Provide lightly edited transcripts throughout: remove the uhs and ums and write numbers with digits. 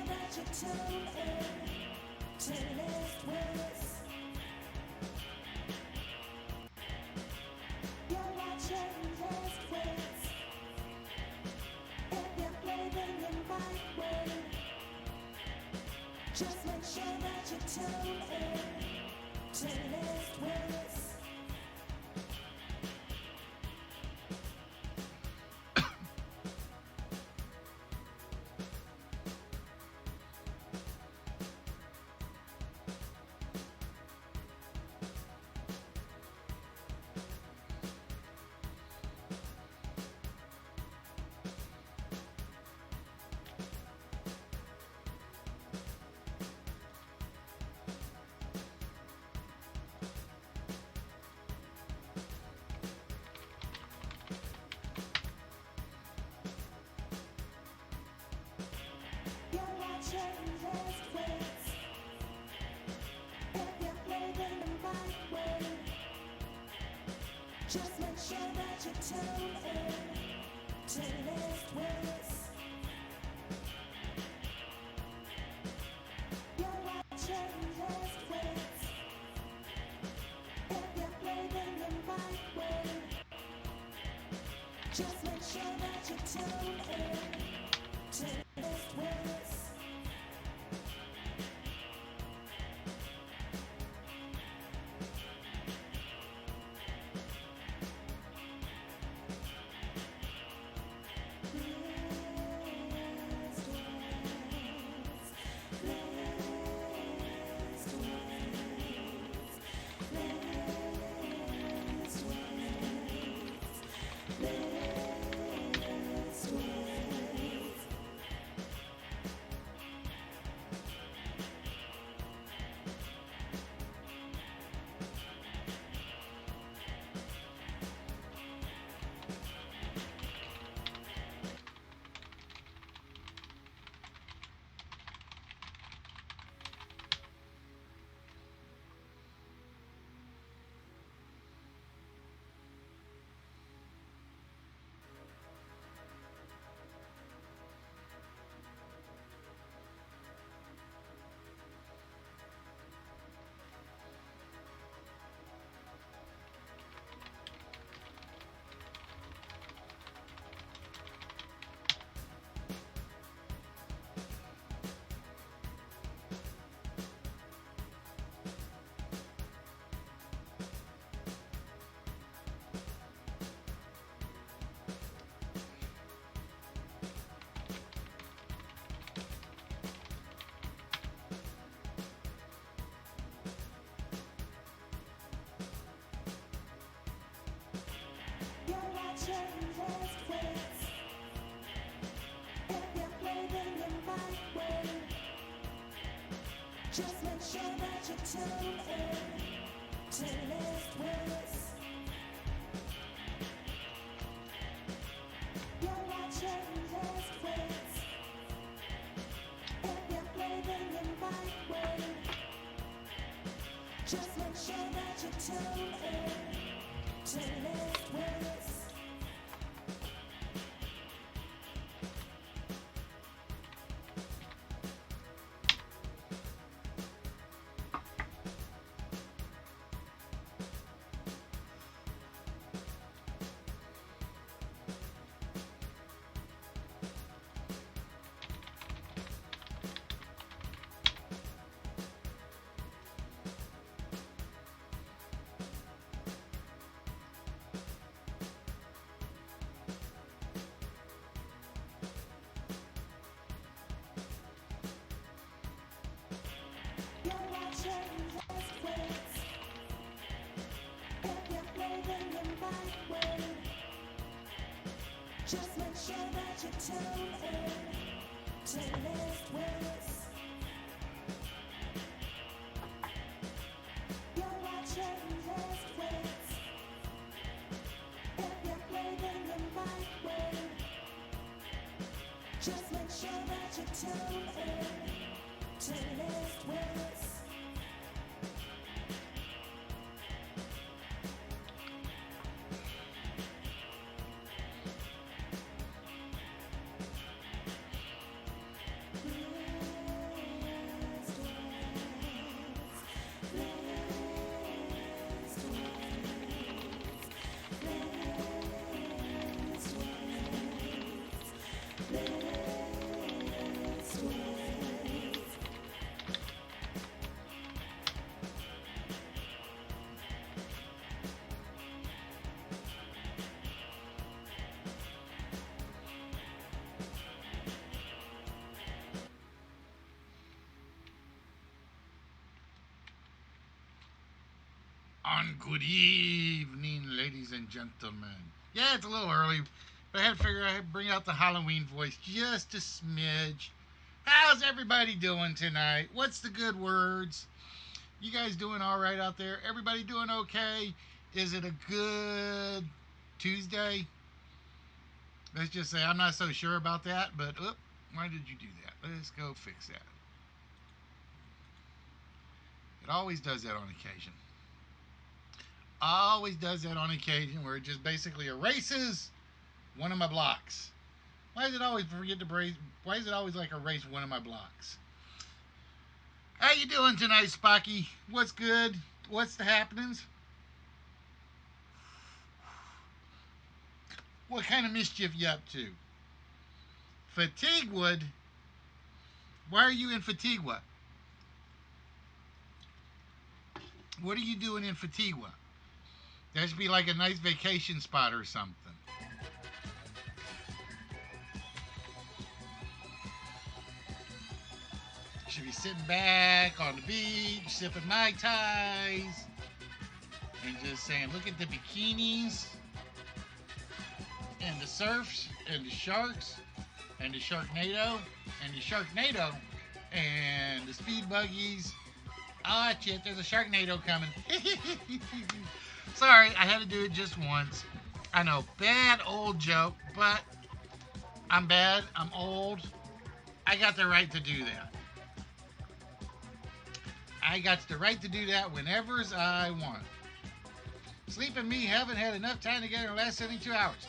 that you tune in to List Wits. You're watching List Wits. If you're living in my way, just make sure that you tune in to List Wits. Just make sure that you tune in to List Wits. You're watching List Wits. If you're living in my way, just make sure that you tune in to List Wits. Just make sure that you tune in to List Wits. You're watching List Wits. If you're living in my way, just make sure that you tune in to List Wits. Just make sure that you tune in to List Wits. You're watching List Wits. If you're living in my way, just make sure that you tune in to List Wits. on good evening, ladies and gentlemen. Yeah, it's a little early, but I had to figure I'd bring out the Halloween voice just a smidge. How's everybody doing tonight? What's the good words? You guys doing all right out there? Everybody doing okay? Is it a good Tuesday? Let's just say I'm not so sure about that, but why did you do that? Let's go fix that. It always does that on occasion. Always does that on occasion where it just basically erases one of my blocks. Why does it always forget to erase? Why is it always like erase one of my blocks? How you doing tonight, Spocky? What's good? What's the happenings? What kind of mischief you up to? Fatiguewood? Why are you in Fatiguewood? What are you doing in Fatiguewood? That should be like a nice vacation spot or something. You should be sitting back on the beach, sipping Mai Tais, and just saying, look at the bikinis, and the surfs, and the sharks, and the Sharknado, and the Sharknado, and the speed buggies. Oh, shit, there's a Sharknado coming. Sorry, I had to do it just once. I know, bad old joke, but I'm bad, I'm old. I got the right to do that. I got the right to do that whenever I want. Sleep and me haven't had enough time together in the last 72 hours.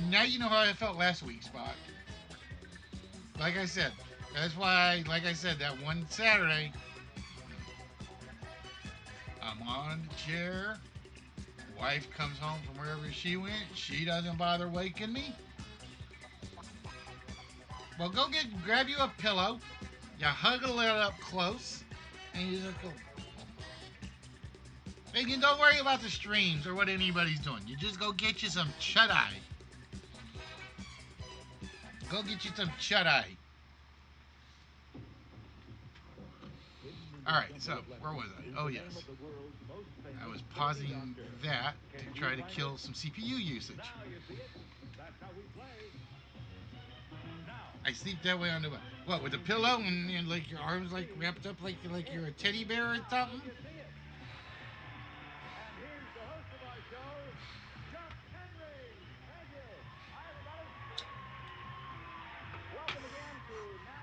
Now you know how I felt last week, Spot. Like I said, that's why, like I said, that one Saturday, I'm on the chair. Wife comes home from wherever she went. She doesn't bother waking me. Well, grab you a pillow. You huggle it up close, and you just go. And you don't worry about the streams or what anybody's doing. You just go get you some shut-eye. Go get you some shut-eye. All right, so where was I? Oh, yes. I was pausing that to try to kill some CPU usage. I sleep that way on the what with a pillow and like your arms like wrapped up like you're a teddy bear or something.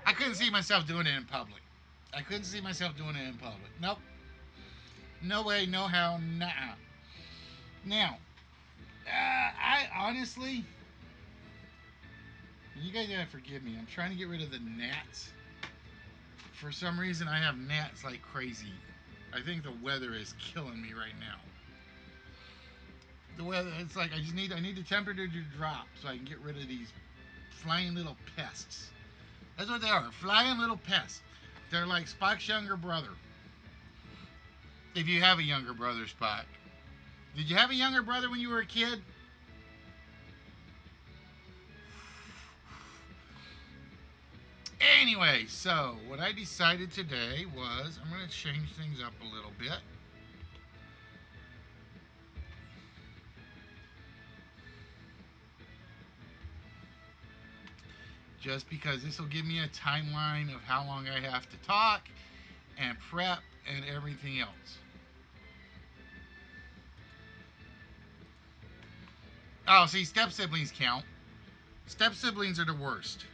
I couldn't see myself doing it in public. I couldn't see myself doing it in public. Nope. No way, no how, nah. Now, I honestly, you guys gotta forgive me. I'm trying to get rid of the gnats. For some reason, I have gnats like crazy. I think the weather is killing me right now. The weather, it's like I need the temperature to drop so I can get rid of these flying little pests. That's what they are, flying little pests. They're like Spock's younger brother. If you have a younger brother, Spock. Did you have a younger brother when you were a kid? Anyway, so what I decided today was I'm going to change things up a little bit. Just because this will give me a timeline of how long I have to talk and prep and everything else. Oh, see, step siblings count. Step siblings are the worst.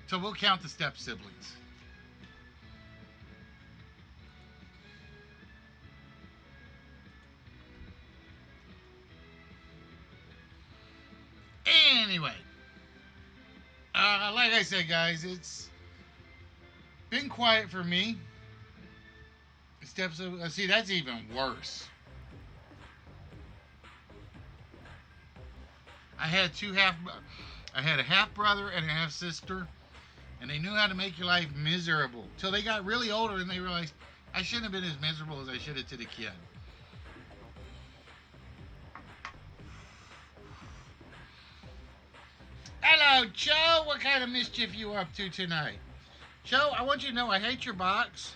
So we'll count the step siblings. Anyway, like I said, guys, it's been quiet for me. Steps of, see, that's even worse. I had I had a half brother and a half sister, and they knew how to make your life miserable. Till they got really older and they realized I shouldn't have been as miserable as I should have to the kid. Hello, Joe. What kind of mischief you up to tonight? Joe, I want you to know I hate your box.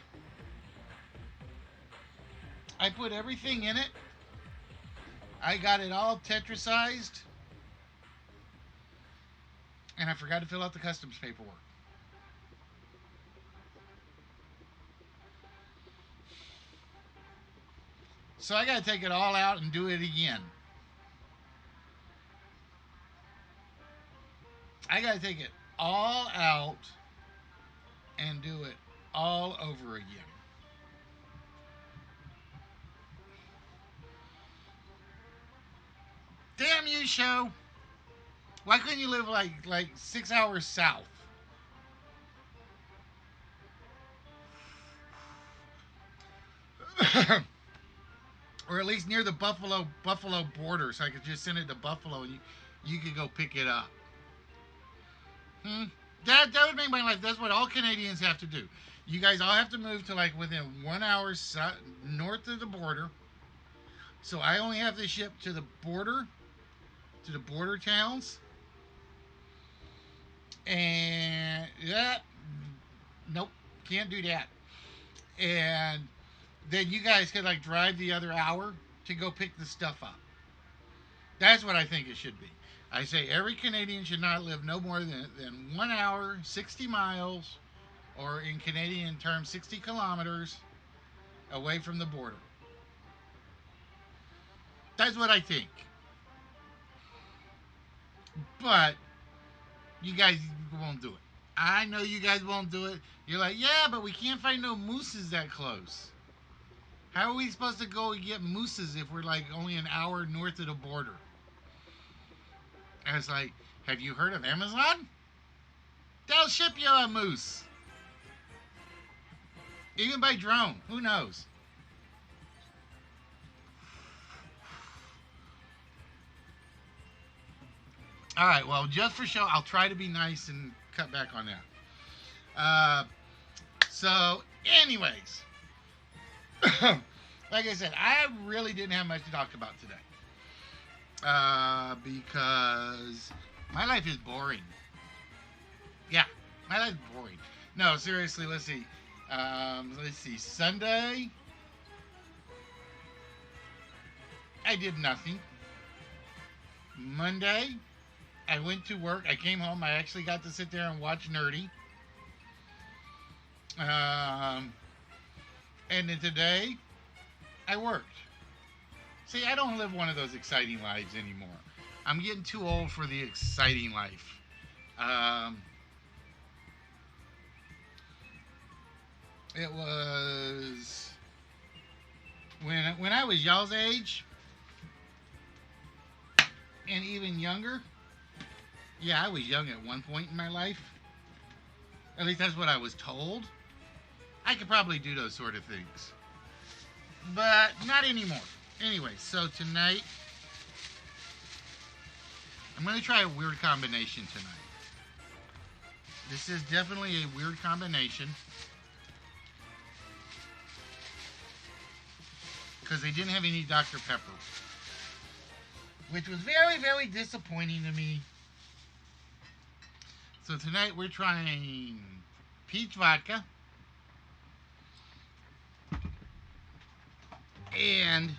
I put everything in it. I got it all tetrasized, and I forgot to fill out the customs paperwork. So I got to take it all out and do it again. I got to take it all out and do it all over again. Damn you, show. Why couldn't you live like 6 hours south? Or at least near the Buffalo border, so I could just send it to Buffalo and you could go pick it up. That would make my life. That's what all Canadians have to do. You guys all have to move to like within 1 hour north of the border. So I only have to ship to the border towns. And yeah, nope, can't do that. And then you guys could like drive the other hour to go pick the stuff up. That's what I think it should be. I say every Canadian should not live no more than 1 hour, 60 miles, or in Canadian terms, 60 kilometers away from the border. That's what I think. But you guys won't do it. I know you guys won't do it. You're like, yeah, but we can't find no mooses that close. How are we supposed to go and get mooses if we're like only an hour north of the border? And it's like, have you heard of Amazon? They'll ship you a moose. Even by drone. Who knows? All right, well, just for show, I'll try to be nice and cut back on that. So, anyways, like I said, I really didn't have much to talk about today. Because my life is boring. Yeah, my life is boring. No, seriously, let's see. Sunday, I did nothing. Monday, I went to work. I came home. I actually got to sit there and watch Nerdy. And then today, I worked. See, I don't live one of those exciting lives anymore. I'm getting too old for the exciting life. It was when I was y'all's age and even younger. Yeah, I was young at one point in my life. At least that's what I was told. I could probably do those sort of things. But not anymore. Anyway, so tonight, I'm going to try a weird combination tonight. This is definitely a weird combination. Because they didn't have any Dr. Pepper. Which was very, very disappointing to me. So tonight we're trying peach vodka and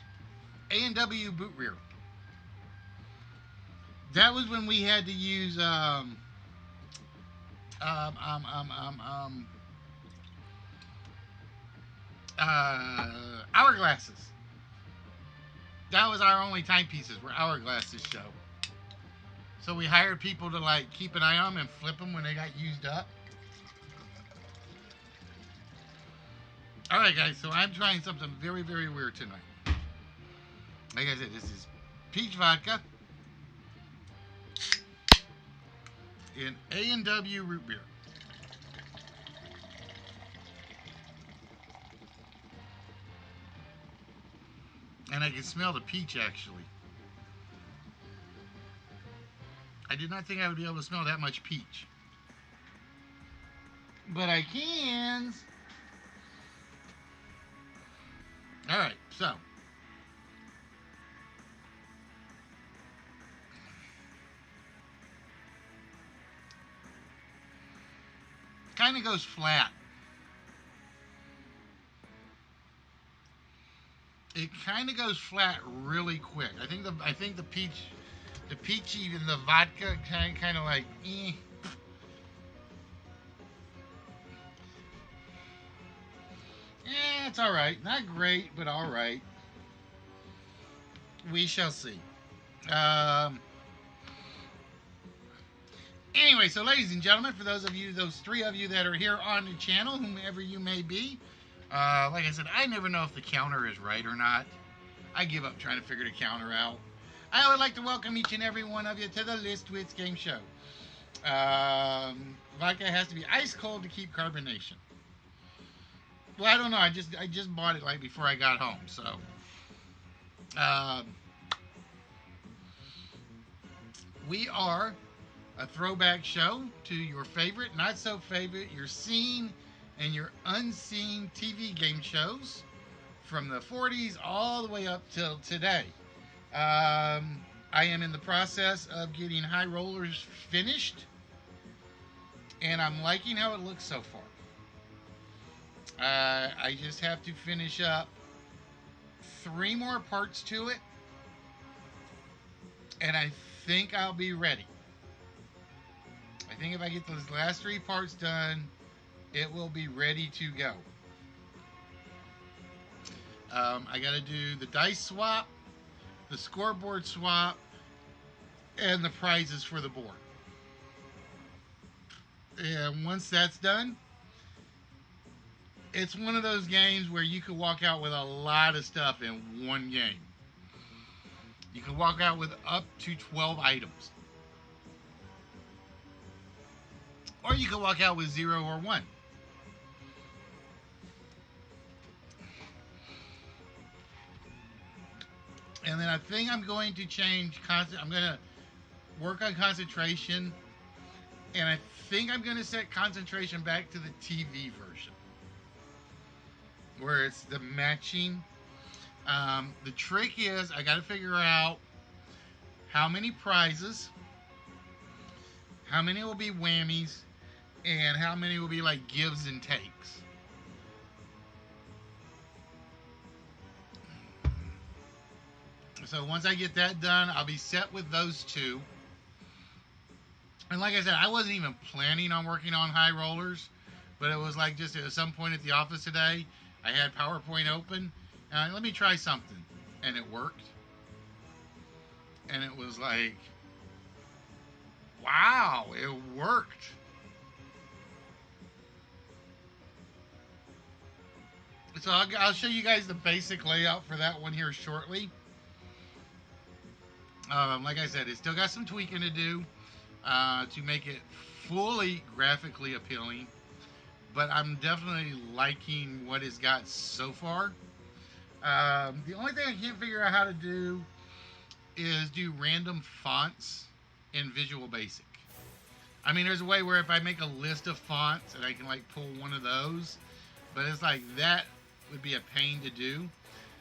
A&W boot rear. That was when we had to use hourglasses. That was our only timepieces, were hourglasses show. So we hired people to like keep an eye on them and flip them when they got used up. Alright guys, so I'm trying something very, very weird tonight. Like I said, this is peach vodka and A&W root beer. And I can smell the peach actually. I did not think I would be able to smell that much peach. But I can. Alright, so. Kind of goes flat. it kind of goes flat really quick. I think the peachy and the vodka kind of like it's all right. Not great, but all right. We shall see. Um, anyway, so ladies and gentlemen, for those three of you that are here on the channel, whomever you may be, like I said, I never know if the counter is right or not. I give up trying to figure the counter out. I would like to welcome each and every one of you to the List Wits Game Show. Vodka has to be ice cold to keep carbonation. Well, I don't know. I just bought it like before I got home, so. We are a throwback show to your favorite, not so favorite, your seen and your unseen TV game shows from the 40s all the way up till today. I am in the process of getting High Rollers finished, and I'm liking how it looks so far. I just have to finish up 3 more parts to it, and I think I'll be ready. I think if I get those last 3 parts done, it will be ready to go. I got to do the dice swap, the scoreboard swap, and the prizes for the board. And once that's done, it's one of those games where you could walk out with a lot of stuff in one game. You can walk out with up to 12 items. Or you can walk out with 0 or 1. And then I think I'm going to change, I'm going to work on concentration. And I think I'm going to set concentration back to the TV version, where it's the matching. The trick is I got to figure out how many prizes, how many will be whammies, and how many will be like gives and takes. So once I get that done, I'll be set with those 2. And like I said, I wasn't even planning on working on High Rollers, but it was like just at some point at the office today, I had PowerPoint open, and let me try something, and it worked. And it was like, wow, it worked. So I'll show you guys the basic layout for that one here shortly. Like I said, it's still got some tweaking to do to make it fully graphically appealing, but I'm definitely liking what it's got so far. The only thing I can't figure out how to do is do random fonts in Visual Basic. I mean, there's a way where if I make a list of fonts and I can like pull one of those, but it's like that would be a pain to do.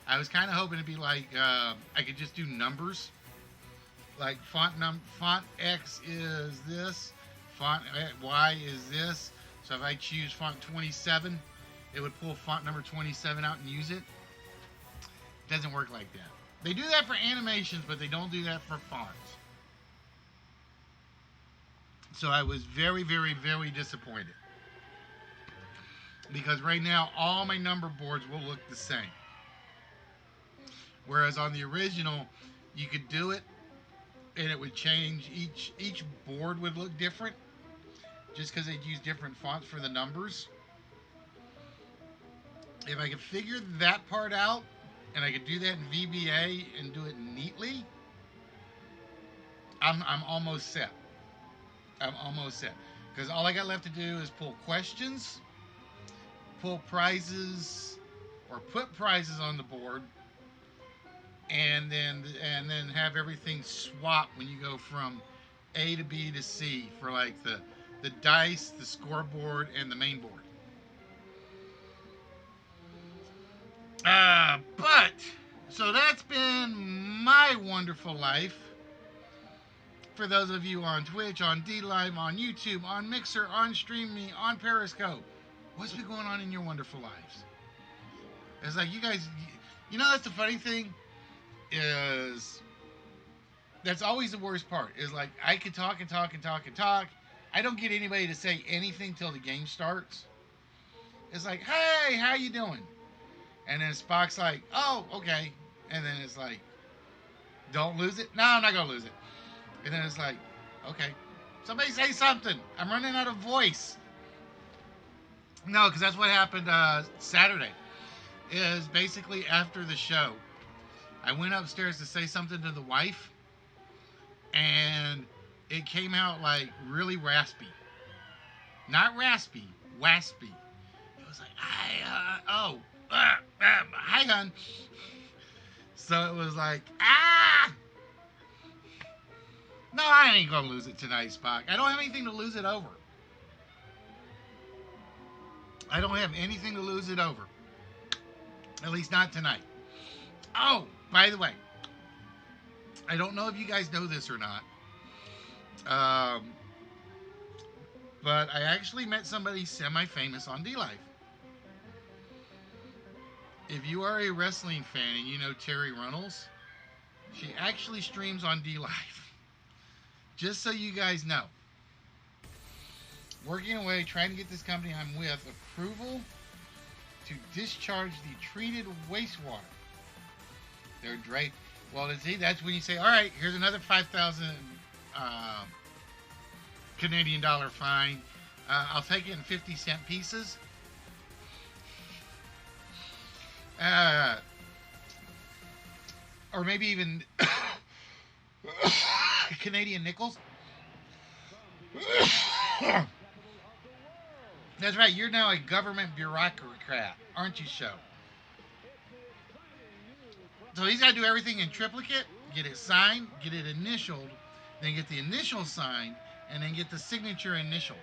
I was kind of hoping it'd be like I could just do numbers. Like font X is this, font Y is this. So if I choose font 27, it would pull font number 27 out and use it. It doesn't work like that. They do that for animations, but they don't do that for fonts. So I was very, very, very disappointed. Because right now, all my number boards will look the same. Whereas on the original, you could do it, and it would change, each board would look different, just because they'd use different fonts for the numbers. If I could figure that part out, and I could do that in VBA and do it neatly, I'm almost set. I'm almost set. Because all I got left to do is pull questions, pull prizes, or put prizes on the board, and then have everything swap when you go from A to B to C for like the dice, the scoreboard, and the main board. But so that's been my wonderful life. For those of you on Twitch, on DLive, on YouTube, on Mixer, on StreamMe, on Periscope, what's been going on in your wonderful lives? It's like you guys, You know, that's the funny thing is that's always the worst part. Is like I could talk and talk and talk and talk. I don't get anybody to say anything till the game starts. It's like, hey, how you doing? And then Spock's like, oh, okay. And then it's like, don't lose it. No, I'm not gonna lose it. And then it's like, okay, somebody say something. I'm running out of voice. No, because that's what happened Saturday. Is basically after the show, I went upstairs to say something to the wife, and it came out like really raspy. Not raspy, waspy. It was like, hi, hon. So it was like, ah! No, I ain't gonna lose it tonight, Spock. I don't have anything to lose it over. I don't have anything to lose it over. At least not tonight. Oh, by the way, I don't know if you guys know this or not, but I actually met somebody semi-famous on D-Live. If you are a wrestling fan and you know Terry Runnels, she actually streams on D-Live. Just so you guys know. Working away, trying to get this company I'm with approval to discharge the treated wastewater. They're great. Well, see, that's when you say, all right, here's another 5,000 Canadian dollar fine. I'll take it in 50-cent pieces. Or maybe even Canadian nickels. That's right, you're now a government bureaucrat, aren't you, Show? So he's got to do everything in triplicate, get it signed, get it initialed, then get the initial signed, and then get the signature initial.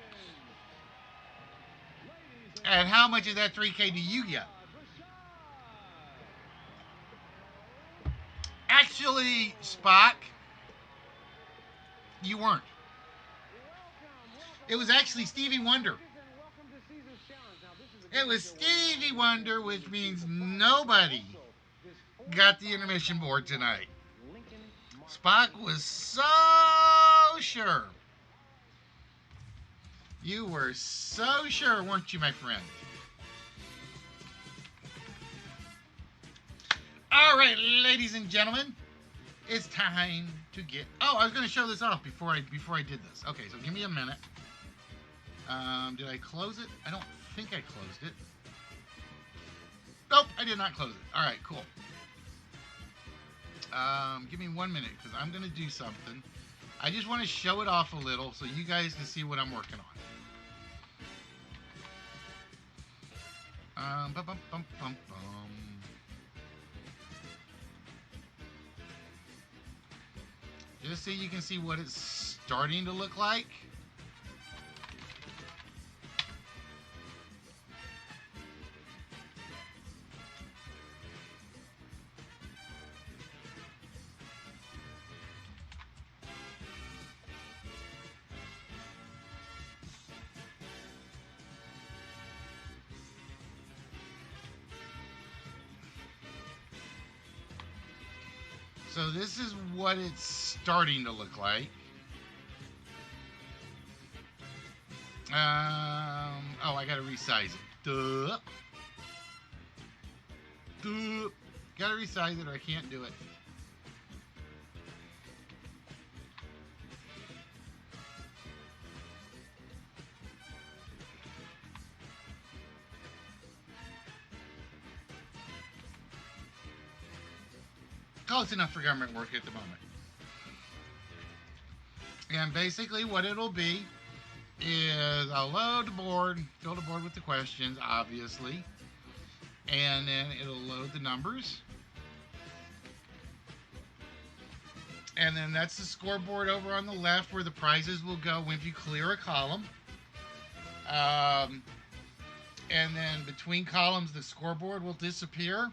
And how much of that 3K do you get? Actually, Spock, you weren't. It was actually Stevie Wonder. It was Stevie Wonder, which means nobody got the intermission board tonight. Spock was so sure. You were so sure, weren't you, my friend? All right, ladies and gentlemen, it's time to get. Oh, I was going to show this off before I did this. Okay, so give me a minute. Did I close it? I don't think I closed it. Nope, I did not close it. All right, cool. Give me 1 minute because I'm going to do something. I just want to show it off a little so you guys can see what I'm working on. Bum, bum, bum, bum, bum. Just so you can see what it's starting to look like. So this is what it's starting to look like. Oh, I gotta resize it. Duh. Gotta resize it or I can't do it. Close enough for government work at the moment. And basically what it'll be is I'll load the board, fill the board with the questions, obviously. And then it'll load the numbers. And then that's the scoreboard over on the left where the prizes will go if you clear a column. And then between columns, the scoreboard will disappear.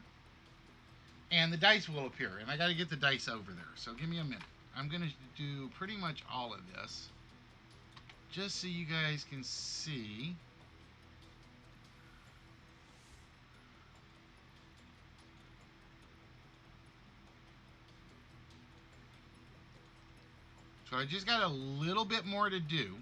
And the dice will appear. And I got to get the dice over there. So give me a minute. I'm going to do pretty much all of this. Just so you guys can see. So I just got a little bit more to do.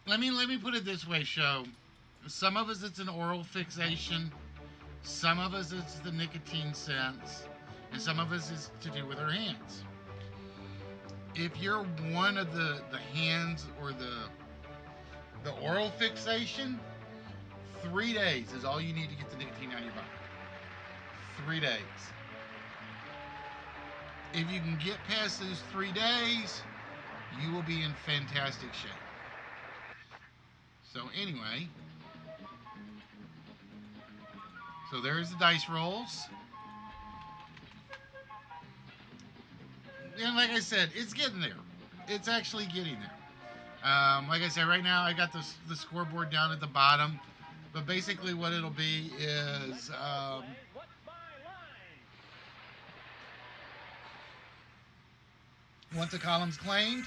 Let me put it this way, show. Some of us it's an oral fixation, some of us it's the nicotine sense, and some of us is to do with our hands. If you're one of the hands or the oral fixation, 3 days is all you need to get the nicotine out of your body. 3 days. If you can get past those 3 days, you will be in fantastic shape. So anyway, so there's the dice rolls. And like I said, it's getting there. It's actually getting there. Like I said, right now I got the scoreboard down at the bottom. But basically what it'll be is once a column's claimed,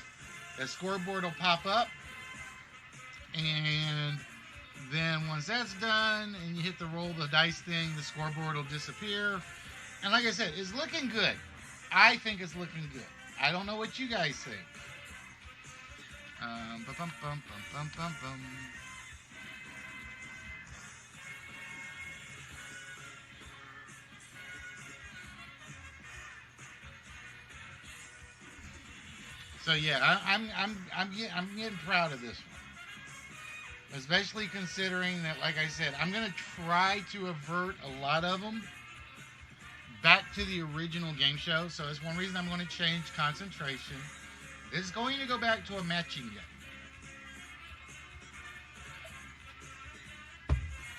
a scoreboard will pop up. And then once that's done and you hit the roll the dice thing, the scoreboard will disappear. And like I said, it's looking good. I think it's looking good. I don't know what you guys think. Bum, bum, bum, bum, bum. So yeah, I'm getting proud of this one, especially considering that, like I said, I'm gonna try to avert a lot of them back to the original game show. So that's one reason I'm going to change concentration. It's going to go back to a matching game.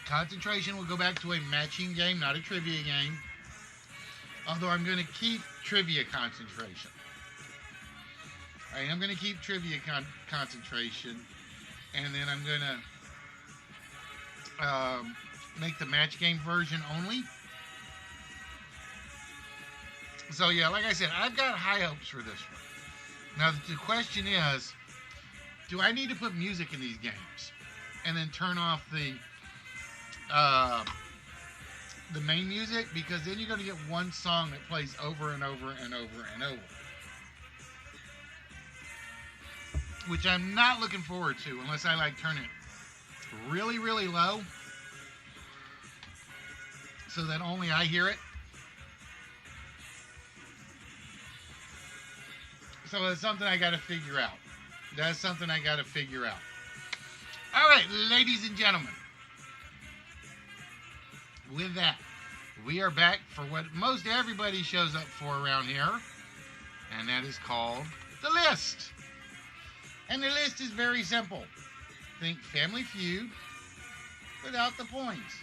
Concentration will go back to a matching game, not a trivia game. Although I'm going to keep trivia concentration. I am going to keep trivia concentration. And then I'm going to make the match game version only. So yeah, like I said, I've got high hopes for this one. Now the question is, do I need to put music in these games and then turn off the main music? Because then you're going to get one song that plays over and over and over and over, which I'm not looking forward to unless I like turn it really, really low so that only I hear it. So it's something I got to figure out. That's something I got to figure out. All right, ladies and gentlemen. With that, we are back for what most everybody shows up for around here, and that is called the list. And the list is very simple. Think Family Feud without the points.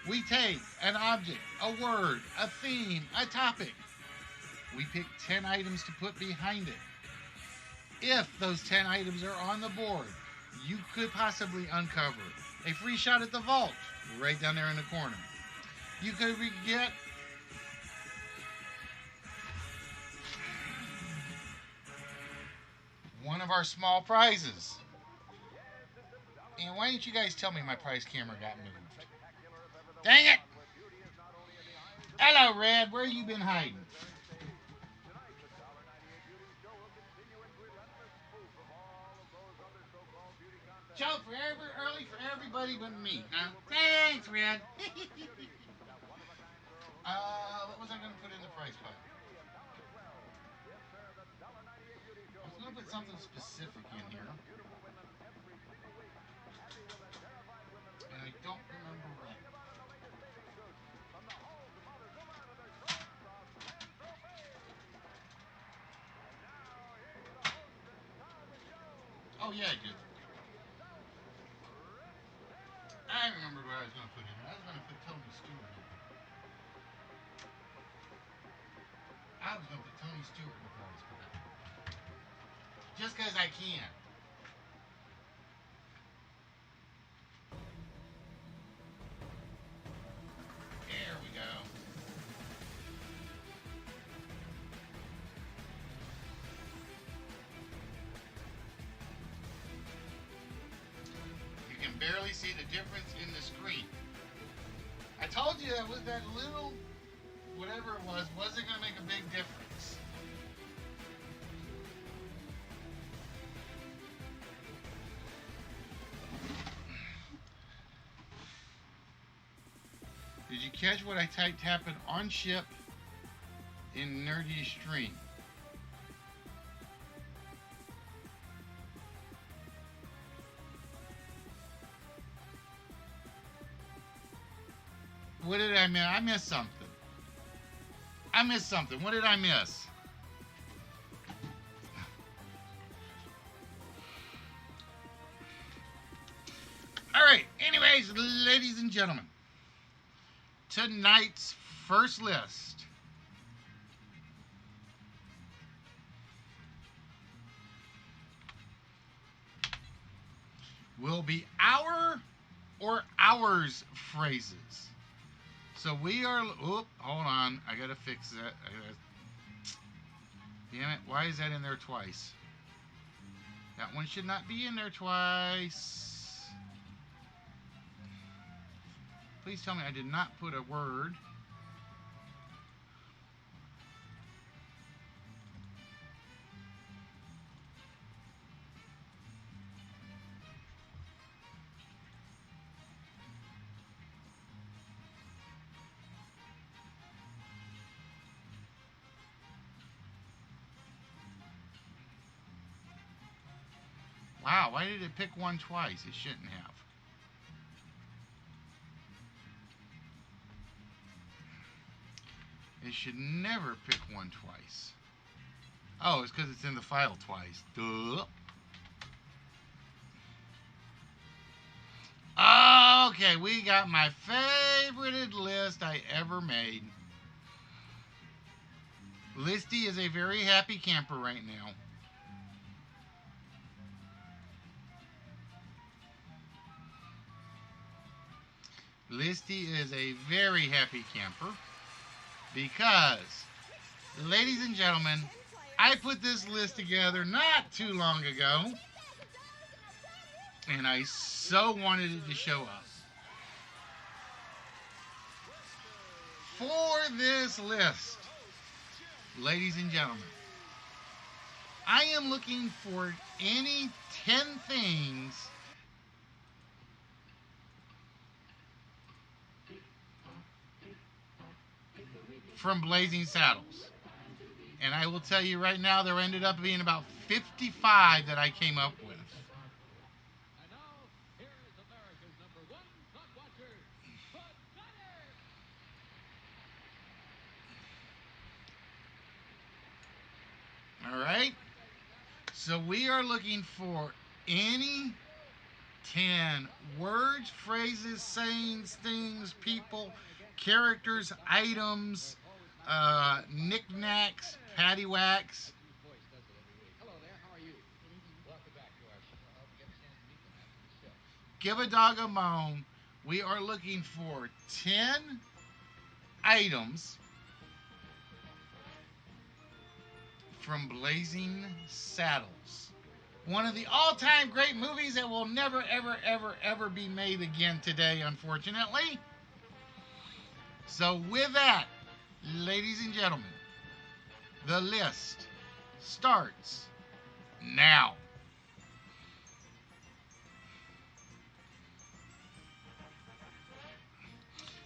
We take an object, a word, a theme, a topic. We pick 10 items to put behind it. If those 10 items are on the board, you could possibly uncover a free shot at the vault right down there in the corner. You could get one of our small prizes. And why didn't you guys tell me my prize camera got moved? Dang it! Hello, Red. Where you been hiding? Joe, forever early for everybody but me, huh? Thanks, Red. What was I going to put in the price pot? I was going to put something specific in here. And I don't remember what. Oh, yeah, I did. going to put him. I was going to put Tony Stewart in. I was going to put Tony Stewart in the Forrest Gump. Just because I can. There we go. You can barely see the difference in the screen. I told you that was that little, whatever it was, wasn't going to make a big difference. Did you catch what I typed happened on ship in Nerdy Stream? What did I miss? I missed something. I missed something. What did I miss? All right. Anyways, ladies and gentlemen, tonight's first list will be our or ours phrases. So we are. Oop, hold on. I gotta fix that. Damn it! Why is that in there twice? That one should not be in there twice. Please tell me I did not put a word. Wow, why did it pick one twice? It shouldn't have. It should never pick one twice. Oh, it's because it's in the file twice. Duh. Okay, we got my favorited list I ever made. Listy is a very happy camper right now. Listy is a very happy camper because, ladies and gentlemen, I put this list together not too long ago, and I so wanted it to show up. For this list, ladies and gentlemen, I am looking for any 10 things from Blazing Saddles. And I will tell you right now, there ended up being about 55 that I came up with. And now, here is America's #1 clock watcher, Bud Gunner. All right? So we are looking for any 10 words, phrases, sayings, things, people, characters, items, knickknacks, paddywhacks. Hello there, how are you? Welcome back to our show. I hope you get a chance to meet them after the show. Give a dog a bone. We are looking for 10 items from Blazing Saddles. One of the all-time great movies that will never, ever, ever, ever be made again today, unfortunately. So with that, ladies and gentlemen, the list starts now.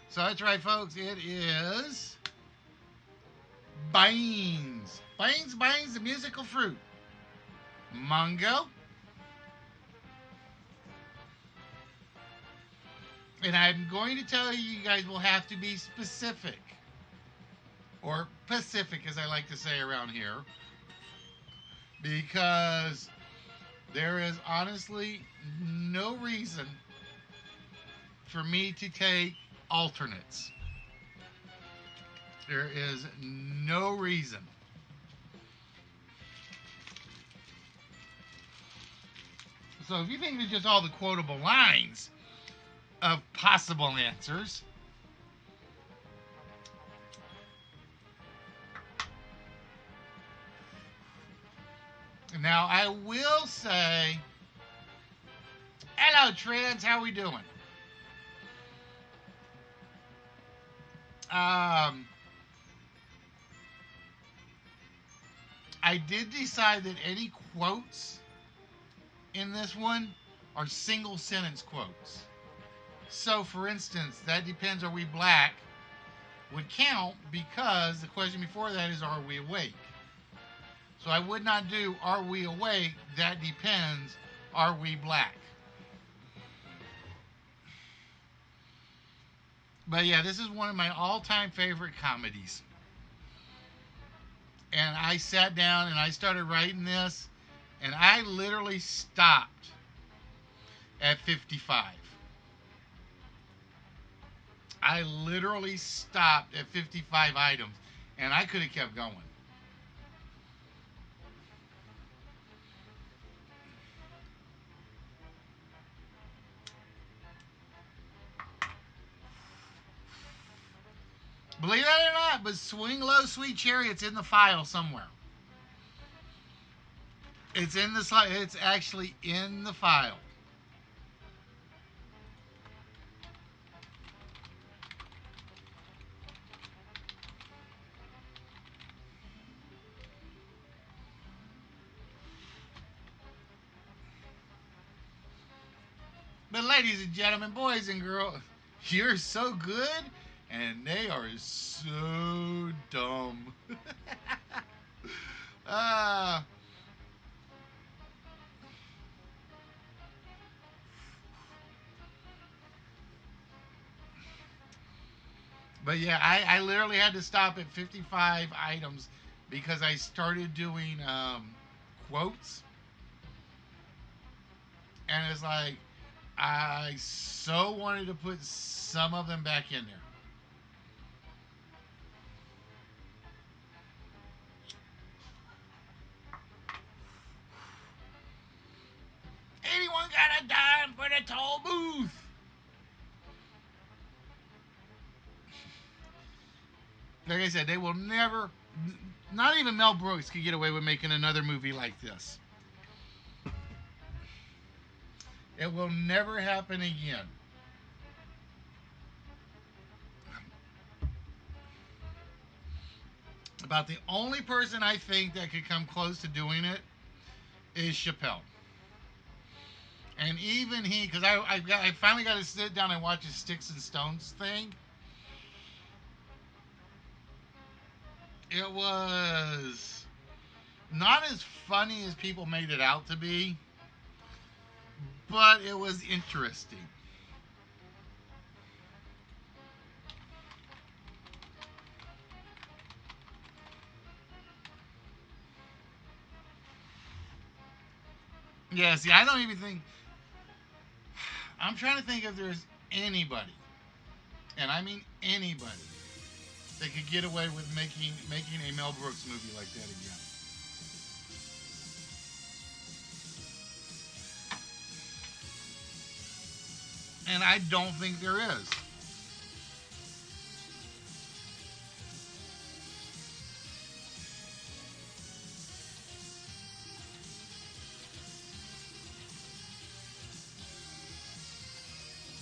So that's right, folks. It is beans. Beans, the musical fruit. Mango. And I'm going to tell you, you guys will have to be specific. Or Pacific, as I like to say around here. Because there is honestly no reason for me to take alternates. There is no reason. So if you think it's just all the quotable lines of possible answers, now I will say, hello Trans, how we doing? I did decide that any quotes in this one are single sentence quotes. So, for instance, that depends, are we black would count because the question before that is, are we awake? So I would not do, are we awake? That depends, are we black? But yeah, this is one of my all-time favorite comedies. And I sat down and I started writing this, and I literally stopped at 55. I literally stopped at 55 items, and I could have kept going. Believe that or not, but Swing Low, Sweet Chariot's in the file somewhere. It's in the slide. It's actually in the file. But ladies and gentlemen, boys and girls, you're so good, and they are so dumb. uh, but yeah, I literally had to stop at 55 items because I started doing quotes, and it's like I so wanted to put some of them back in there. Anyone got a dime for the toll booth? Like I said, they will never, not even Mel Brooks could get away with making another movie like this. It will never happen again. About the only person I think that could come close to doing it is Chappelle. And even he, because I finally got to sit down and watch his Sticks and Stones thing. It was not as funny as people made it out to be, but it was interesting. Yeah, see, I don't even think. I'm trying to think if there's anybody, and I mean anybody, that could get away with making a Mel Brooks movie like that again. And I don't think there is.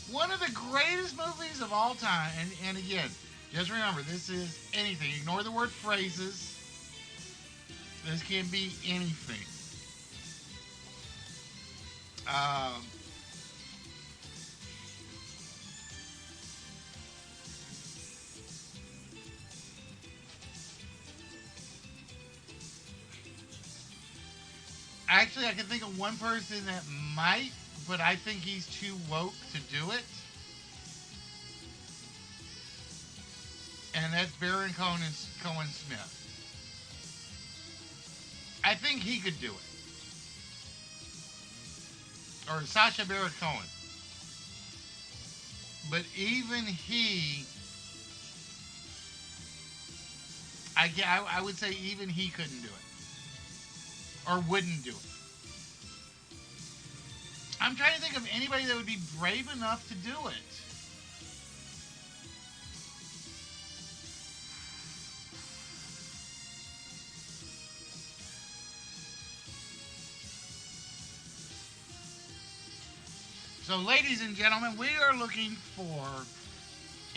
One of the greatest movies of all time, and again, just remember, this is anything. Ignore the word phrases. This can be anything. Um, Actually, I can think of one person that might, but I think he's too woke to do it. And that's Baron Cohen Smith. I think he could do it. Or Sacha Baron Cohen. But even he, I would say even he couldn't do it or wouldn't do it. I'm trying to think of anybody that would be brave enough to do it. So, ladies and gentlemen, we are looking for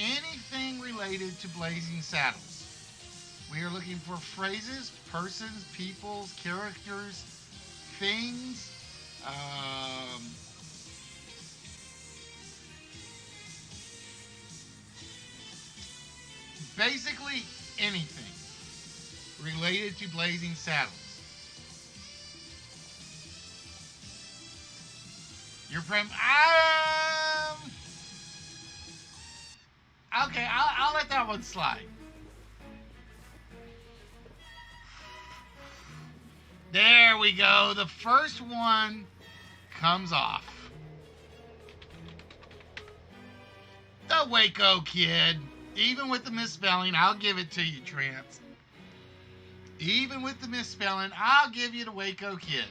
anything related to Blazing Saddles. We are looking for phrases, persons, peoples, characters, things, um, basically anything related to Blazing Saddles. Your okay, I'll let that one slide. There we go. The first one comes off. The Waco Kid. Even with the misspelling, I'll give it to you, Trance. Even with the misspelling, I'll give you the Waco Kid.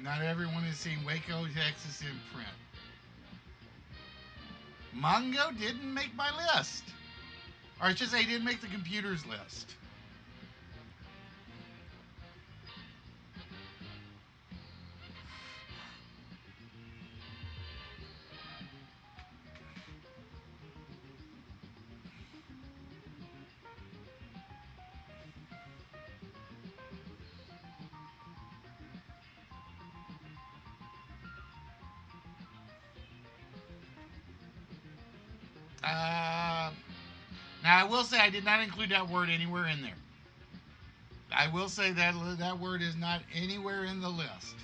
Not everyone has seen Waco, Texas in print. Mongo didn't make my list. Or I should say, he didn't make the computer's list. Now, I will say I did not include that word anywhere in there. I will say that that word is not anywhere in the list.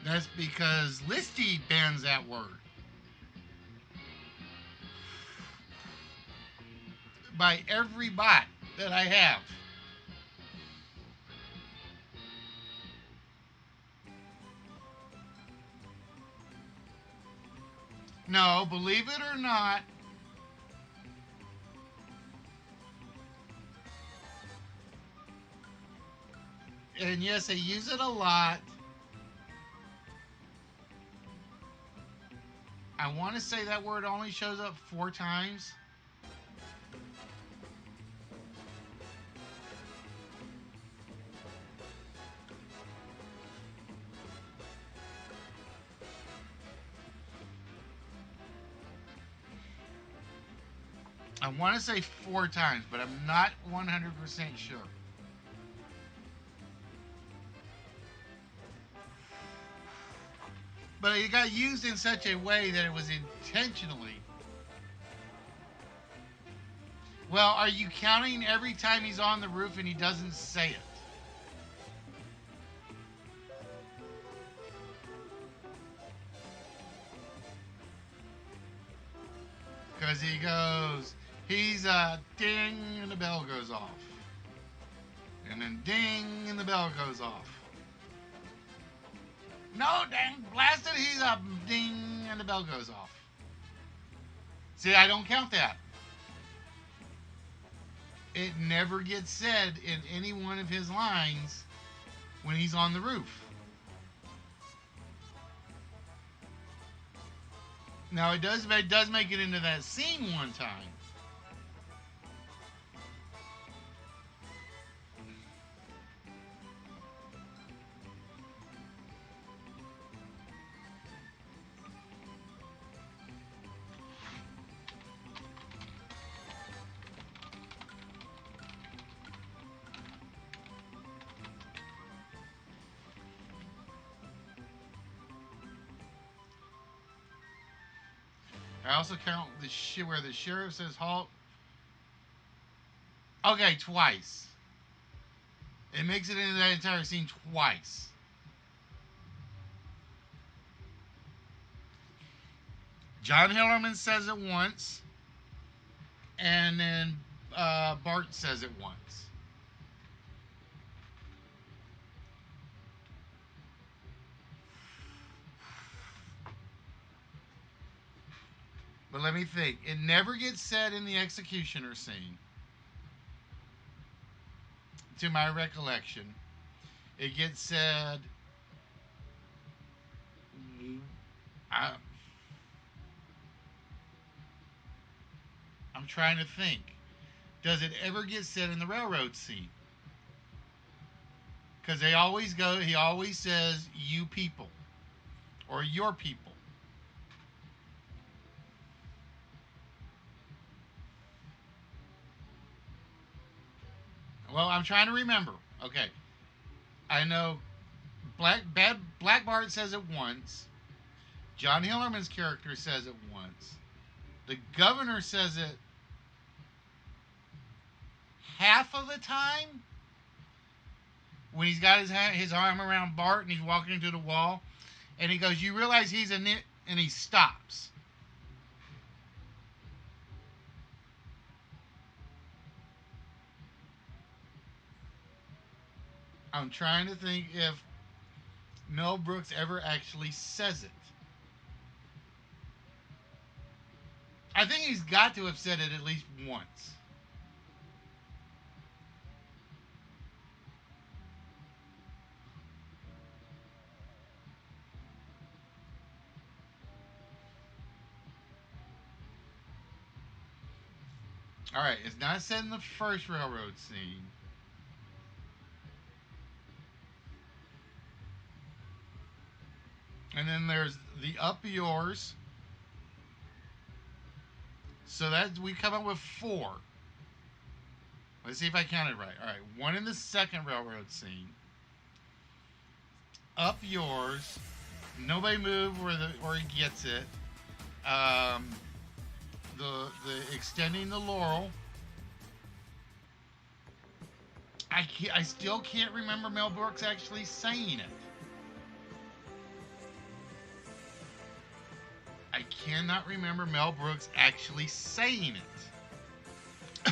That's because Listy bans that word. By every bot that I have. No, believe it or not, and yes, I use it a lot. I want to say that word only shows up 4 times. I want to say 4 times, but I'm not 100% sure. But it got used in such a way that it was intentionally. Well, are you counting every time he's on the roof and he doesn't say it? Because he goes, he's a ding and the bell goes off. And then ding and the bell goes off. No, dang, blasted, he's a ding and the bell goes off. See, I don't count that. It never gets said in any one of his lines when he's on the roof. Now, it does make it into that scene one time. I also count the shit where the sheriff says halt. Okay, twice. It makes it into that entire scene twice. John Hillerman says it once, and then Bart says it once. But let me think. It never gets said in the executioner scene, to my recollection. It gets said. I, I'm trying to think. Does it ever get said in the railroad scene? Because they always go. He always says "you people" or "your people." Well, I'm trying to remember. Okay, I know Black Bart says it once. John Hillerman's character says it once. The governor says it half of the time when he's got his arm around Bart and he's walking into the wall, and he goes, "You realize he's a nit," and he stops. I'm trying to think if Mel Brooks ever actually says it. I think he's got to have said it at least once. All right, it's not said in the first railroad scene. And then there's the up yours. So that we come up with 4. Let's see if I counted right. All right, 1 in the second railroad scene. Up yours. Nobody move where he gets it. Um, the extending the laurel. I still can't remember Mel Brooks actually saying it. I cannot remember Mel Brooks actually saying it.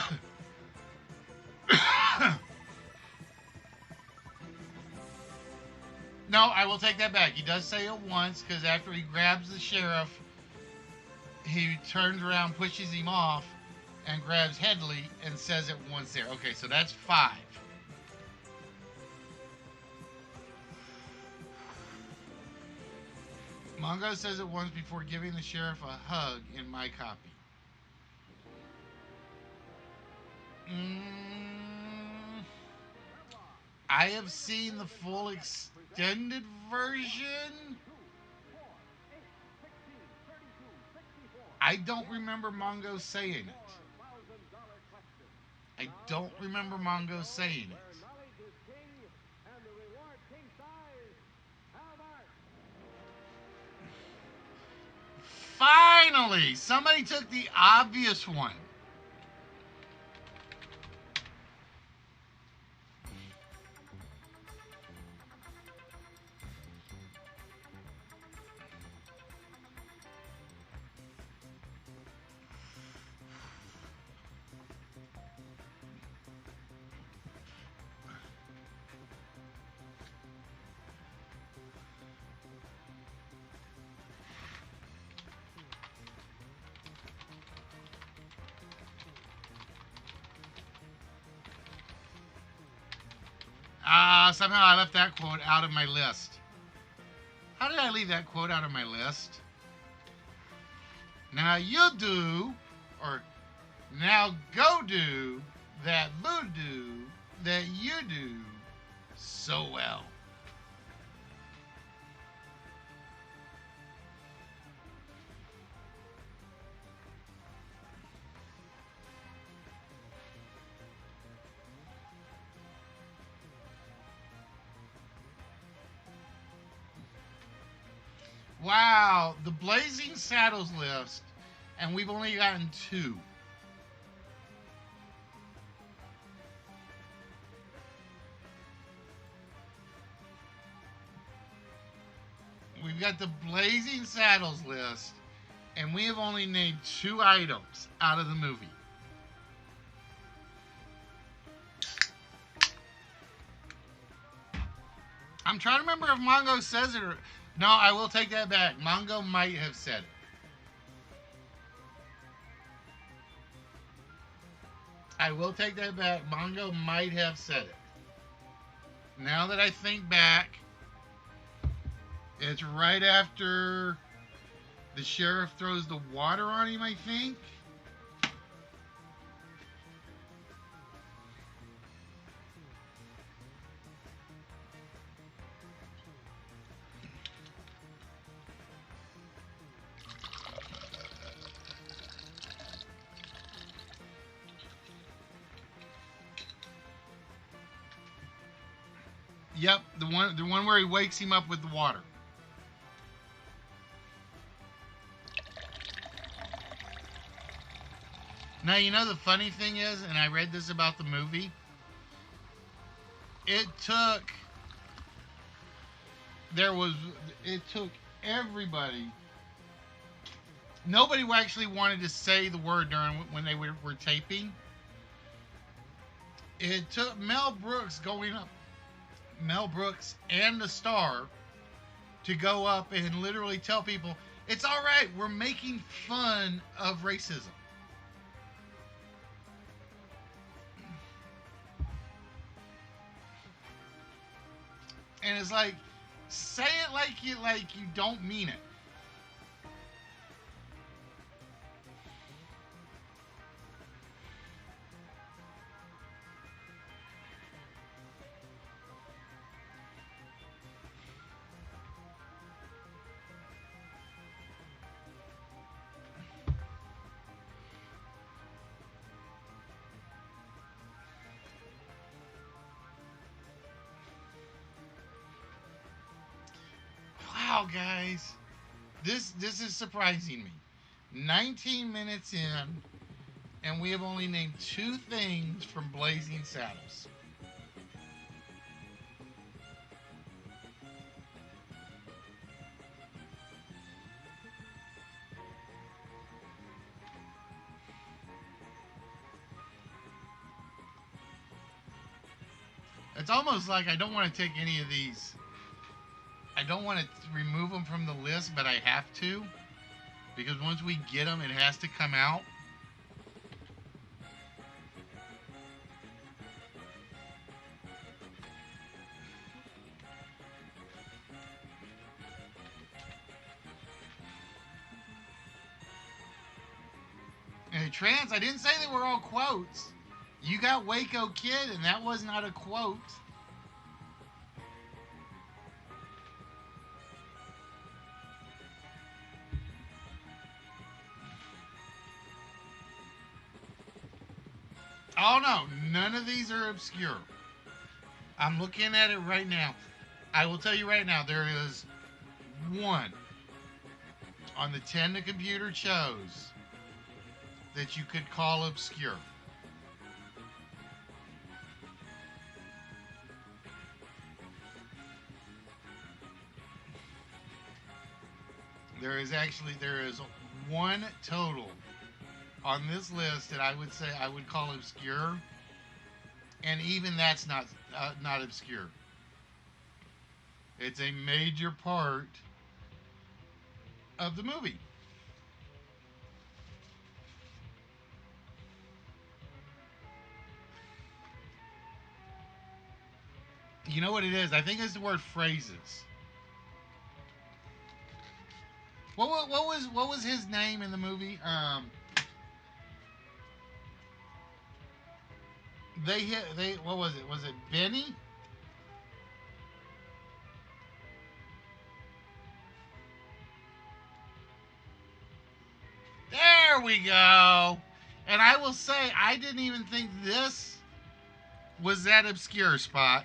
No, I will take that back. He does say it once because after he grabs the sheriff, he turns around, pushes him off, and grabs Headley and says it once there. Okay, so that's 5. Mongo says it once before giving the sheriff a hug in my copy. I have seen the full extended version. I don't remember Mongo saying it. I don't remember Mongo saying it. Finally, somebody took the obvious one. Somehow I left that quote out of my list. How did I leave that quote out of my list? Now you do, or now go do that voodoo that you do so well. Wow, the Blazing Saddles list and we've only gotten 2. We've got the Blazing Saddles list, and we have only named 2 items out of the movie. I'm trying to remember if Mongo says it or... No, I will take that back. Mongo might have said it. I will take that back. Mongo might have said it. Now that I think back, it's right after the sheriff throws the water on him, I think. Yep, the one where he wakes him up with the water. Now, you know the funny thing is, and I read this about the movie, it took everybody. Nobody actually wanted to say the word during when they were taping. It took Mel Brooks and the star to go up and literally tell people, it's all right, we're making fun of racism. And it's like, say it like you don't mean it. Wow, guys, this is surprising me. 19 minutes in, and we have only named 2 things from Blazing Saddles. It's almost like I don't want to take any of these. I don't want to remove them from the list, but I have to. Because once we get them, it has to come out. And trans, I didn't say they were all quotes. You got Waco Kid, and that was not a quote. Oh no, none of these are obscure. I'm looking at it right now. I will tell you right now, there is one on the 10 the computer chose that you could call obscure. There is one total on this list that I would say I would call obscure, and even that's not obscure. It's a major part of the movie. You know what it is? I think it's the word phrases. What was his name in the movie? What was it? Was it Benny? There we go. And I will say, I didn't even think this was that obscure, Spock.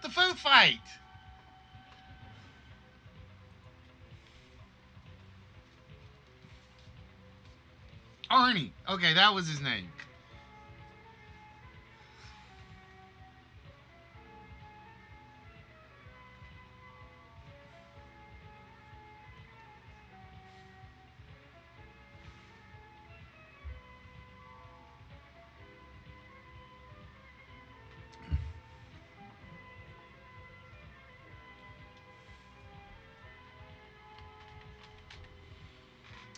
The food fight. Arnie. Okay, that was his name.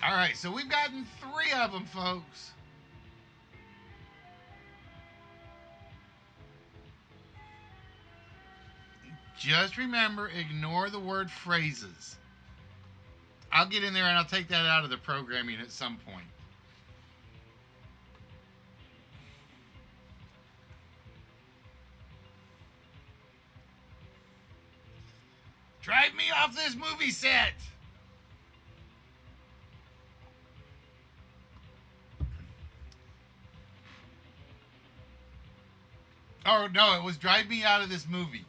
All right, so we've gotten 3 of them, folks. Just remember, ignore the word phrases. I'll get in there and I'll take that out of the programming at some point. Drive me off this movie set. Oh, no, it was drive me out of this movie.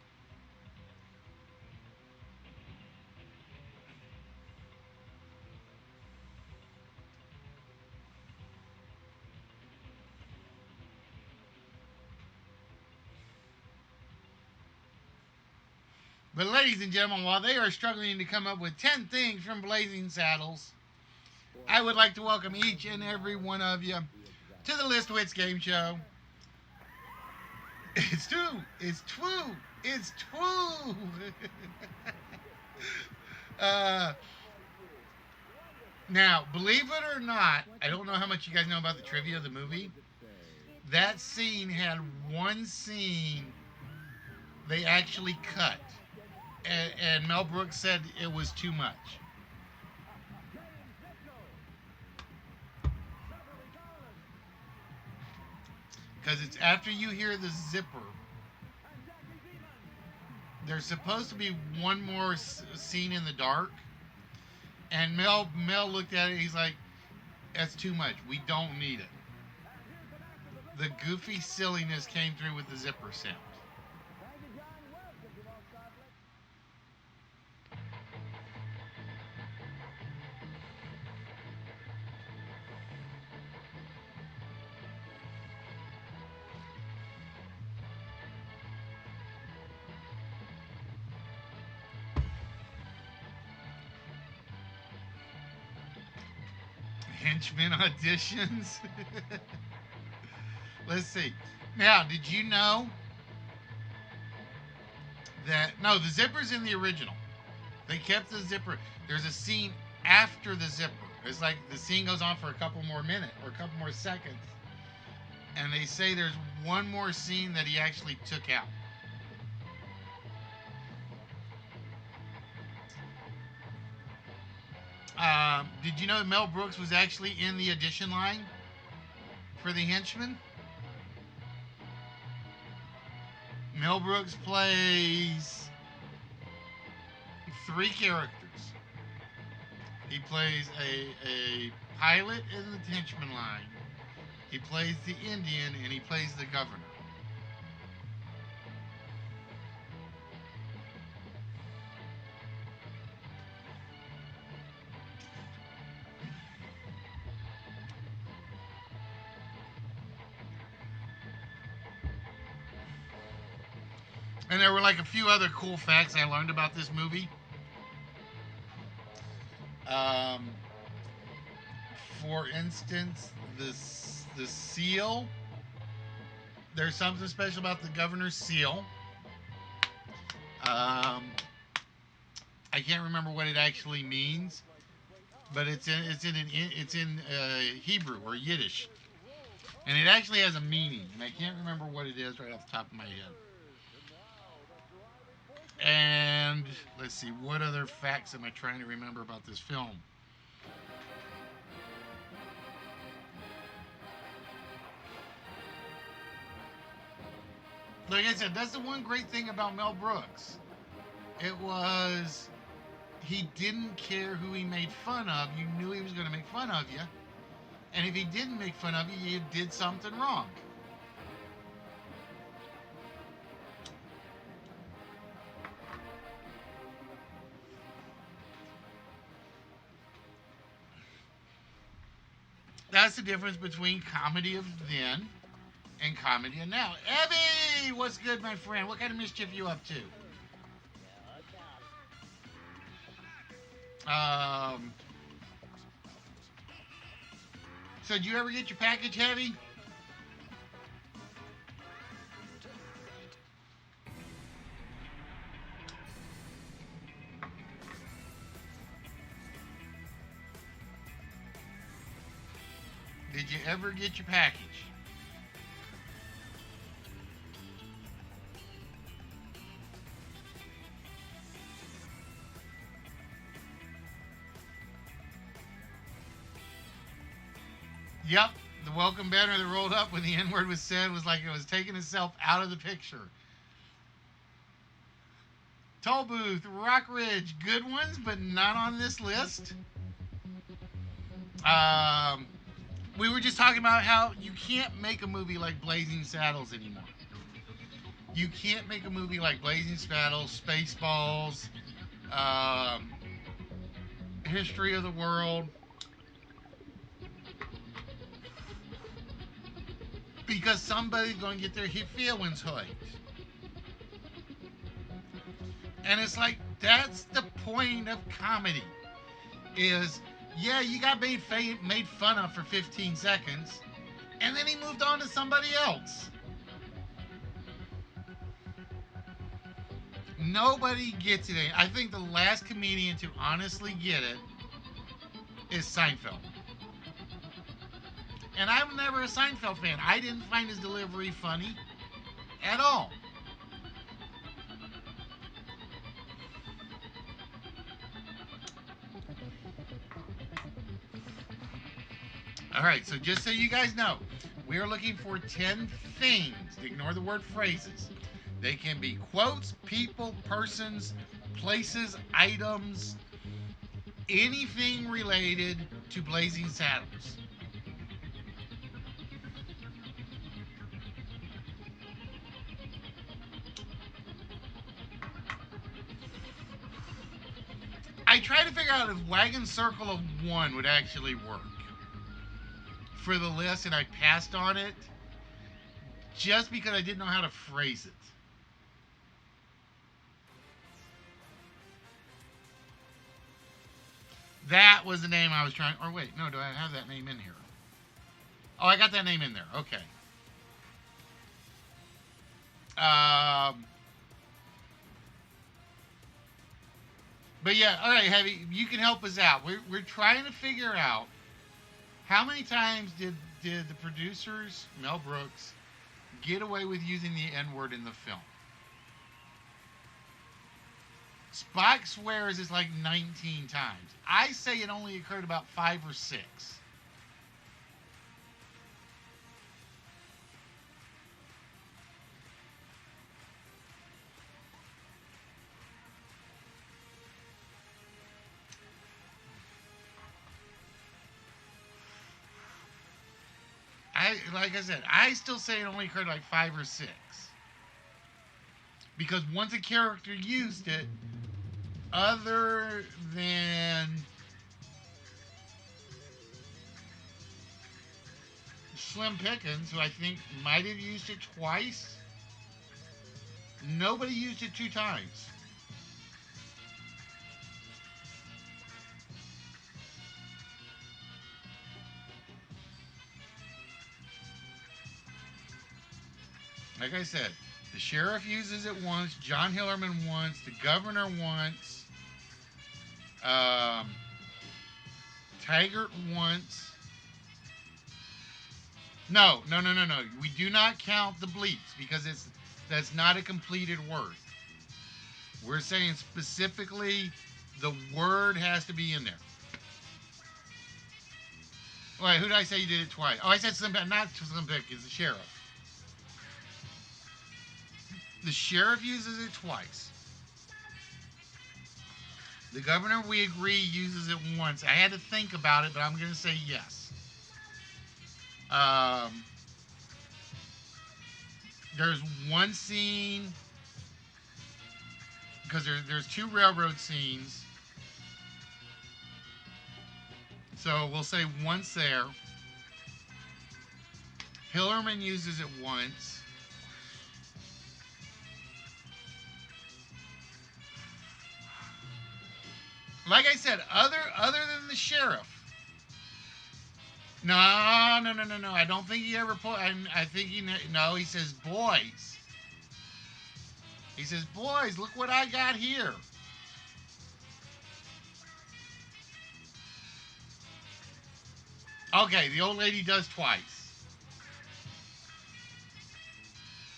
But ladies and gentlemen, while they are struggling to come up with 10 things from Blazing Saddles, I would like to welcome each and every one of you to the List Wits Game Show. It's true. It's true. It's true. Now, believe it or not, I don't know how much you guys know about the trivia of the movie. That scene had one scene they actually cut. And Mel Brooks said it was too much. Because it's after you hear the zipper. There's supposed to be one more scene in the dark. And Mel looked at it. He's like, that's too much. We don't need it. The goofy silliness came through with the zipper sound. Henchman auditions. Let's see. Now, did you know that no, the zipper's in the original. They kept the zipper. There's a scene after the zipper. It's like the scene goes on for a couple more minutes or a couple more seconds. And they say there's one more scene that he actually took out. Did you know that Mel Brooks was actually in the audition line for the Henchman? Mel Brooks plays 3 characters. He plays a pilot in the Henchman line. He plays the Indian, and he plays the governor. And there were like a few other cool facts I learned about this movie. For instance, the seal. There's something special about the governor's seal. I can't remember what it actually means, but it's in Hebrew or Yiddish, and it actually has a meaning. And I can't remember what it is right off the top of my head. And let's see, what other facts am I trying to remember about this film? Like I said, that's the one great thing about Mel Brooks. It was, he didn't care who he made fun of. You knew he was going to make fun of you. And if he didn't make fun of you, you did something wrong. That's the difference between comedy of then and comedy of now. Evie, what's good, my friend? What kind of mischief you up to? Um, so did you ever get your package, Heavy? Did you ever get your package? Yep. The welcome banner that rolled up when the N word was said was like it was taking itself out of the picture. Toll Booth, Rock Ridge, good ones, but not on this list. Um, we were just talking about how you can't make a movie like Blazing Saddles anymore. You can't make a movie like Blazing Saddles, Spaceballs, um, History of the World, because somebody's going to get their feelings hurt. And it's like, that's the point of comedy. Is, yeah, you got made fun of for 15 seconds, and then he moved on to somebody else. Nobody gets it. I think the last comedian to honestly get it is Seinfeld. And I'm never a Seinfeld fan. I didn't find his delivery funny at all. All right, so just so you guys know, we are looking for 10 things. Ignore the word phrases. They can be quotes, people, persons, places, items, anything related to Blazing Saddles. I tried to figure out if Wagon Circle of One would actually work for the list, and I passed on it just because I didn't know how to phrase it. That was the name I was trying. Or wait, no, do I have that name in here? Oh, I got that name in there. Okay. But yeah, all right, Heavy, you can help us out. We're trying to figure out how many times did the producers, Mel Brooks, get away with using the N word in the film? Spock swears it's like 19 times. I say it only occurred about 5 or 6. Like I said, I still say it only occurred like 5 or 6. Because once a character used it, other than Slim Pickens, who I think might have used it twice, nobody used it 2 times. Like I said, the sheriff uses it once, John Hillerman once, the governor once, Taggart once. No. We do not count the bleeps because that's not a completed word. We're saying specifically the word has to be in there. Wait, who did I say you did it twice? Oh, I said not Slim Pickens, the sheriff. The sheriff uses it twice. The governor, we agree, uses it once. I had to think about it, but I'm going to say yes. There's one scene, because there's 2 railroad scenes. So we'll say once there. Hillerman uses it once. Like I said, other than the sheriff. No, no, no, no, no. I don't think he ever put. I think he no. He says, "Boys." He says, "Boys, look what I got here." Okay, the old lady does twice.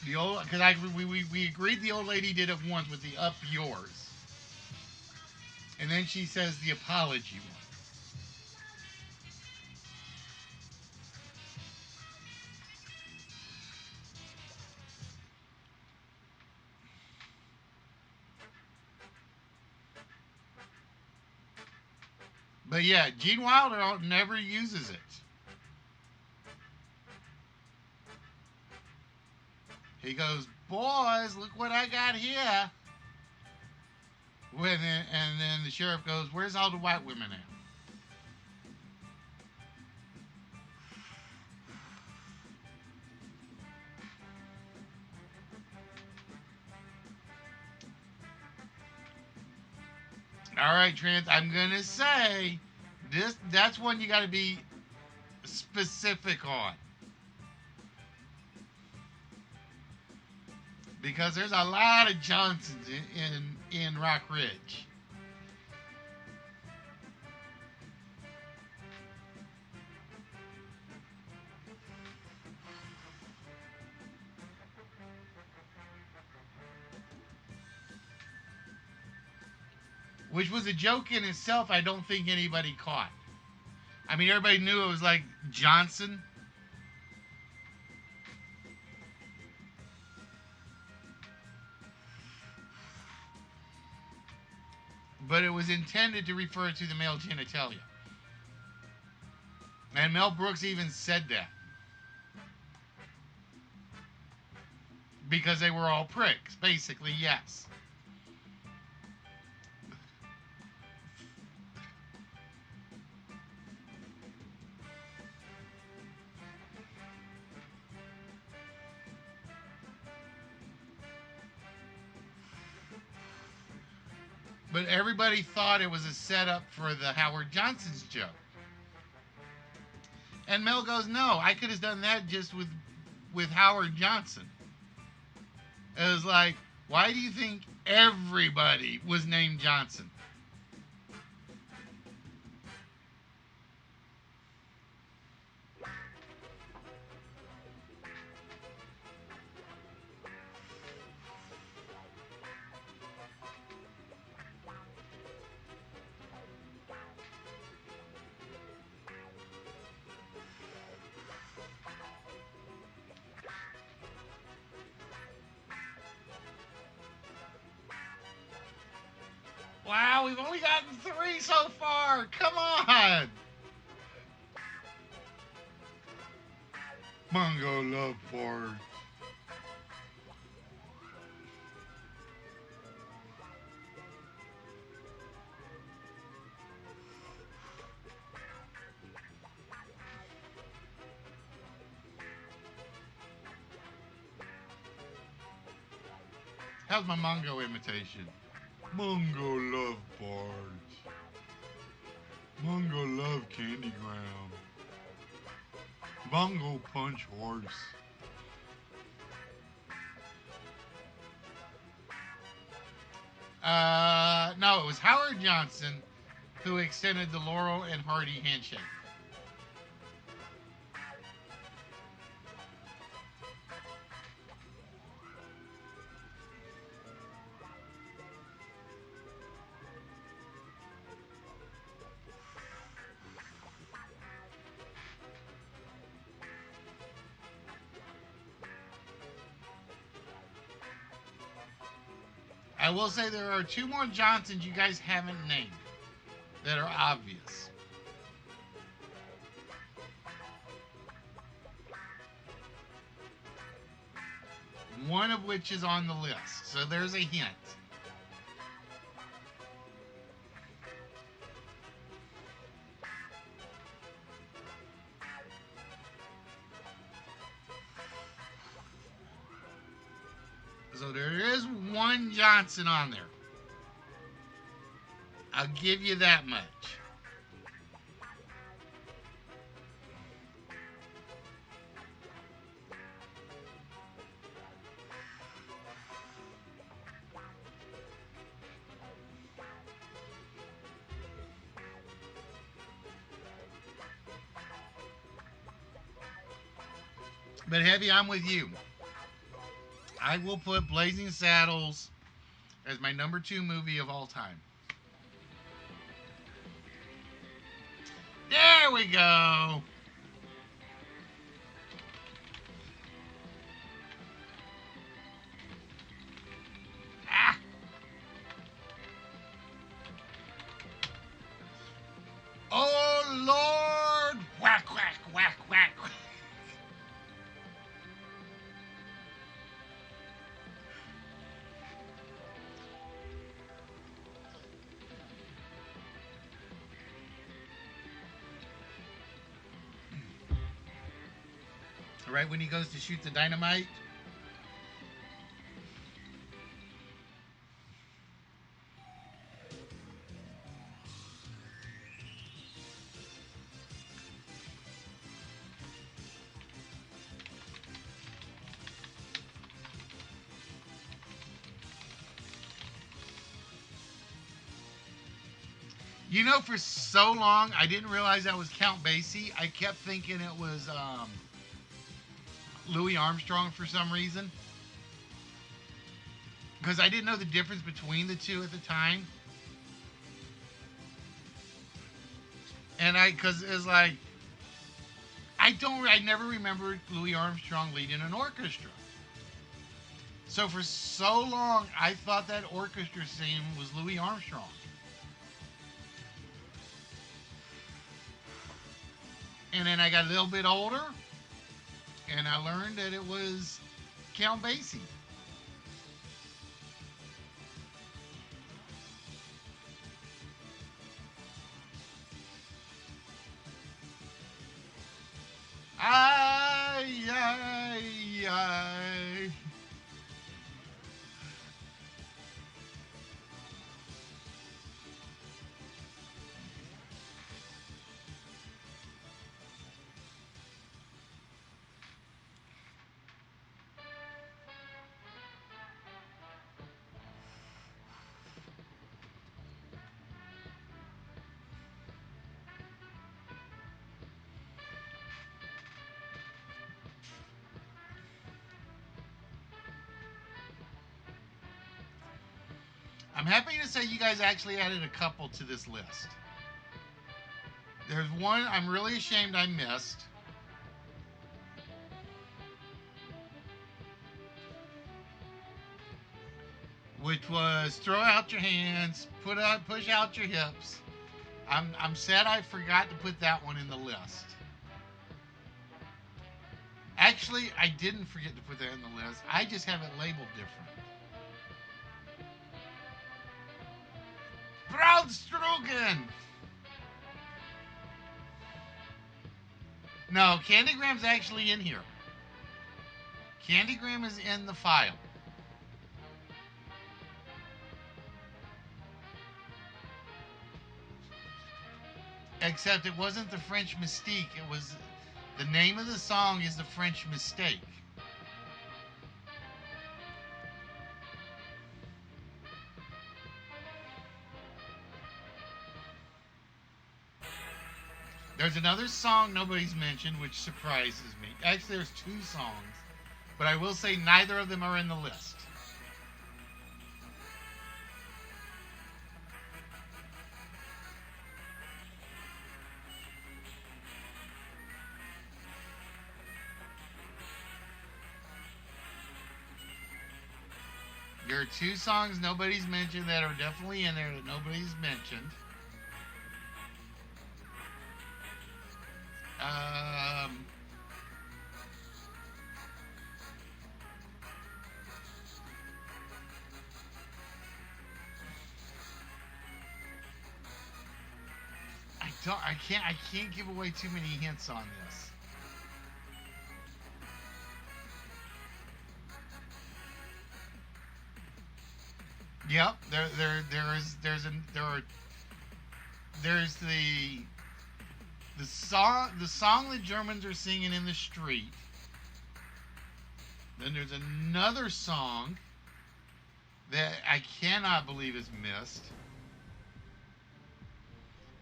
The old because we agreed the old lady did it once with the "up yours," and then she says the apology one. But yeah, Gene Wilder never uses it. He goes, "Boys, look what I got here." And then the sheriff goes, "Where's all the white women at?" All right, Trent, I'm gonna say that's one you got to be specific on because there's a lot of Johnsons in Rock Ridge. Which was a joke in itself. I don't think anybody caught. I mean, everybody knew it was like Johnson. But it was intended to refer to the male genitalia. And Mel Brooks even said that. Because they were all pricks. Basically, yes. But everybody thought it was a setup for the Howard Johnson's joke. And Mel goes, "No, I could have done that just with Howard Johnson." It was like, why do you think everybody was named Johnson? Wow, we've only gotten 3 so far. Come on. Mongo love Ford. How's my Mongo imitation? Mongo love Bart. Mongo love Candy Ground. Mongo punch horse. No, it was Howard Johnson who extended the Laurel and Hardy handshake. I will say there are 2 more Johnsons you guys haven't named that are obvious. One of which is on the list, so there's a hint. So there is one Johnson on there. I'll give you that much. But Heavy, I'm with you. I will put Blazing Saddles as my number 2 movie of all time. There we go. Ah. Oh, Lord. Whack, whack, whack, whack. Right when he goes to shoot the dynamite. You know, for so long, I didn't realize that was Count Basie. I kept thinking it was Louis Armstrong for some reason. Because I didn't know the difference between the two at the time. And because it's like, I never remembered Louis Armstrong leading an orchestra. So for so long, I thought that orchestra scene was Louis Armstrong. And then I got a little bit older, and I learned that it was Count Basie. Ay, ay, ay. I'm happy to say you guys actually added a couple to this list. There's one I'm really ashamed I missed. Which was throw out your hands, push out your hips. I'm sad I forgot to put that one in the list. Actually, I didn't forget to put that in the list. I just have it labeled different. Braunstrugen! No, Candygram's actually in here. Candygram is in the file. Except it wasn't the French Mystique. It was the name of the song is the French Mistake. There's another song nobody's mentioned, which surprises me. Actually, there's 2 songs, but I will say neither of them are in the list. There are 2 songs nobody's mentioned that are definitely in there that nobody's mentioned. I can't give away too many hints on this. Yep. There are there's the song the Germans are singing in the street. Then there's another song that I cannot believe is missed.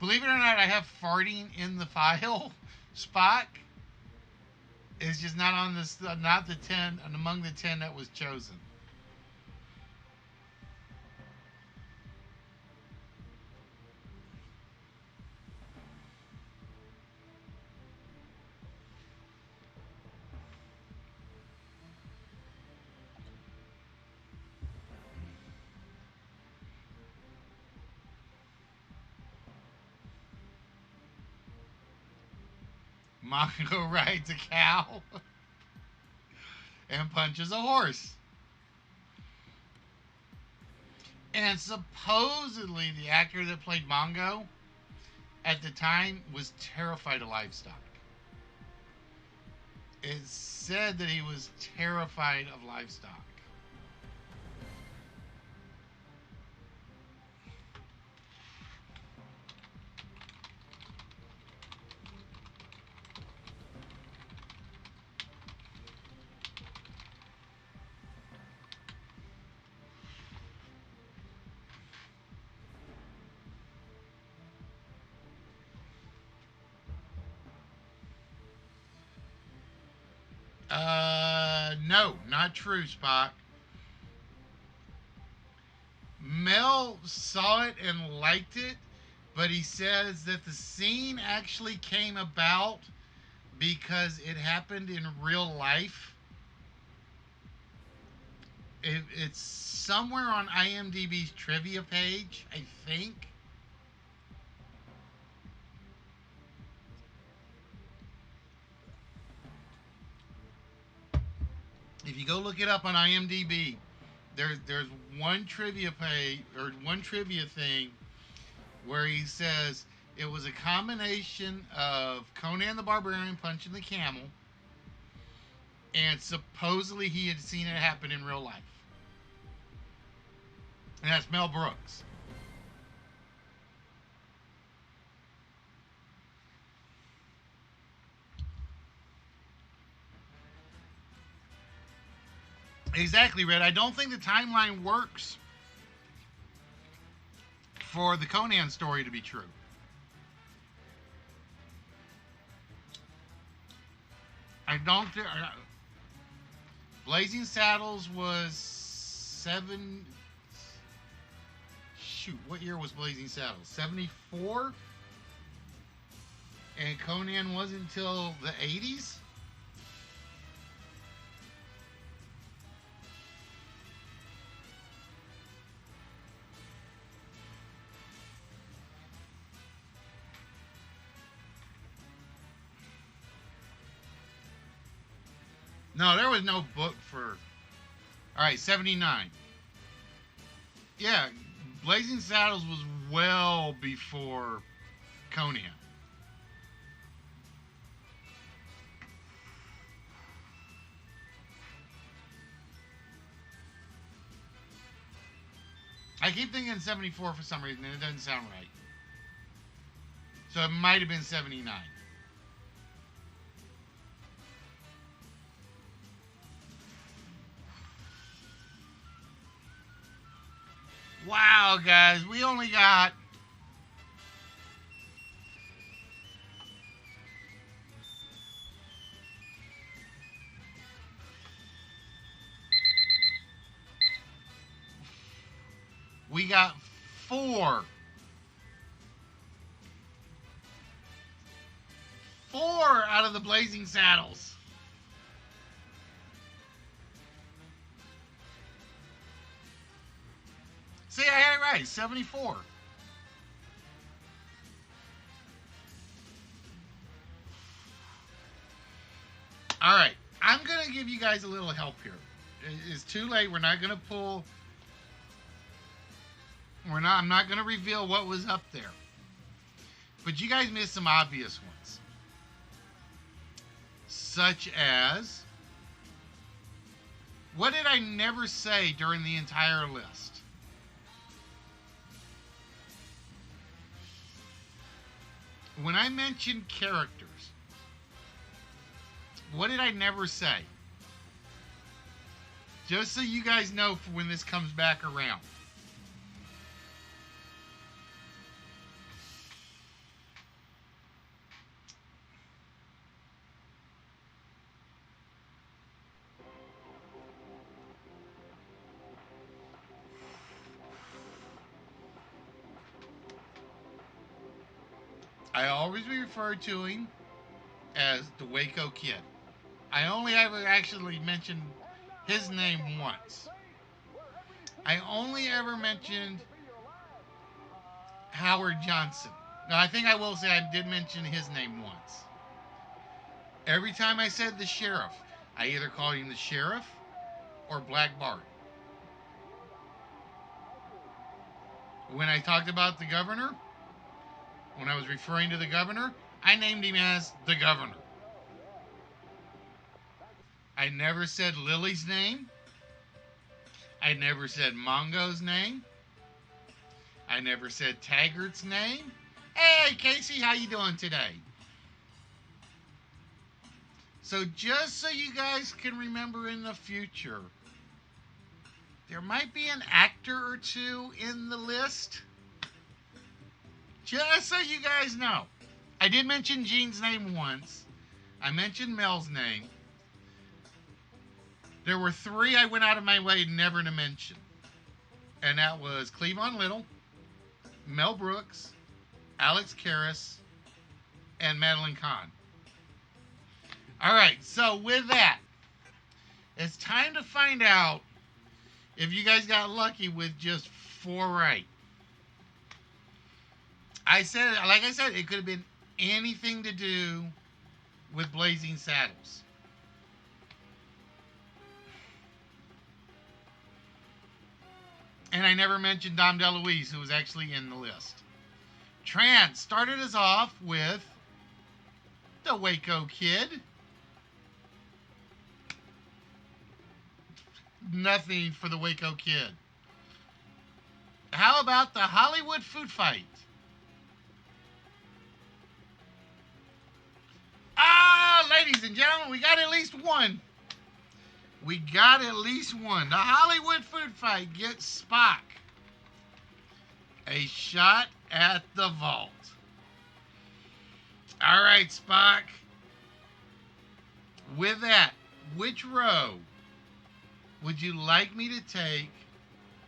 Believe it or not, I have farting in the file. Spock is just not on this, not the 10, among the 10 that was chosen. Mongo rides a cow and punches a horse. And supposedly, the actor that played Mongo at the time was terrified of livestock. It said that he was terrified of livestock. No, not true, Spock. Mel saw it and liked it, but he says that the scene actually came about because it happened in real life. It's somewhere on IMDb's trivia page, I think. If you go look it up on IMDb, there's one trivia page or one trivia thing where he says it was a combination of Conan the Barbarian punching the camel, and supposedly he had seen it happen in real life. And that's Mel Brooks. Exactly, Red. I don't think the timeline works for the Conan story to be true. I don't think. Blazing Saddles was seven. Shoot, what year was Blazing Saddles? 74? And Conan wasn't until the 80s? No, there was no book for. All right, 79. Yeah, Blazing Saddles was well before Conan. I keep thinking 74 for some reason, and it doesn't sound right. So it might have been 79. Wow, guys, we only got. We got 4. 4 out of the Blazing Saddles. See, I had it right. 74. All right. I'm going to give you guys a little help here. It's too late. We're not going to pull. I'm not going to reveal what was up there. But you guys missed some obvious ones. Such as, what did I never say during the entire list? When I mentioned characters, what did I never say? Just so you guys know for when this comes back around. I always refer to him as the Waco Kid. I only ever actually mentioned his name once. I only ever mentioned Howard Johnson. Now, I think I will say I did mention his name once. Every time I said the sheriff, I either called him the sheriff or Black Bart. When I talked about the governor, when I was referring to the governor, I named him as the governor. I never said Lily's name. I never said Mongo's name. I never said Taggart's name. Hey, Casey, how you doing today? So just so you guys can remember in the future, there might be an actor or two in the list. Just so you guys know. I did mention Gene's name once. I mentioned Mel's name. There were three I went out of my way never to mention. And that was Cleavon Little, Mel Brooks, Alex Karras, and Madeline Kahn. All right, so with that, it's time to find out if you guys got lucky with just 4 right. Like I said, it could have been anything to do with Blazing Saddles. And I never mentioned Dom DeLuise, who was actually in the list. Trans started us off with the Waco Kid. Nothing for the Waco Kid. How about the Hollywood food fight? Ladies and gentlemen, we got at least one. We got at least one. The Hollywood food fight gets Spock a shot at the vault. All right, Spock. With that, which row would you like me to take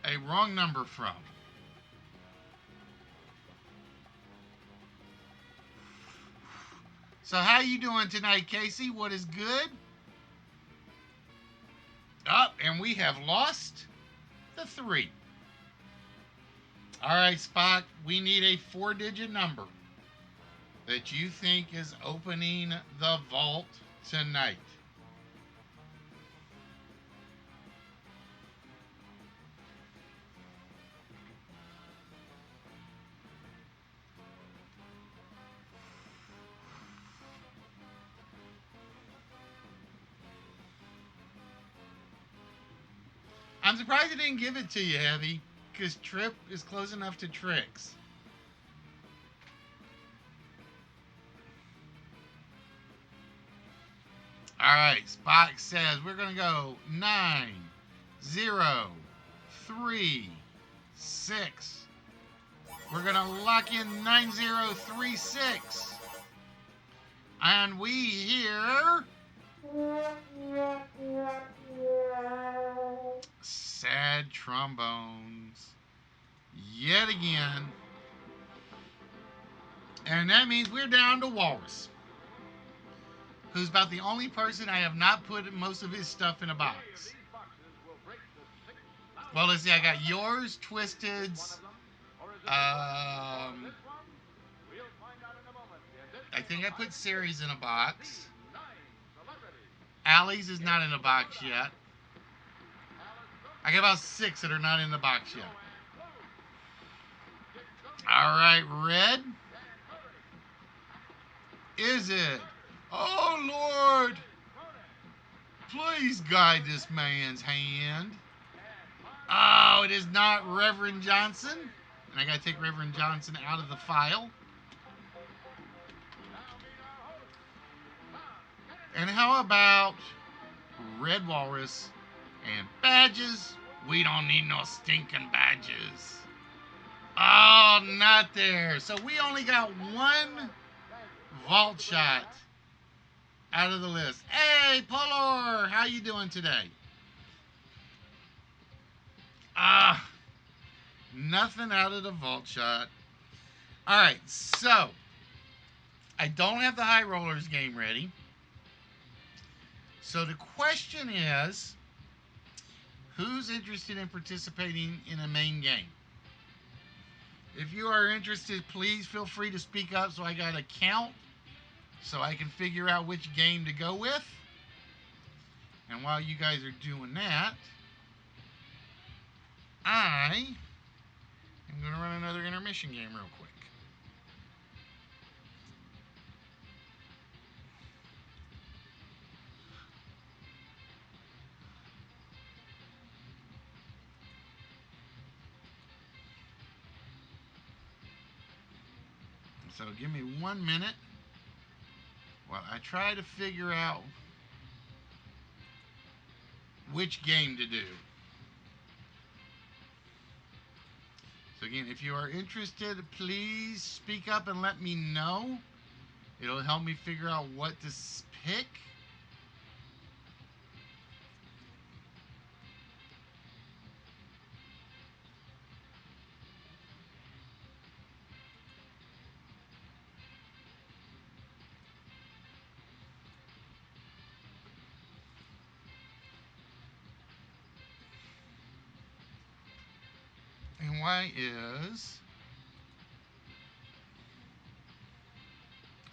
a wrong number from? So how you doing tonight, Casey? What is good? Up, and we have lost the 3. All right, Spock, we need a 4-digit number that you think is opening the vault tonight. I'm surprised it didn't give it to you, Heavy, because Trip is close enough to Tricks. All right, Spock says we're going to go 9, 0, 3, 6. We're going to lock in 9036. And we hear sad trombones yet again. And that means we're down to Walrus, who's about the only person I have not put most of his stuff in a box. Well, let's see. I got yours, Twisted's. I think I put Sari's in a box. Allie's is not in a box yet. I got about 6 that are not in the box yet. All right, Red. Is it? Oh, Lord. Please guide this man's hand. Oh, it is not Reverend Johnson. And I got to take Reverend Johnson out of the file. And how about Red Walrus and badges? We don't need no stinking badges. Oh, not there. So we only got one vault shot out of the list. Hey, Polar, how you doing today? Nothing out of the vault shot. All right, so I don't have the High Rollers game ready. So the question is, who's interested in participating in a main game? If you are interested, please feel free to speak up so I got a count so I can figure out which game to go with. And while you guys are doing that, I am going to run another intermission game real quick. So give me 1 minute while I try to figure out which game to do. So again, if you are interested, please speak up and let me know. It'll help me figure out what to pick. And why is...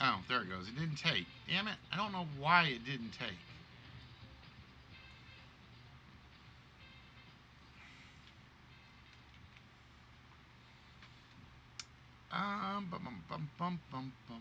Oh, there it goes. It didn't take. Damn it. I don't know why it didn't take. Bum, bum, bum, bum, bum, bum.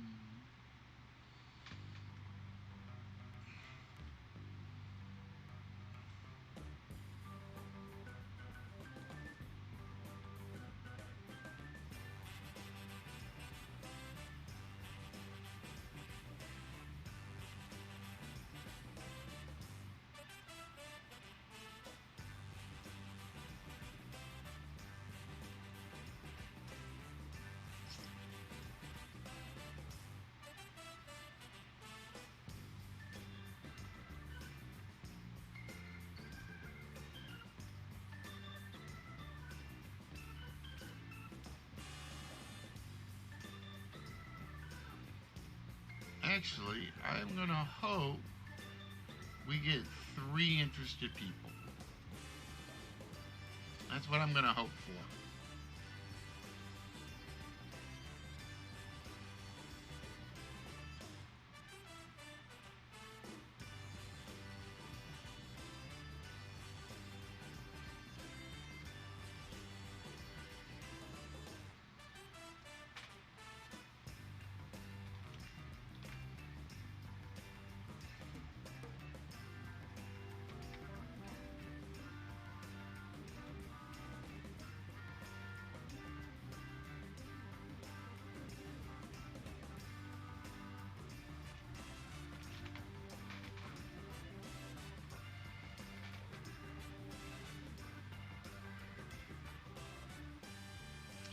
Actually, I'm going to hope we get 3 interested people. That's what I'm going to hope for.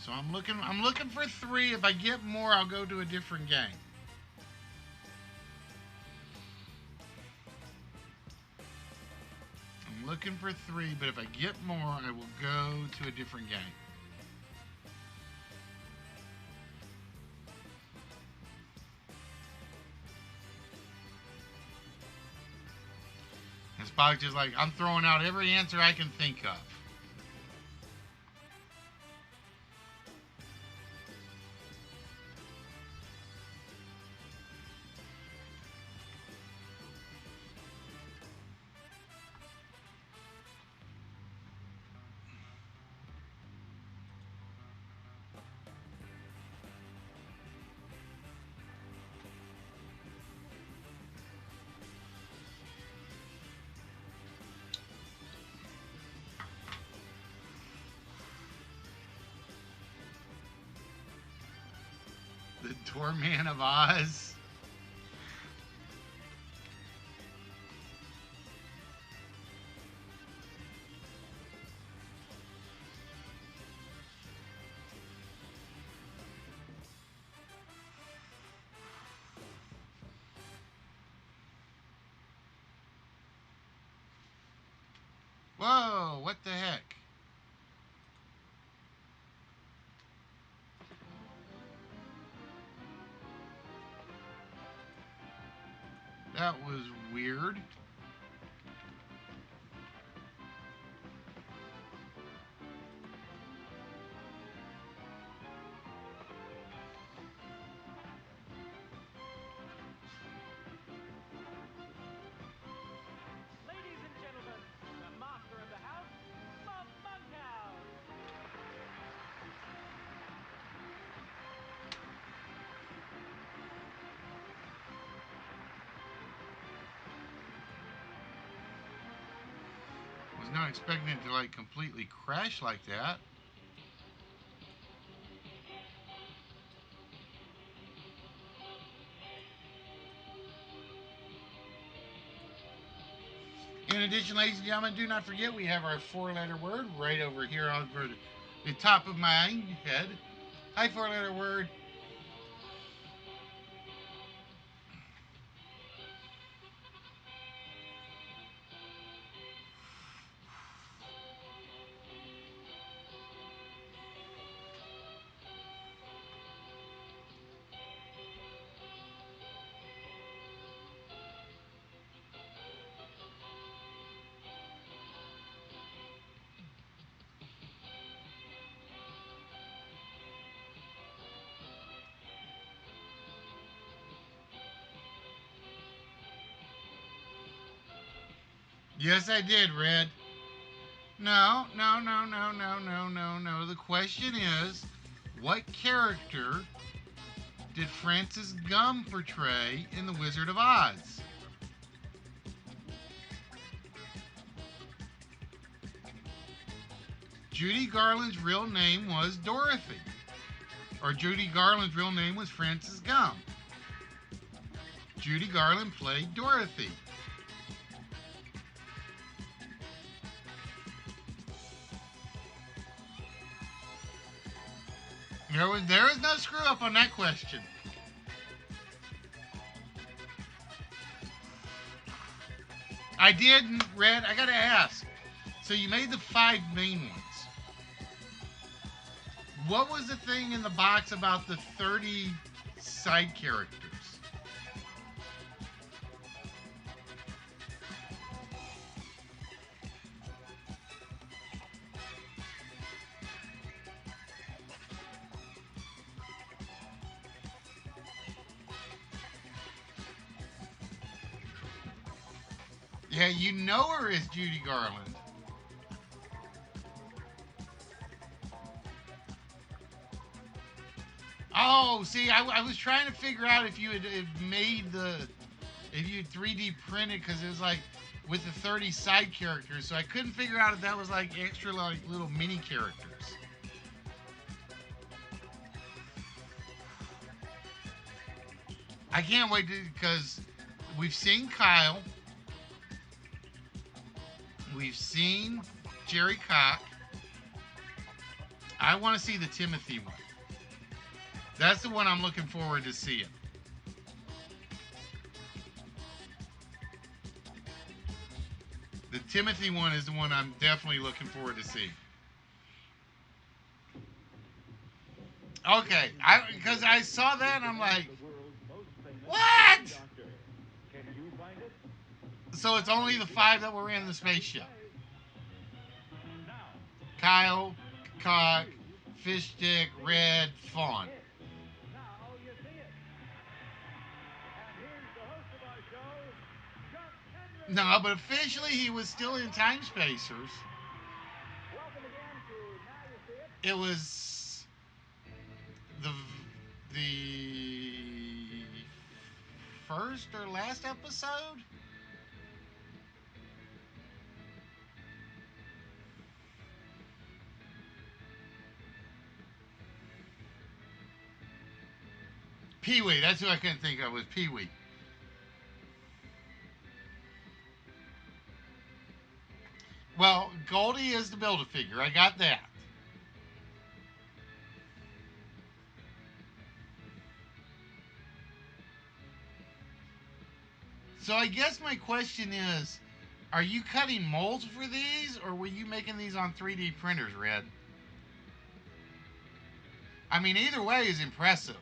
So I'm looking for 3. If I get more, I'll go to a different game. I'm looking for 3, but if I get more, I will go to a different game. And Spock just like, I'm throwing out every answer I can think of. The Doorman of Oz. What the heck? That was weird. Ladies and gentlemen, the master of the house, Bob Bunkhouse. Was not expecting it to like completely crash like that. In addition, ladies and gentlemen, do not forget we have our four-letter word right over here over the top of my head. Hi, four-letter word. Yes, I did, Red. No, no, no, no, no, no, no, no. The question is, what character did Francis Gum portray in The Wizard of Oz? Judy Garland's real name was Dorothy. Or Judy Garland's real name was Francis Gum. Judy Garland played Dorothy. There was no screw up on that question. I did, Red. I gotta ask. So you made the 5 main ones. What was the thing in the box about the 30 side characters? Yeah, you know her as Judy Garland. Oh, see, I was trying to figure out if you had made if you had 3D printed, because it was like with the 30 side characters, so I couldn't figure out if that was like extra like little mini characters. I can't wait because we've seen Kyle, we've seen Jerry Cock. I want to see the Timothy one. That's the one I'm looking forward to seeing. The Timothy one is the one I'm definitely looking forward to seeing. Okay, because I saw that and I'm like, what? So it's only the 5 that were in the spaceship. Kyle, Cock, Fish Stick, Red, Fawn. Now you see it. And here's the host of our show, Chuck Henry. No, but officially he was still in Time Spacers. Welcome again to Now You See It. It was the first or last episode. Pee Wee, that's who I couldn't think of, was Pee Wee. Well, Goldie is the Build-A-Figure. I got that. So I guess my question is, Are you cutting molds for these, or were you making these on 3D printers, Red? I mean, either way is impressive.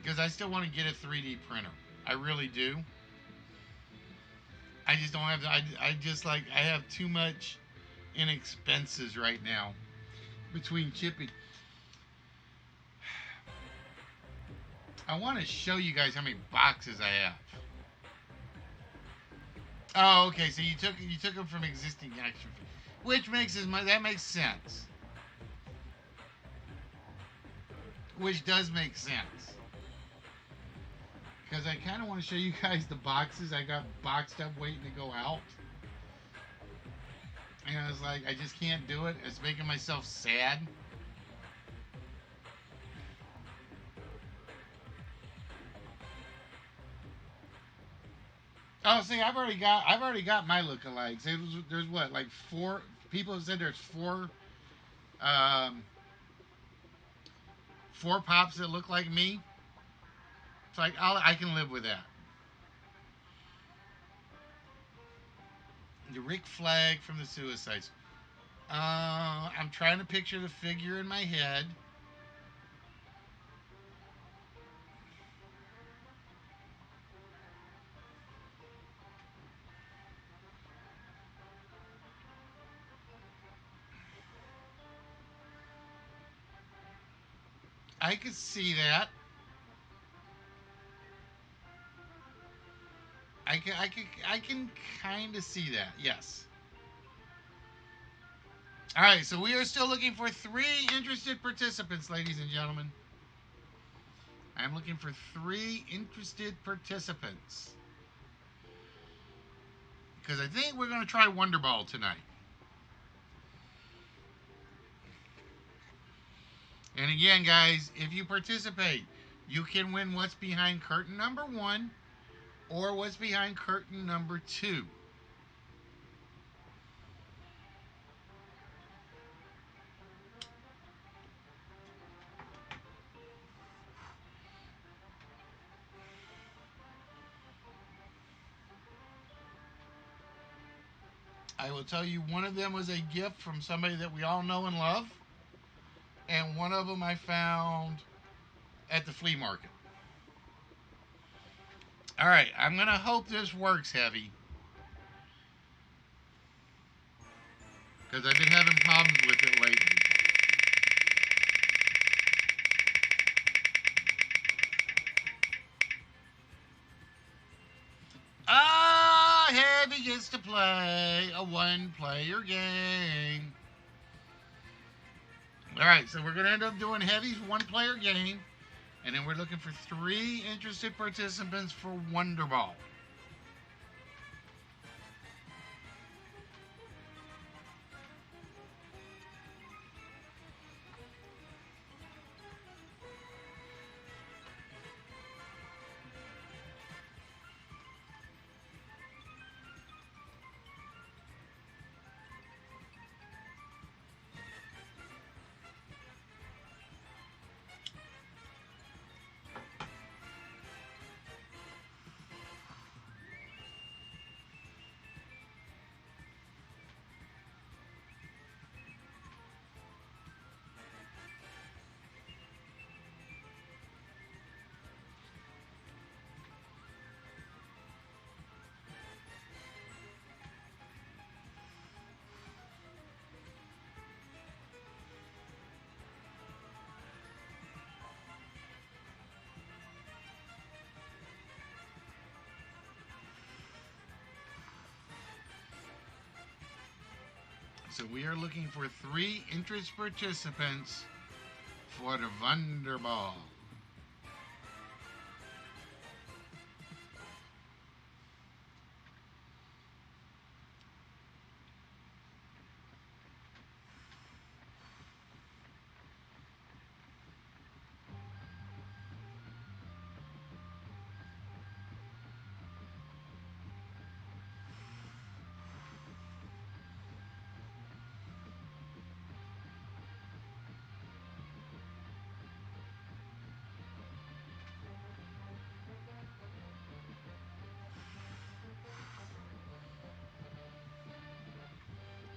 Because I still want to get a 3D printer. I really do. I just don't have. I just like. I have too much in expenses right now between shipping. I want to show you guys how many boxes I have. Oh, okay. So you took them from existing action, which makes that makes sense. Which does make sense. Because I kind of want to show you guys the boxes I got boxed up waiting to go out. And I was like, I just can't do it. It's making myself sad. Oh, see, I've already got my lookalikes. There's what, like four people have said there's um, four pops that look like me. It's like I can live with that. The Rick Flag from the Suicides. I'm trying to picture the figure in my head. I could see that. I can kind of see that. Yes. All right. So we are still looking for 3 interested participants, ladies and gentlemen. I'm looking for 3 interested participants because I think we're going to try Wonder Ball tonight. And again, guys, if you participate, you can win what's behind curtain number 1 or what's behind curtain number 2. I will tell you, one of them was a gift from somebody that we all know and love, and one of them I found at the flea market. All right, I'm going to hope this works, Heavy, because I've been having problems with it lately. Ah, Heavy gets to play a 1-player game. All right, so we're going to end up doing Heavy's 1-player game, and then we're looking for 3 interested participants for Wonder Ball. So we are looking for 3 interested participants for the Wonder Ball.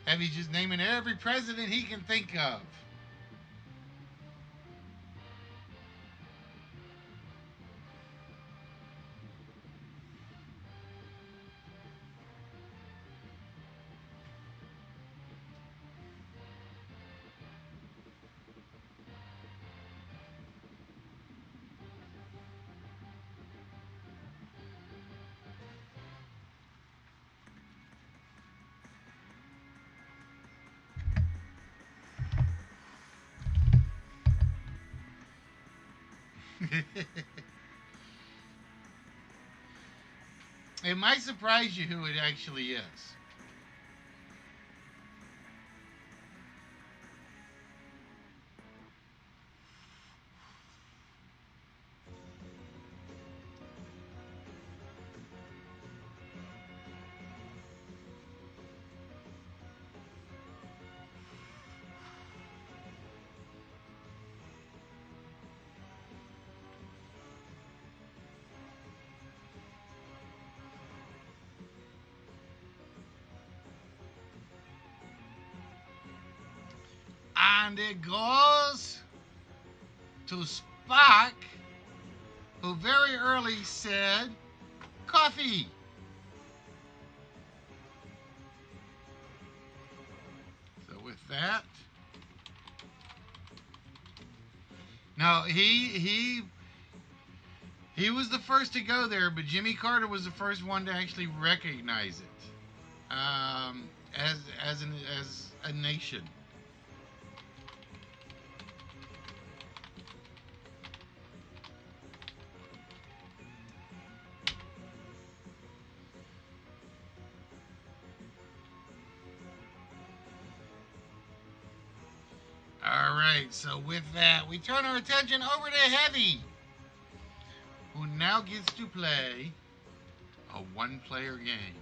Heavy's just naming every president he can think of. It might surprise you who it actually is. And it goes to Spock, who very early said, coffee. So with that, no, he was the first to go there, but Jimmy Carter was the first one to actually recognize it as a nation. All right, so with that, we turn our attention over to Heavy, who now gets to play a one-player game.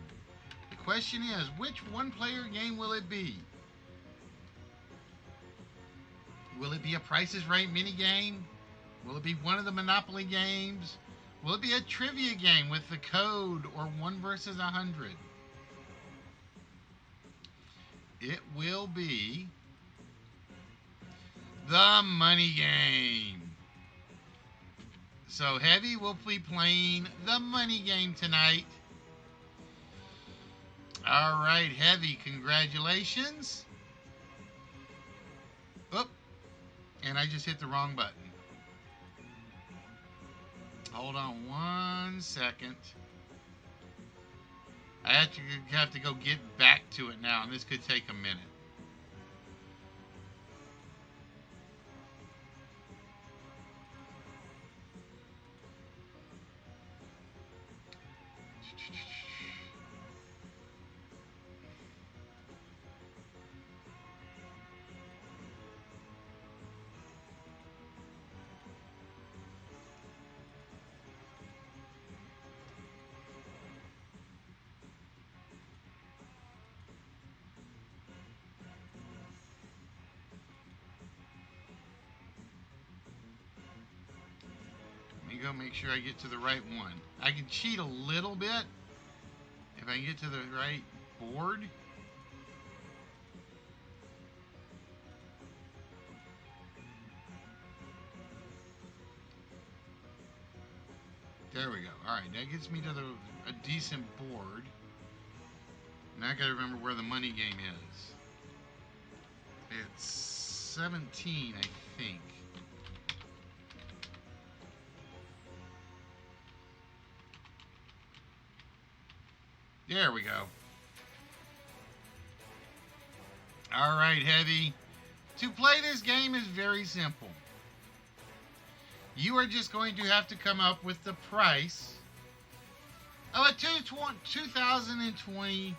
The question is, which one-player game will it be? Will it be a Price is Right mini game? Will it be one of the Monopoly games? Will it be a trivia game with the code or 1 versus 100? It will be the money game. So Heavy will be playing the money game tonight. All right, Heavy, congratulations. Oop, and I just hit the wrong button. Hold on 1 second. I have to go get back to it now, and this could take a minute. Let me go make sure I get to the right one. I can cheat a little bit if I can get to the right board. There we go. All right, that gets me to a decent board. Now I got to remember where the money game is. It's 17, I think. There we go. All right, Heavy. To play this game is very simple. You are just going to have to come up with the price of a 2020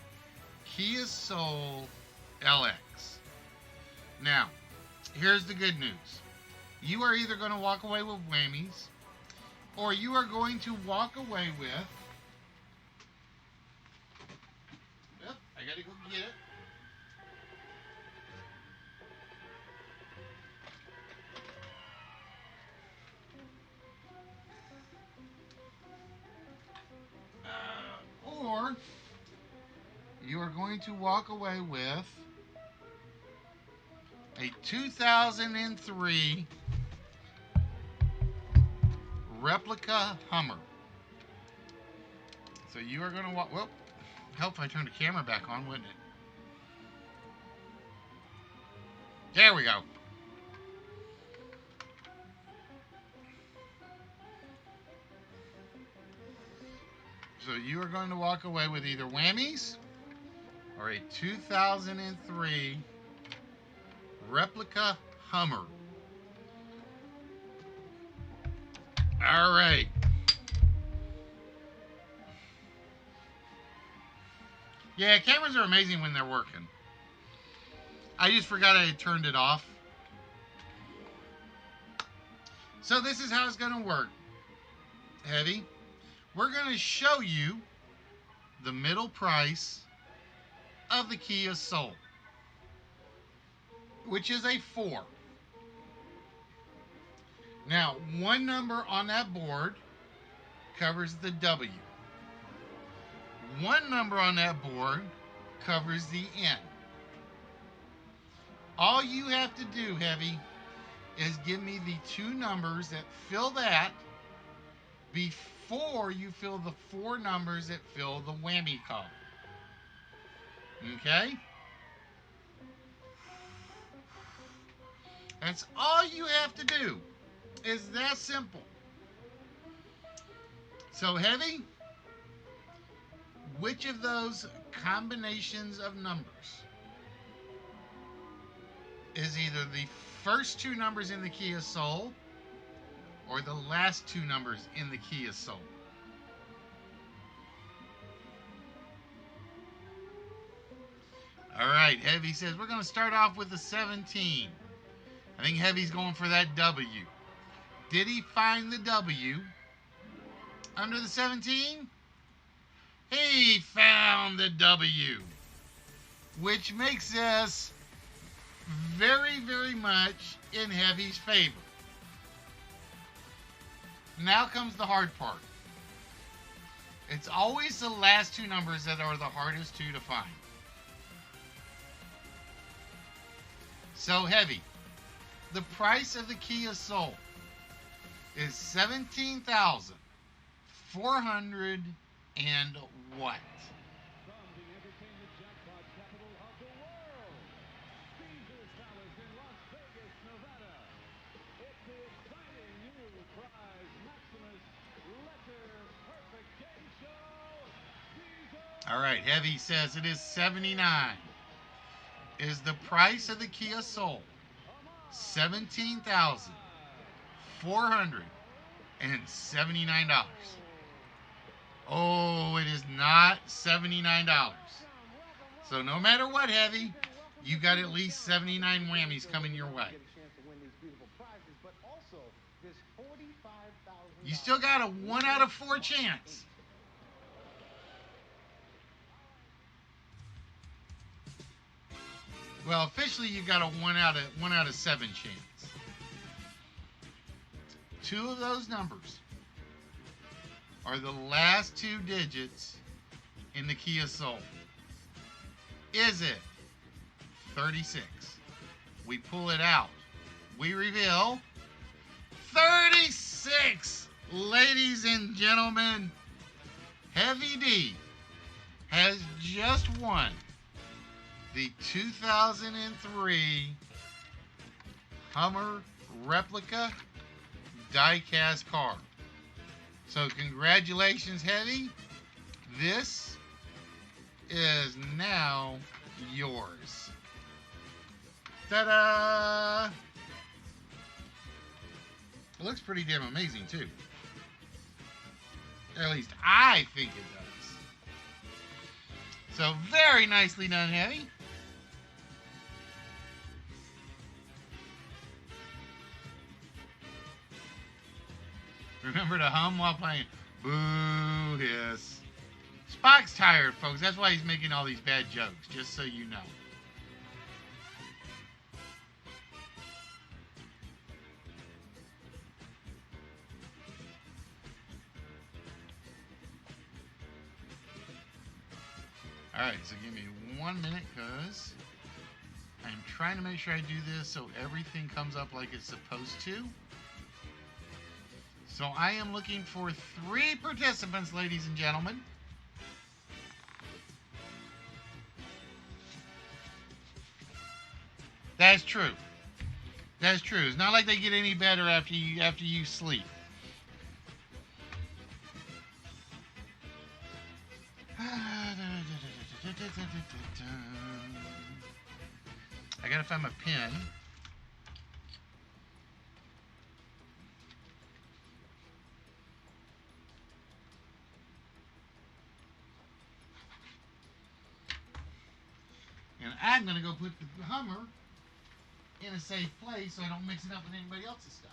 Kia Soul LX. Now, here's the good news. You are either going to walk away with whammies, or you are going to walk away with... Yep, I gotta go get it. Or you are going to walk away with a 2003 replica Hummer. So you are going to walk. Well, help if I turn the camera back on, wouldn't it? There we go. So you are going to walk away with either whammies or a 2003 replica Hummer. All right. Yeah, cameras are amazing when they're working. I just forgot I had turned it off. So this is how it's going to work, Heavy. We're going to show you the middle price of the Kia Soul, which is a 4. Now, one number on that board covers the W. One number on that board covers the N. All you have to do, Heavy, is give me the 2 numbers that fill that before you fill the 4 numbers that fill the whammy column. Okay? That's all you have to do. It's that simple. So, Heavy, which of those combinations of numbers is either the first 2 numbers in the Kia Soul or the last 2 numbers in the Kia Soul? All right, Heavy says we're going to start off with the 17. I think Heavy's going for that W. Did he find the W under the 17? He found the W, which makes us very, very much in Heavy's favor. Now comes the hard part. It's always the last 2 numbers that are the hardest 2 to find. So, Heavy, the price of the Kia Soul is $17,400 and what? From the entertainment jackpot capital of the world, Caesar's Palace in Las Vegas, Nevada. It's the exciting new prize Maximus Letter Perfect Game Show. Caesar. All right, Heavy says it is 79. Is the price of the Kia Soul $17,479? Oh, it is not $79. So no matter what, Heavy, you got at least 79 whammies coming your way. You still got a 1 out of 4 chance. Well, officially you got a 1 out of 7 chance. 2 of those numbers are the last 2 digits in the Kia Soul. Is it 36? We pull it out. We reveal 36. Ladies and gentlemen, Heavy D has just won the 2003 Hummer replica die-cast car. So congratulations, Heavy. This is now yours. Ta-da! It looks pretty damn amazing, too. At least I think it does. So very nicely done, Heavy. Remember to hum while playing. Boo hiss. Spock's tired, folks. That's why he's making all these bad jokes, just so you know. Alright, so give me 1 minute, because I'm trying to make sure I do this so everything comes up like it's supposed to. So I am looking for 3 participants, ladies and gentlemen. That's true. That's true. It's not like they get any better after you sleep. I gotta find my pen. And I'm gonna go put the Hummer in a safe place so I don't mix it up with anybody else's stuff.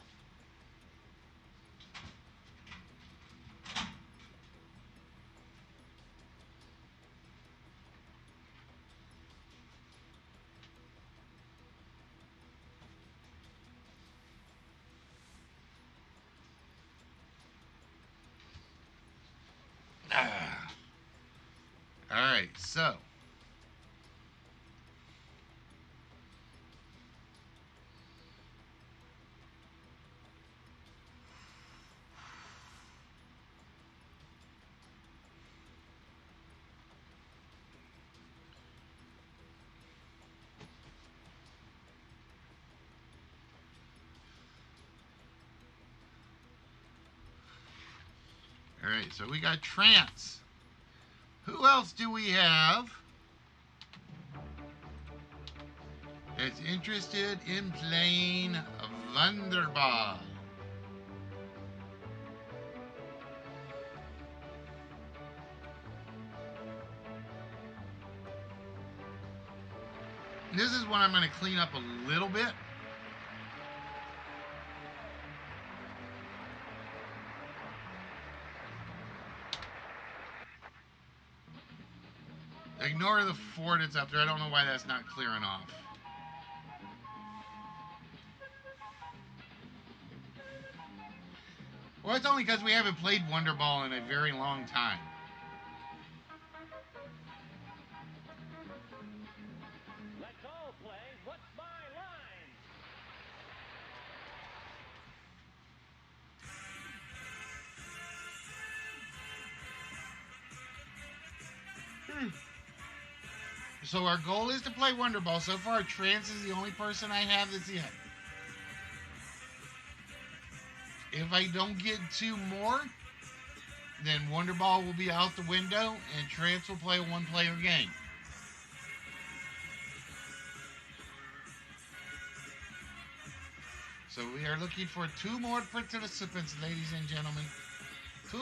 All right, so so we got Trance. Who else do we have that's interested in playing Wonderball? This is one I'm going to clean up a little bit. Ignore the 4 that's up there. I don't know why that's not clearing off. Well, it's only because we haven't played Wonderball in a very long time. Let's all play What's My Line? So our goal is to play Wonderball. So far, Trance is the only person I have that's in. If I don't get 2 more, then Wonderball will be out the window and Trance will play a 1-player game. So we are looking for 2 more participants, ladies and gentlemen. 2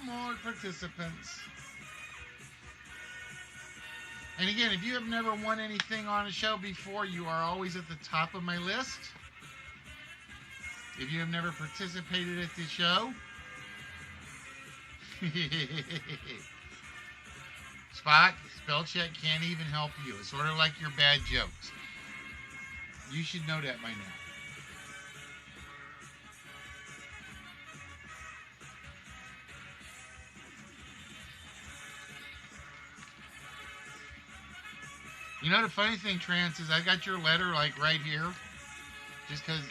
more participants. And again, if you have never won anything on a show before, you are always at the top of my list. If you have never participated at the show, Spot, spell check can't even help you. It's sort of like your bad jokes. You should know that by now. You know the funny thing, Trance, is I got your letter like right here. Just because...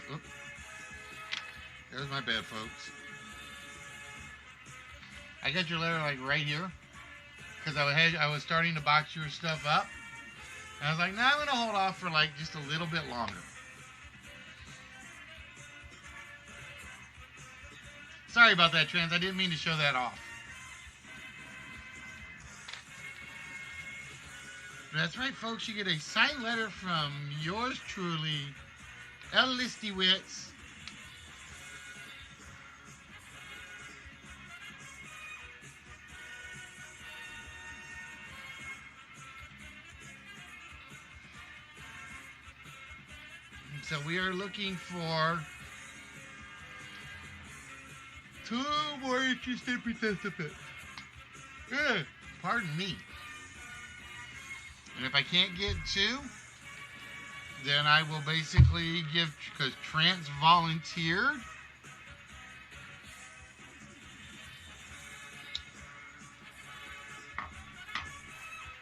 There's my bad, folks. I got your letter like right here. Because I was starting to box your stuff up. And I was like, nah, I'm going to hold off for like just a little bit longer. Sorry about that, Trance. I didn't mean to show that off. That's right, folks. You get a signed letter from yours truly, Listy Wits. So we are looking for 2 more interested participants. Pardon me. And if I can't get 2, then I will basically give, because Trance volunteered.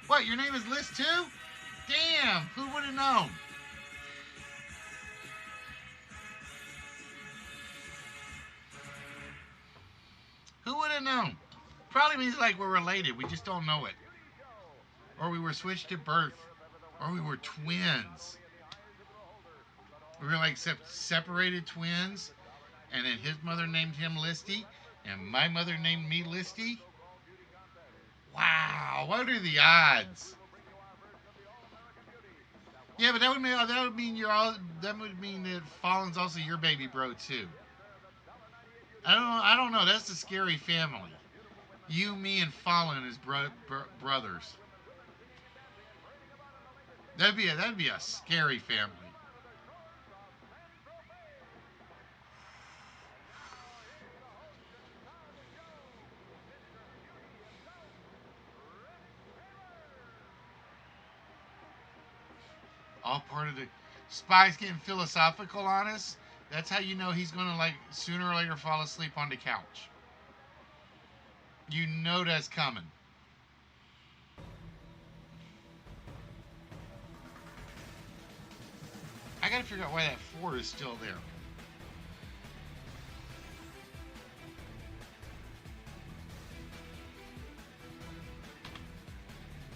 What, your name is List too? Damn, who would have known? Who would have known? Probably means like we're related. We just don't know it. Or we were switched at birth. Or we were twins. We were like separated twins. And then his mother named him Listy. And my mother named me Listy. Wow, what are the odds? Yeah, but that would mean that Fallen's also your baby bro too. I don't know. That's a scary family. You, me, and Fallen as brothers. That'd be a scary family. All part of the spies getting philosophical on us. That's how you know he's gonna like sooner or later fall asleep on the couch. You know that's coming. I gotta figure out why that 4 is still there.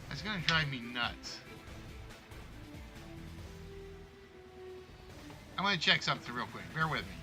That's gonna drive me nuts. I'm gonna check something real quick. Bear with me.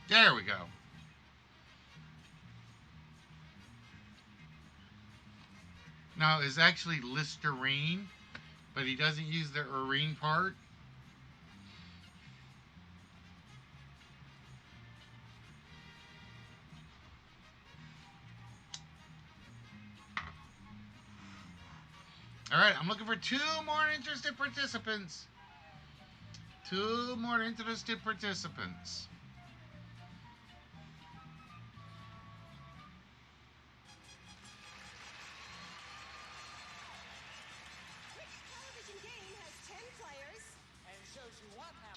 There we go. Now it's actually Listerine, but he doesn't use the urine part. All right, I'm looking for 2 more interested participants. 2 more interested participants.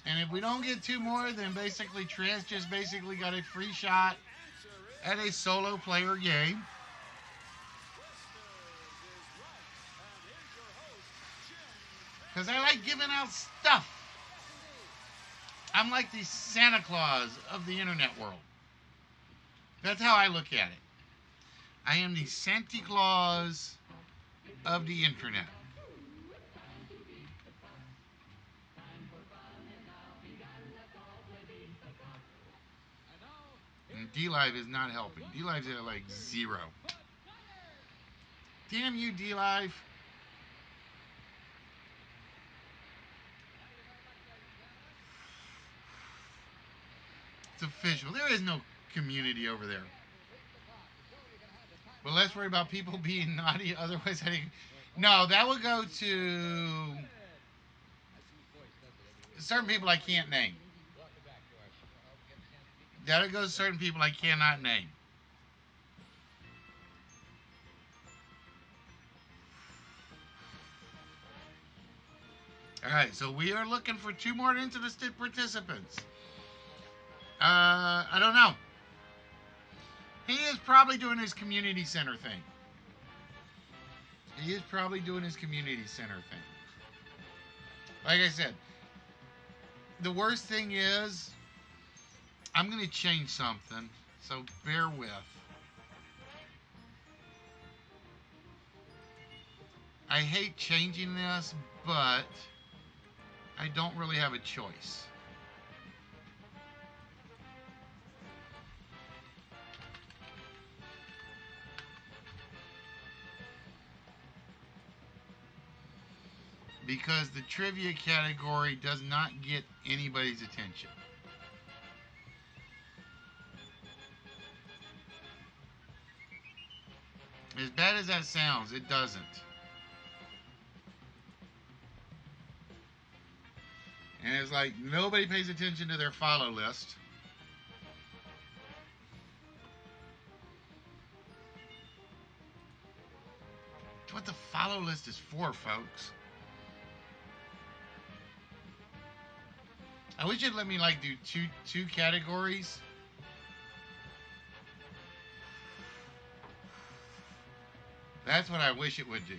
And if we don't get 2 more, then basically Trent just basically got a free shot at a solo player game. Because I like giving out stuff. I'm like the Santa Claus of the internet world. That's how I look at it. I am the Santa Claus of the internet. And D-Live is not helping. D-Live's at like 0. Damn you, D-Live. It's official. There is no community over there. But let's worry about people being naughty. Otherwise, no, that would go to certain people I can't name. That would go to certain people I cannot name. All right, so we are looking for 2 more interested participants. I don't know. He is probably doing his community center thing. He is probably doing his community center thing. Like I said, the worst thing is, I'm going to change something, so bear with. I hate changing this, but I don't really have a choice. Because the trivia category does not get anybody's attention. As bad as that sounds, it doesn't. And it's like nobody pays attention to their follow list. That's what the follow list is for, folks. I wish you'd let me like do two categories. That's what I wish it would do.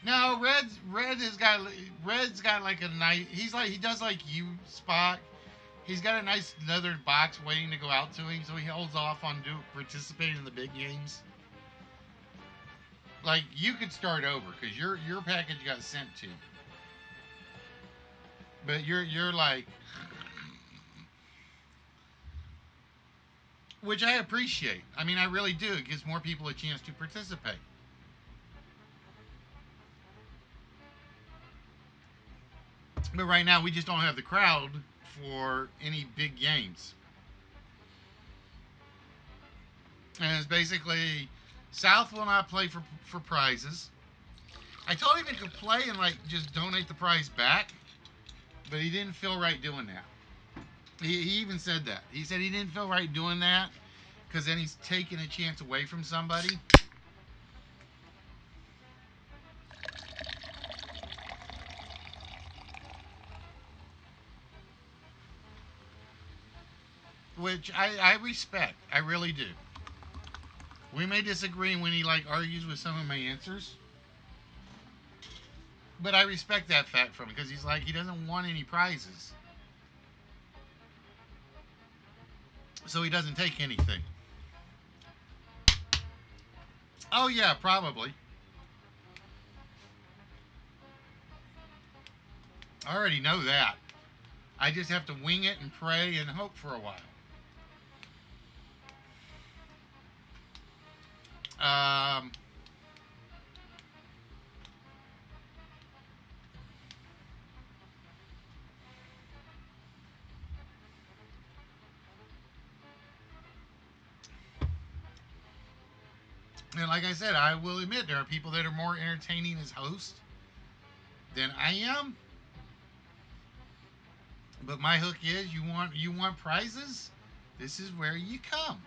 No, Red's got like a nice. He does like you, Spock. He's got a nice leather box waiting to go out to him, so he holds off on participating in the big games. Like, you could start over because your package got sent to you, but you're like, which I appreciate. I mean, I really do. It gives more people a chance to participate. But right now, we just don't have the crowd for any big games. And it's basically, South will not play for prizes. I told him he could play and like just donate the prize back, but he didn't feel right doing that. He even said that. He said he didn't feel right doing that because then he's taking a chance away from somebody. Which I respect. I really do. We may disagree when he like argues with some of my answers, but I respect that fact from him because he's like, he doesn't want any prizes, so he doesn't take anything. Oh yeah, probably. I already know that. I just have to wing it and pray and hope for a while. And like I said, I will admit there are people that are more entertaining as hosts than I am. But my hook is, you want prizes? This is where you come.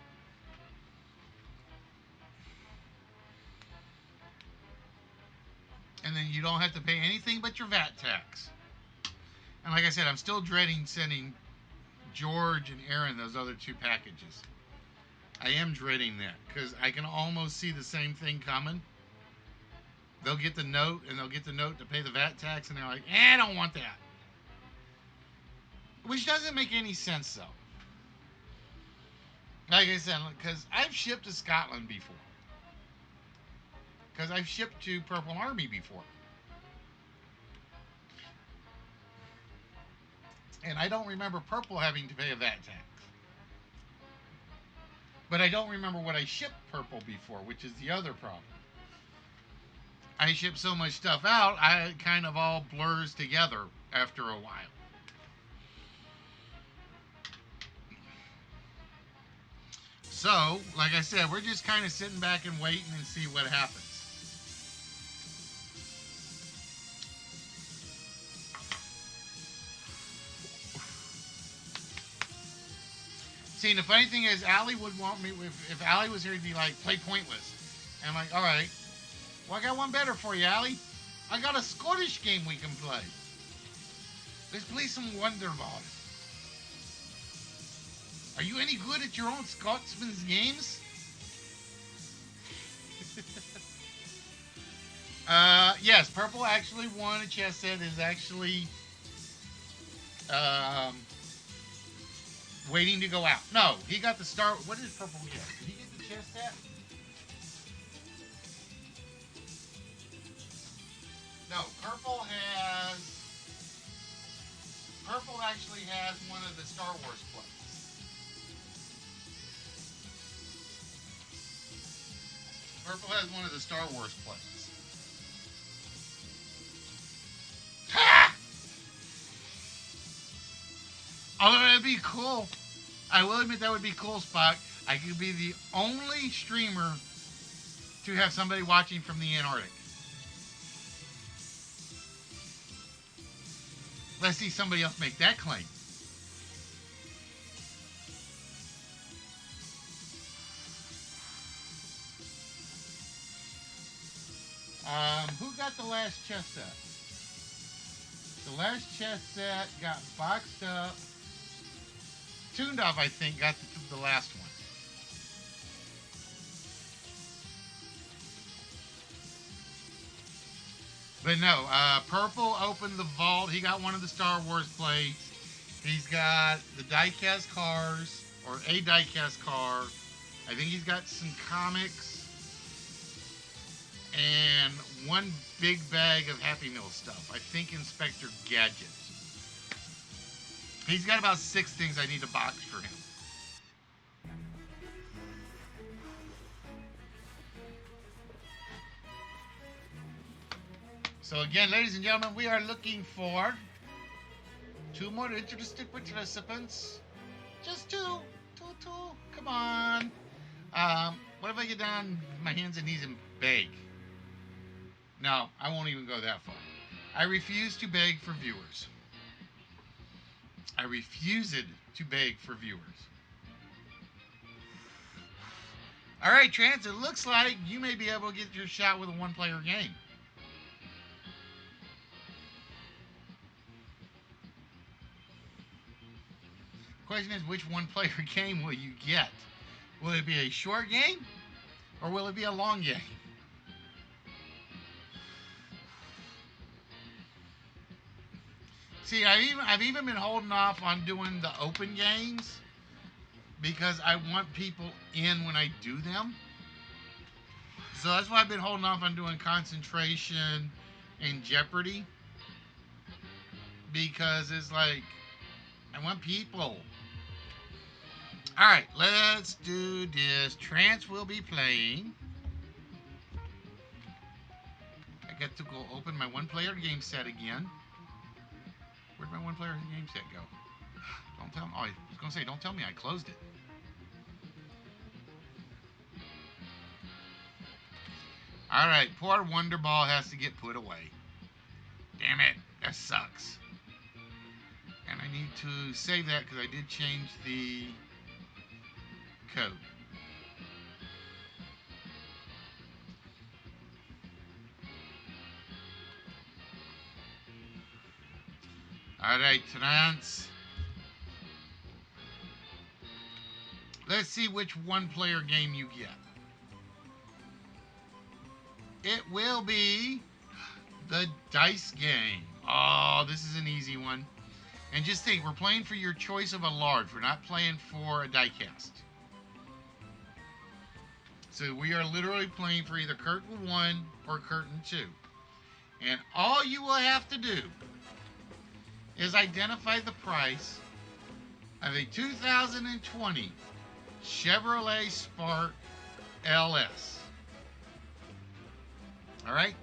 And then you don't have to pay anything but your VAT tax. And like I said, I'm still dreading sending George and Aaron those other 2 packages. I am dreading that because I can almost see the same thing coming. They'll get the note and they'll get the note to pay the VAT tax and they're like, I don't want that. Which doesn't make any sense though. Like I said, because I've shipped to Scotland before. Because I've shipped to Purple Army before. And I don't remember Purple having to pay a VAT tax. But I don't remember what I shipped Purple before, which is the other problem. I ship so much stuff out, it kind of all blurs together after a while. So, like I said, we're just kind of sitting back and waiting and see what happens. See, the funny thing is, Allie would want me, if Allie was here, to be like, play Pointless. And I'm like, all right. Well, I got one better for you, Allie. I got a Scottish game we can play. Let's play some Wonderball. Are you any good at your own Scotsman's games? Yes, Purple actually won a chess set. Is actually um, waiting to go out. No, he got the star. What did Purple get? Did he get the chess set? No, Purple actually has one of the Star Wars plays. Purple has one of the Star Wars plays. Ha! Although that'd be cool. I will admit that would be cool, Spock. I could be the only streamer to have somebody watching from the Antarctic. Let's see somebody else make that claim. Who got the last chess set? The last chess set got boxed up. Tuned Off, I think, got the last one. But no, Purple opened the vault. He got one of the Star Wars plates. He's got the diecast cars, or a diecast car. I think he's got some comics. And one big bag of Happy Meal stuff. I think Inspector Gadget. He's got about 6 things I need to box for him. So again, ladies and gentlemen, we are looking for 2 more interested participants. Just 2. 2. Come on. What if I get down on my hands and knees and beg? No, I won't even go that far. I refuse to beg for viewers. I refuse it to beg for viewers. All right, Trans, it looks like you may be able to get your shot with a 1-player game. Question is, which 1-player game will you get? Will it be a short game, or will it be a long game? See, I've even been holding off on doing the open games because I want people in when I do them. So that's why I've been holding off on doing Concentration and Jeopardy, because it's like I want people. All right, let's do this. Trance will be playing. I got to go open my 1-player game set again. Where'd my 1-player game set go? Don't tell me. Oh, I was going to say, don't tell me I closed it. All right, poor Wonderball has to get put away. Damn it, that sucks. And I need to save that because I did change the code. All right, Trance. Let's see which 1-player game you get. It will be the dice game. Oh, this is an easy one. And just think, we're playing for your choice of a large. We're not playing for a die cast. So we are literally playing for either curtain 1 or curtain 2. And all you will have to do is identify the price of a 2020 Chevrolet Spark LS. All right?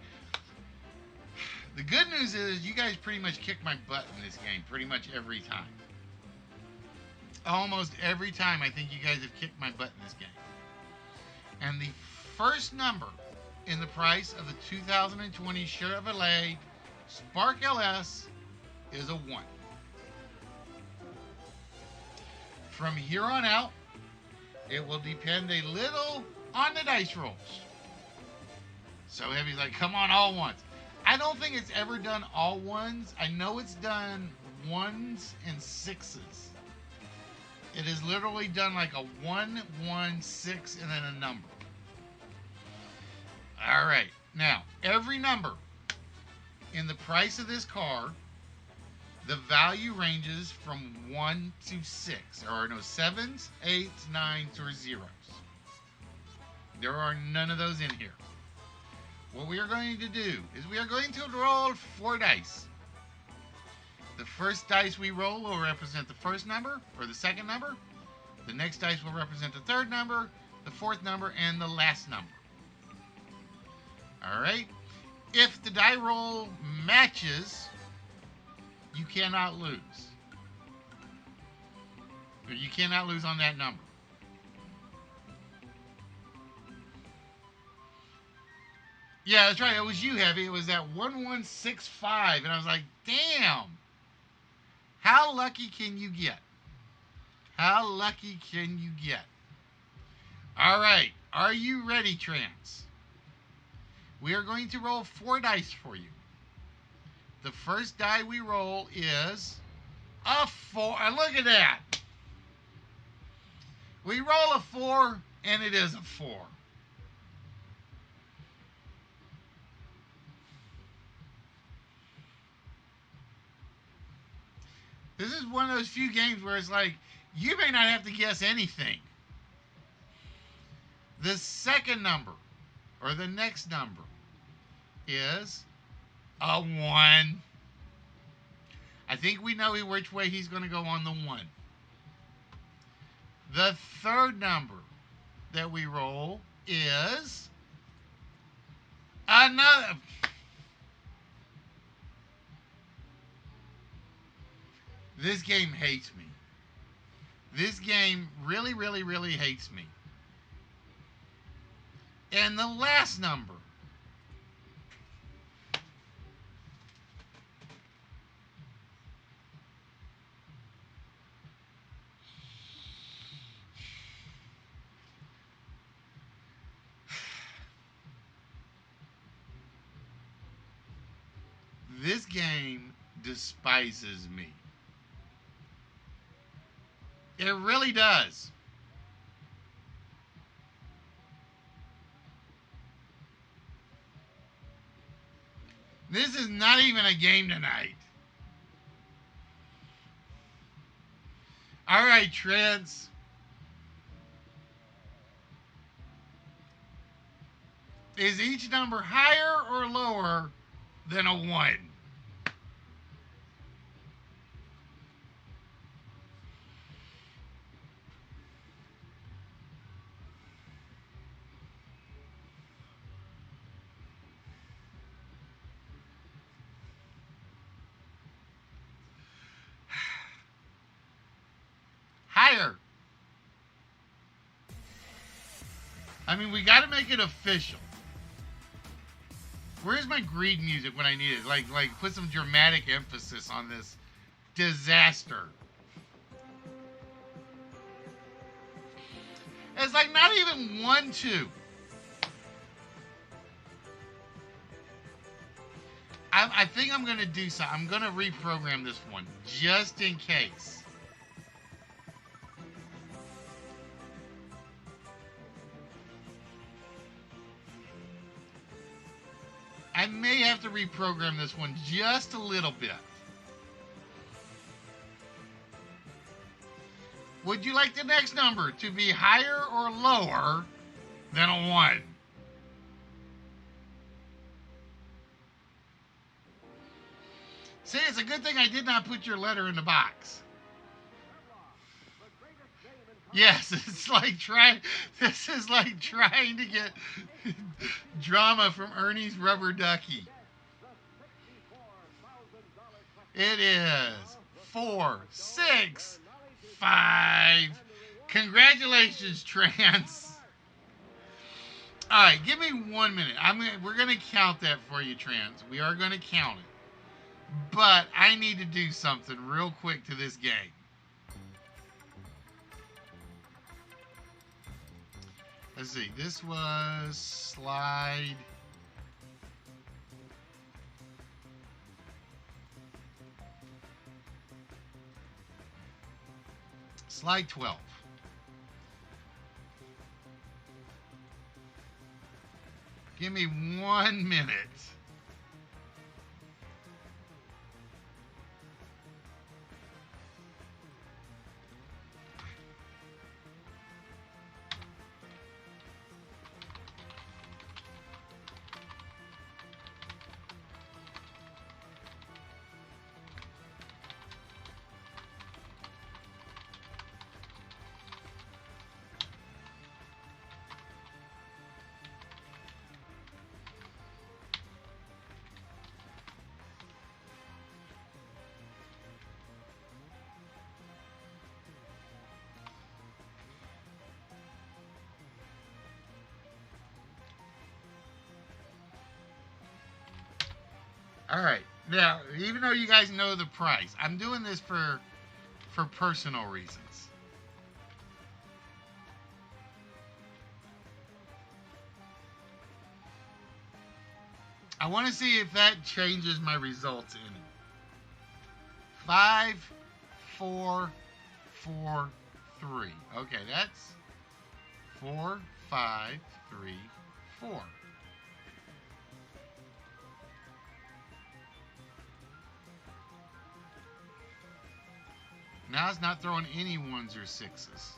The good news is you guys pretty much kick my butt in this game pretty much every time. Almost every time I think you guys have kicked my butt in this game. And the first number in the price of the 2020 Chevrolet Spark LS is a 1. From here on out, it will depend a little on the dice rolls. So Heavy's like, come on, all ones. I don't think it's ever done all ones. I know it's done ones and sixes. It is literally done like a 1, 1, 6, and then a number. All right. Now, every number in the price of this car, the value ranges from 1 to 6. There are no 7s, 8s, 9s, or 0s. There are none of those in here. What we are going to do is we are going to roll 4 dice. The first dice we roll will represent the first number or the second number. The next dice will represent the third number, the fourth number, and the last number. All right? If the die roll matches, you cannot lose. Or you cannot lose on that number. Yeah, that's right. It was you, Heavy. It was that 1165. And I was like, damn. How lucky can you get? How lucky can you get? All right. Are you ready, Trance? We are going to roll 4 dice for you. The first die we roll is a 4. Look at that. We roll a 4, and it is a 4. This is one of those few games where it's like, you may not have to guess anything. The second number, or the next number, is a 1. I think we know which way he's going to go on the 1. The third number that we roll is another. This game hates me. This game really, really, really hates me. And the last number this game despises me. It really does. This is not even a game tonight. All right, Trance. Is each number higher or lower than a 1? Higher. I mean, we got to make it official. Where's my greed music when I need it? Like put some dramatic emphasis on this disaster. It's like not even 1, 2. I think I'm going to do something. I'm going to reprogram this one just in case. I may have to reprogram this one just a little bit. Would you like the next number to be higher or lower than a 1? See, it's a good thing I did not put your letter in the box. Yes, it's like this is like trying to get drama from Ernie's Rubber Ducky. It is 4, 6, 5. Congratulations, Trance. All right, give me 1 minute. We're gonna count that for you, Trance. We are gonna count it, but I need to do something real quick to this game. Let's see. This was slide Slide 12. Give me 1 minute. All right. Now, even though you guys know the price, I'm doing this for personal reasons. I want to see if that changes my results any. 5, 4, 4, 3. Okay, that's 4, 5, 3, 4. Now it's not throwing any 1s or 6s.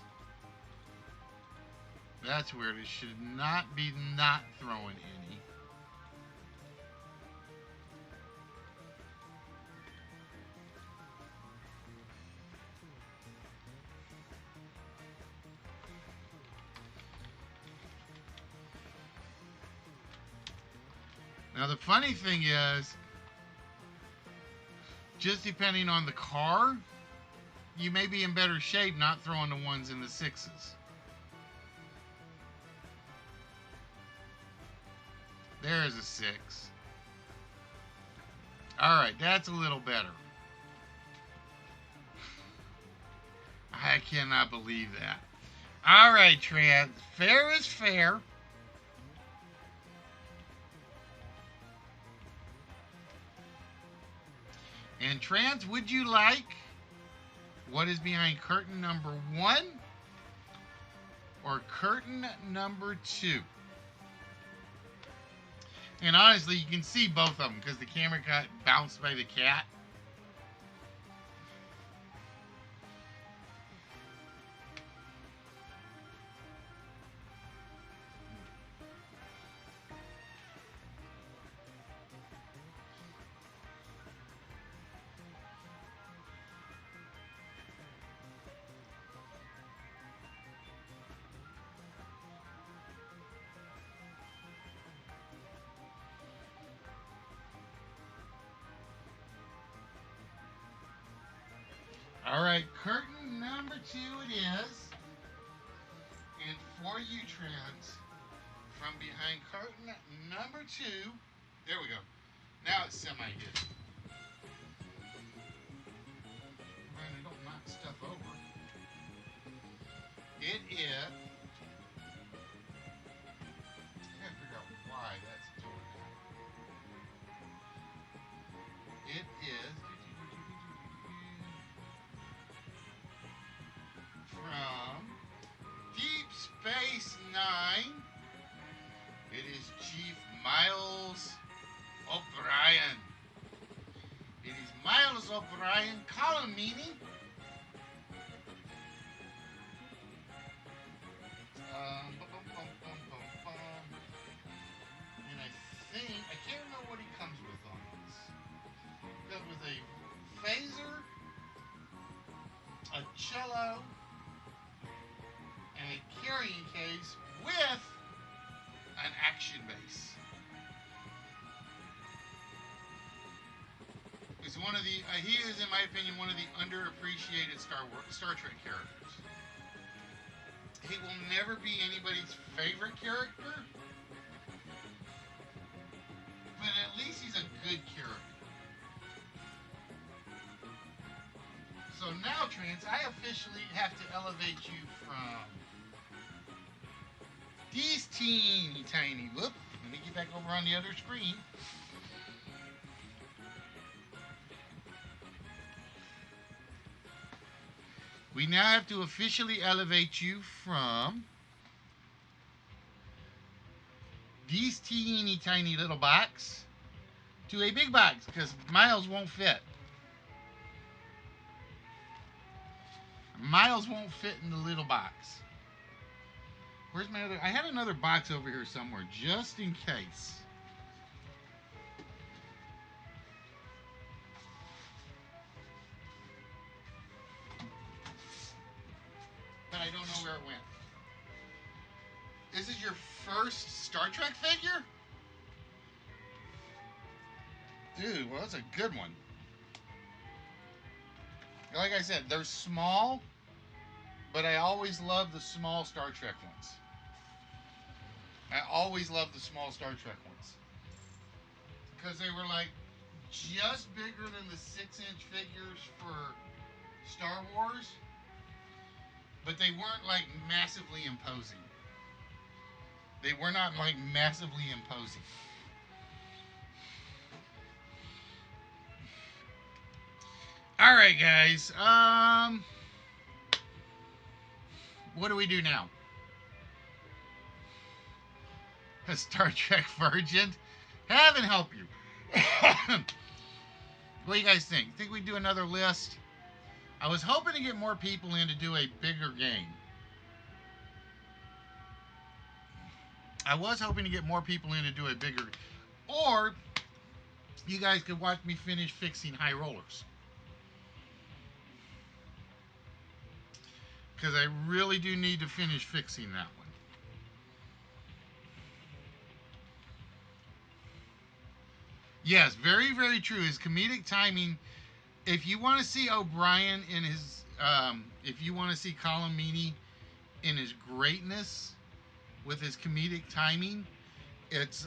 That's weird. It should not be not throwing any. Now the funny thing is, just depending on the car, you may be in better shape not throwing the 1s and the 6s. There's a 6. Alright, that's a little better. I cannot believe that. Alright, Trans. Fair is fair. And Trans, would you like what is behind curtain number 1 or curtain number 2? And honestly, you can see both of them because the camera got bounced by the cat. All right, curtain number 2 it is. And for you, Trans, from behind curtain number 2, there we go. Now it's semi-hidden. Brandon, don't knock stuff over. It is. I gotta figure out why that's doing that. It is. From Deep Space Nine, it is Chief Miles O'Brien. It is Miles O'Brien Colomini. And I can't remember what he comes with on this. He comes with a phaser, a cello, and a carrying case with an action base. He's one of the, he is, in my opinion, one of the underappreciated Star Trek characters. He will never be anybody's favorite character, but at least he's a good character. So now, Trans, I officially have to elevate you from these teeny tiny, whoop, let me get back over on the other screen. We now have to officially elevate you from these teeny tiny little box to a big box because Miles won't fit. Miles won't fit in the little box. Where's my other? I had another box over here somewhere just in case. But I don't know where it went. This is your first Star Trek figure? Dude, well, that's a good one. Like I said, they're small, but I always love the small Star Trek ones. I always love the small Star Trek ones. Because they were like just bigger than the 6-inch figures for Star Wars, but they weren't like massively imposing. They were not like massively imposing. All right, guys. What do we do now? A Star Trek virgin? Heaven help you. What do you guys think? Think we do another list? I was hoping to get more people in to do a bigger game. I was hoping to get more people in to do a bigger, or you guys could watch me finish fixing high rollers. Because I really do need to finish fixing that one. Yes, very, very true. His comedic timing. If you want to see O'Brien in his, if you want to see Colin Meaney in his greatness with his comedic timing, it's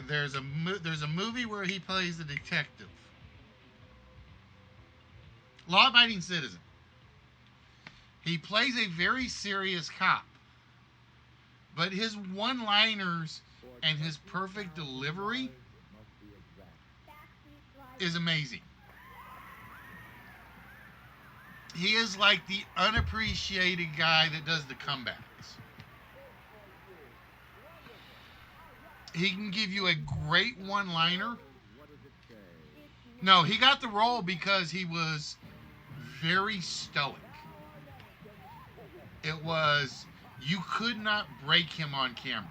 there's a movie where he plays the detective, law-abiding citizen. He plays a very serious cop, but his one-liners and his perfect delivery is amazing. He is like the unappreciated guy that does the comebacks. He can give you a great one-liner. No, he got the role because he was very stoic. It was, you could not break him on camera.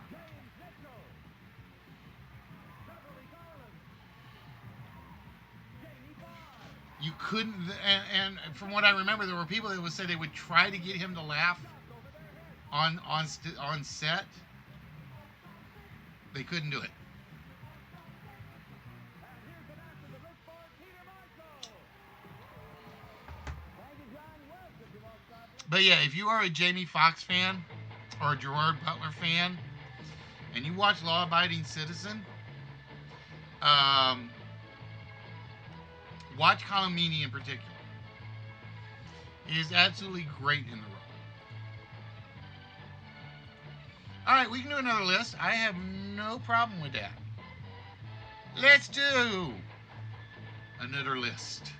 You couldn't, and from what I remember, there were people that would say they would try to get him to laugh on set. They couldn't do it. But yeah, if you are a Jamie Foxx fan or a Gerard Butler fan, and you watch Law Abiding Citizen, watch Colin Meaney in particular. He is absolutely great in the role. Alright, we can do another list. I have no problem with that. Let's do another list.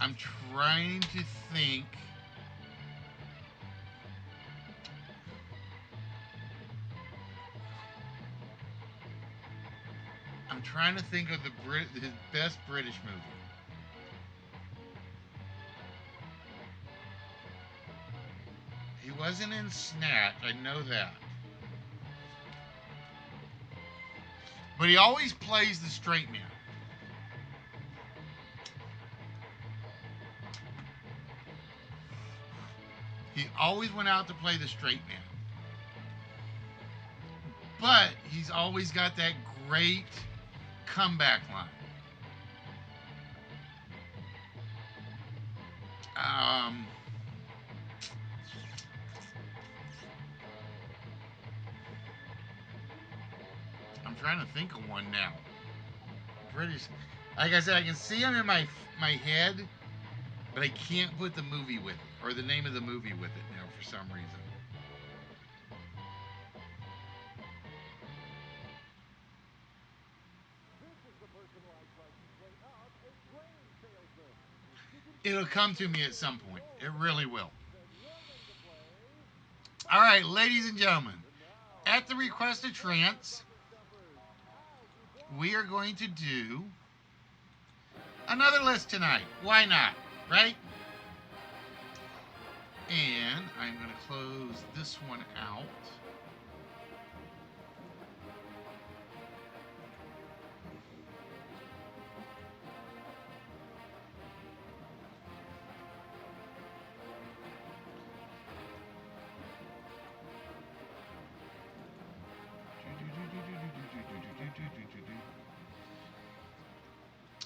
I'm trying to think. I'm trying to think of his best British movie. He wasn't in Snatch, I know that. But he always plays the straight man. He always went out to play the straight man. But he's always got that great comeback line. I'm trying to think of one now. British. Like I said, I can see him in my head, but I can't put the movie with it, or the name of the movie with it now for some reason. It'll come to me at some point. It really will. All right, ladies and gentlemen, at the request of Trance, we are going to do another list tonight. Why not, right? And I'm going to close this one out.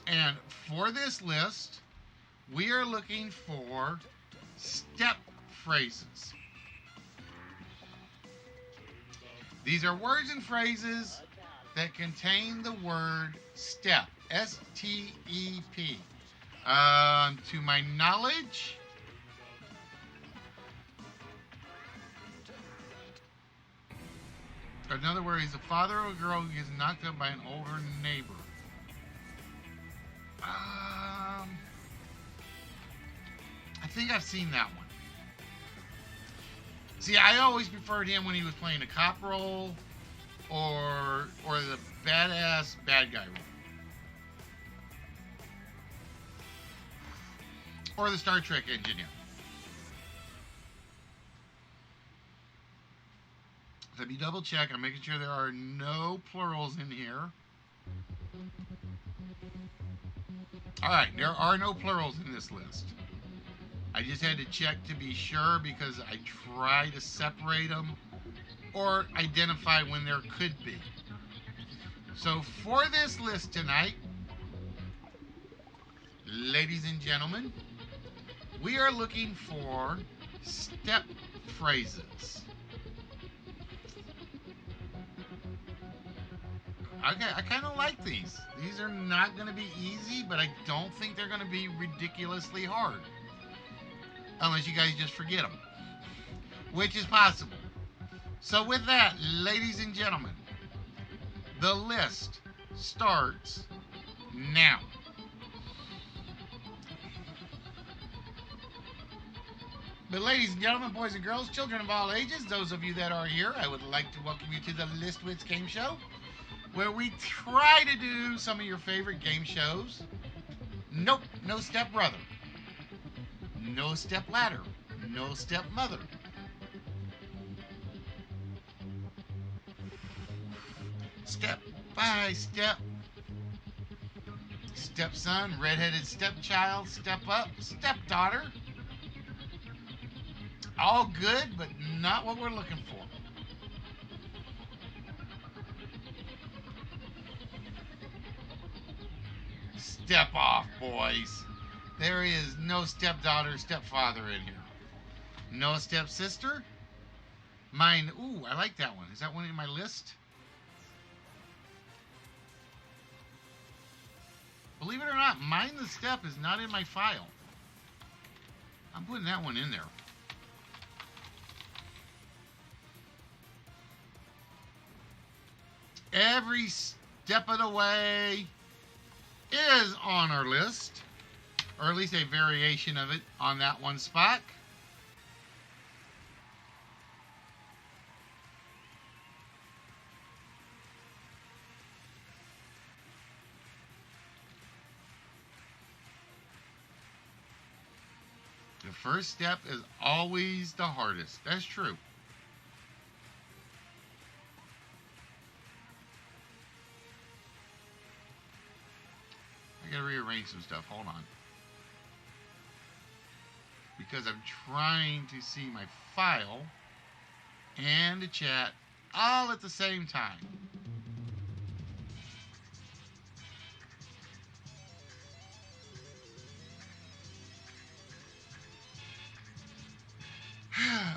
And for this list, we are looking for step phrases. These are words and phrases that contain the word step. S-T-E-P. To my knowledge, another word is the father of a girl who gets knocked up by an older neighbor. I think I've seen that one. See, I always preferred him when he was playing a cop role or the badass bad guy role. Or the Star Trek engineer. Let me double check. I'm making sure there are no plurals in here. Alright, there are no plurals in this list. I just had to check to be sure because I try to separate them or identify when there could be. So for this list tonight, ladies and gentlemen, we are looking for step phrases. Okay, I kind of like these. These are not going to be easy, but I don't think they're going to be ridiculously hard. Unless you guys just forget them. Which is possible. So with that, ladies and gentlemen, the list starts now. But ladies and gentlemen, boys and girls, children of all ages, those of you that are here, I would like to welcome you to the List Wits game show, where we try to do some of your favorite game shows. Nope, no step brother. No step ladder. No step mother. Step by step. Stepson, redheaded stepchild, step up, stepdaughter. All good, but not what we're looking for. Step off, boys. There is no stepdaughter, stepfather in here. No stepsister. Mine, ooh, I like that one. Is that one in my list? Believe it or not, Mind the Step is not in my file. I'm putting that one in there. Every Step of the Way is on our list, or at least a variation of it on that one spot. The first step is always the hardest. That's true. I gotta rearrange some stuff. Hold on. Because I'm trying to see my file and the chat all at the same time.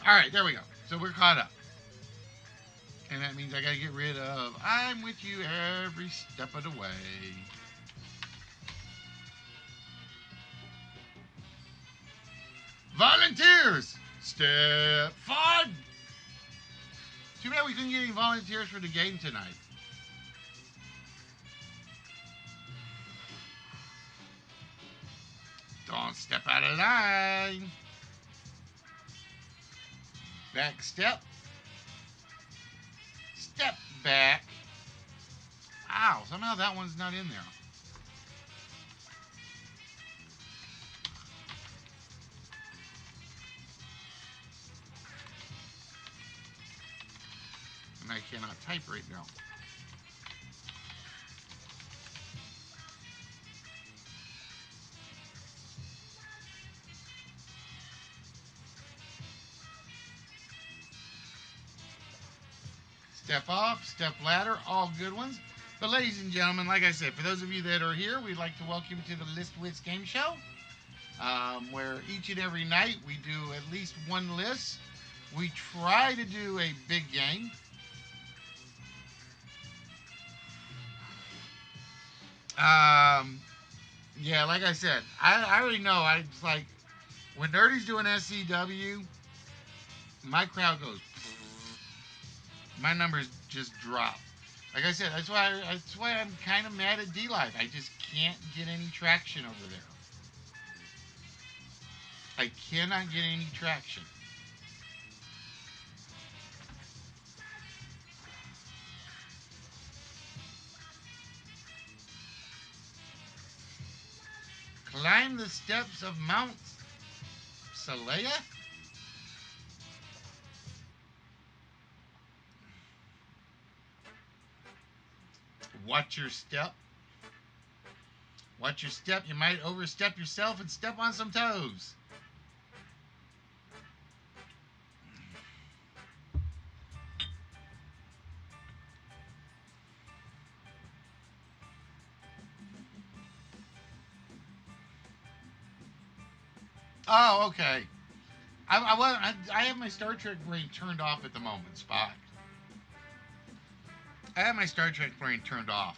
Alright, there we go. So we're caught up. And that means I gotta get rid of I'm with you every step of the way. Volunteers! Step 5! Too bad we couldn't get any volunteers for the game tonight. Gonna step out of line. Back step. Step back. Ow, somehow that one's not in there. And I cannot type right now. Step off, step ladder, all good ones. But ladies and gentlemen, like I said, for those of you that are here, we'd like to welcome you to the List Wits Game Show, where each and every night we do at least one list. We try to do a big game. Yeah, like I said, I already know. I just like when Nerdy's doing SCW, my crowd goes. My numbers just drop. Like I said, that's why I'm kind of mad at D Live. I just can't get any traction over there. I cannot get any traction. Climb the steps of Mount Salaya? Watch your step. Watch your step. You might overstep yourself and step on some toes. Oh, okay. I have my Star Trek brain turned off at the moment, Spock. I have my Star Trek brain turned off.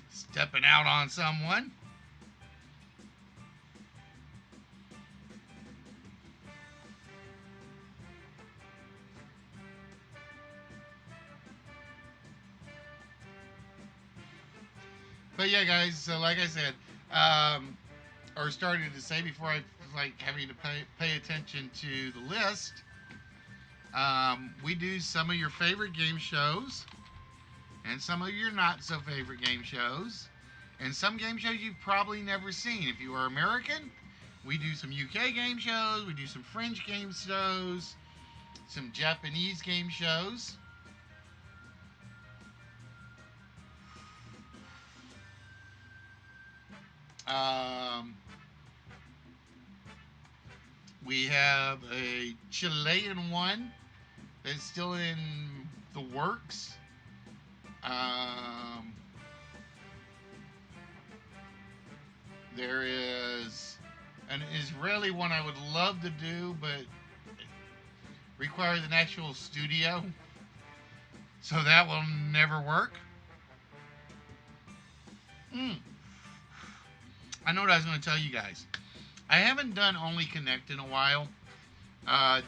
Stepping out on someone. But yeah, guys. So like I said, or started to say before I like having to pay attention to the list. We do some of your favorite game shows, and some of your not so favorite game shows, and some game shows you've probably never seen. If you are American, we do some UK game shows, we do some French game shows, some Japanese game shows. We have a Chilean one that's still in the works. There is an Israeli one I would love to do, but requires an actual studio, so that will never work. I know what I was going to tell you guys. I haven't done Only Connect in a while,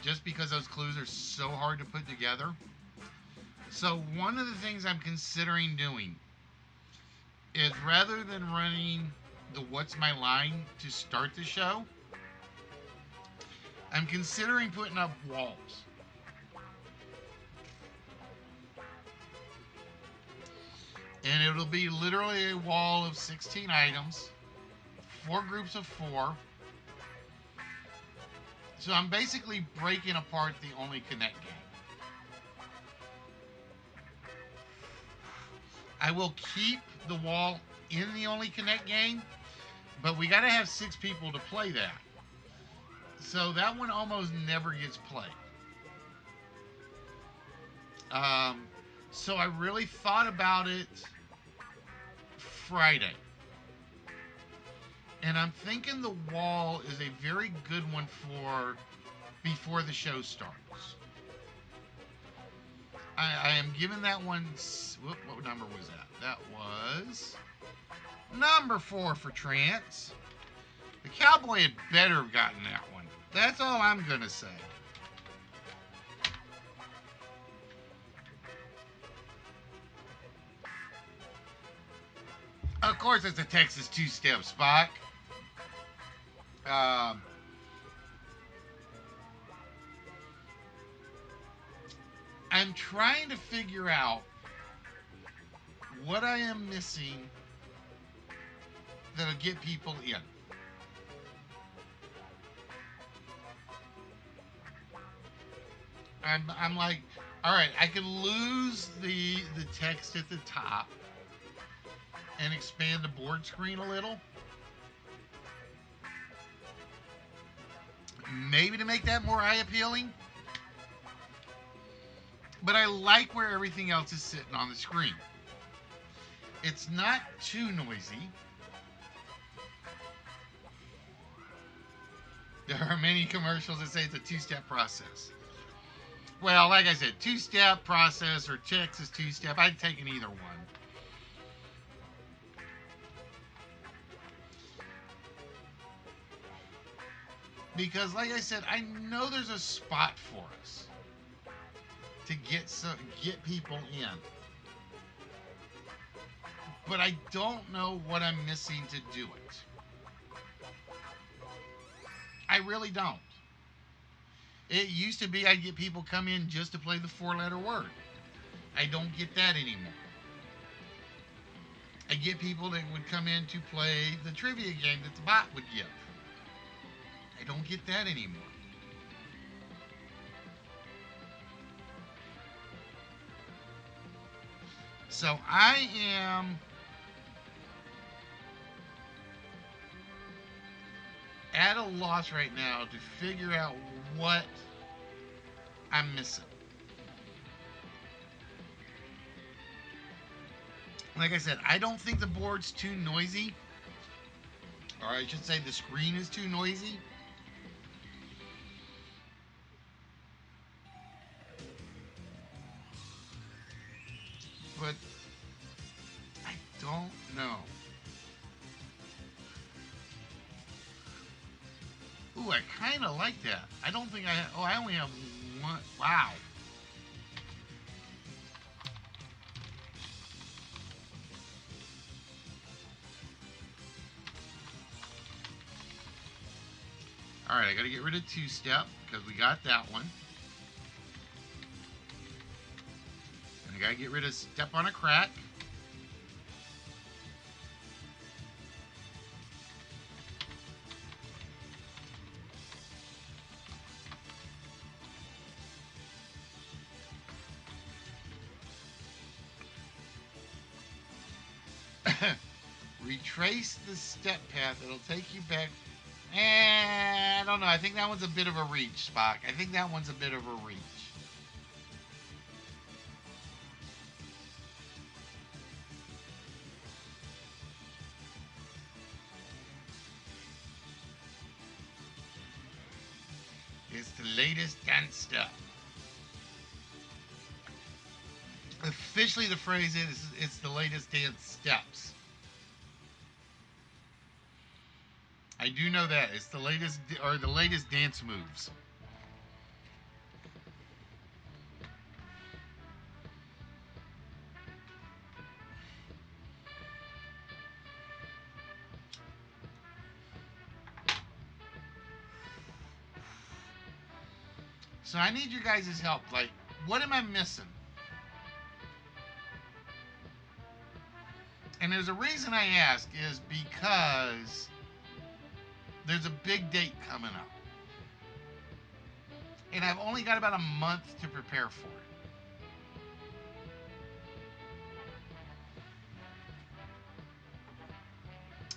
just because those clues are so hard to put together. So one of the things I'm considering doing is, rather than running the What's My Line to start the show, I'm considering putting up walls. And it'll be literally a wall of 16 items, 4 groups of 4. So I'm basically breaking apart the Only Connect game. I will keep the wall in the Only Connect game, but we got to have 6 people to play that. So that one almost never gets played. So I really thought about it Friday. And I'm thinking the wall is a very good one for before the show starts. I am giving that one. What number was that? That was number 4 for Trance. The Cowboy had better have gotten that one. That's all I'm going to say. course, it's a Texas two-step, Spock. Um, I'm trying to figure out what I am missing that'll get people in. I'm like, all right, I can lose the text at the top and expand the board screen a little. Maybe to make that more eye appealing. But I like where everything else is sitting on the screen. It's not too noisy. There are many commercials that say it's a two-step process. Well, like I said, two-step process or Texas two-step, I'd taken either one. Because, like I said, I know there's a spot for us to get people in. But I don't know what I'm missing to do it. I really don't. It used to be I'd get people come in just to play the four-letter word. I don't get that anymore. I get people that would come in to play the trivia game that the bot would give. I don't get that anymore. So I am at a loss right now to figure out what I'm missing. Like I said, I don't think the board's too noisy. Or I should say the screen is too noisy. But I don't know. Ooh, I kind of like that. I don't think I only have one. Wow. All right, I got to get rid of two-step because we got that one. And I got to get rid of step on a crack. Retrace the step path. It'll take you back. I don't know. I think that one's a bit of a reach, Spock. I think that one's a bit of a reach. It's the latest dance step. Officially, the phrase is it's the latest dance steps. I do know that it's the latest dance moves. So I need your guys' help. Like, what am I missing? And there's a reason I ask is because there's a big date coming up. And I've only got about a month to prepare for it.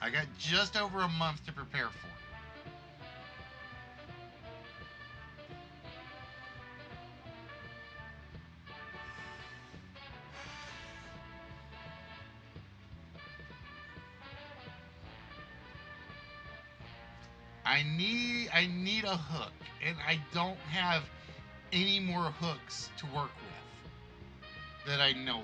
I got just over a month to prepare for it. I need a hook, and I don't have any more hooks to work with that I know of.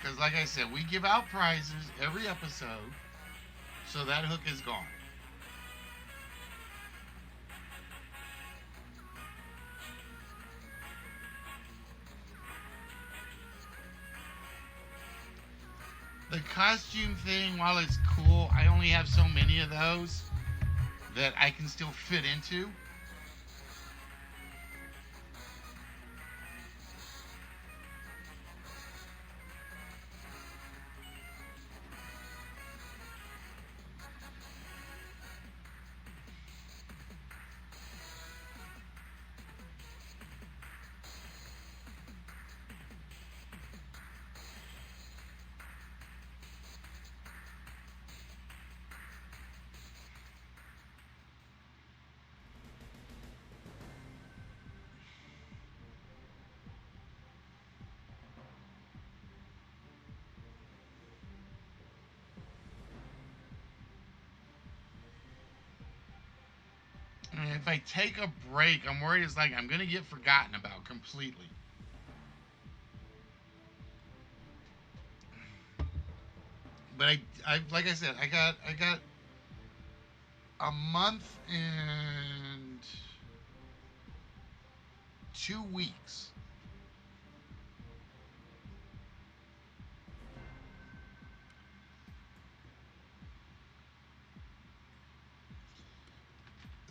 Because, like I said, we give out prizes every episode, so that hook is gone. The costume thing, while it's cool, I only have so many of those that I can still fit into. And if I take a break, I'm worried it's like I'm going to get forgotten about completely. But like I said, I got a month and 2 weeks.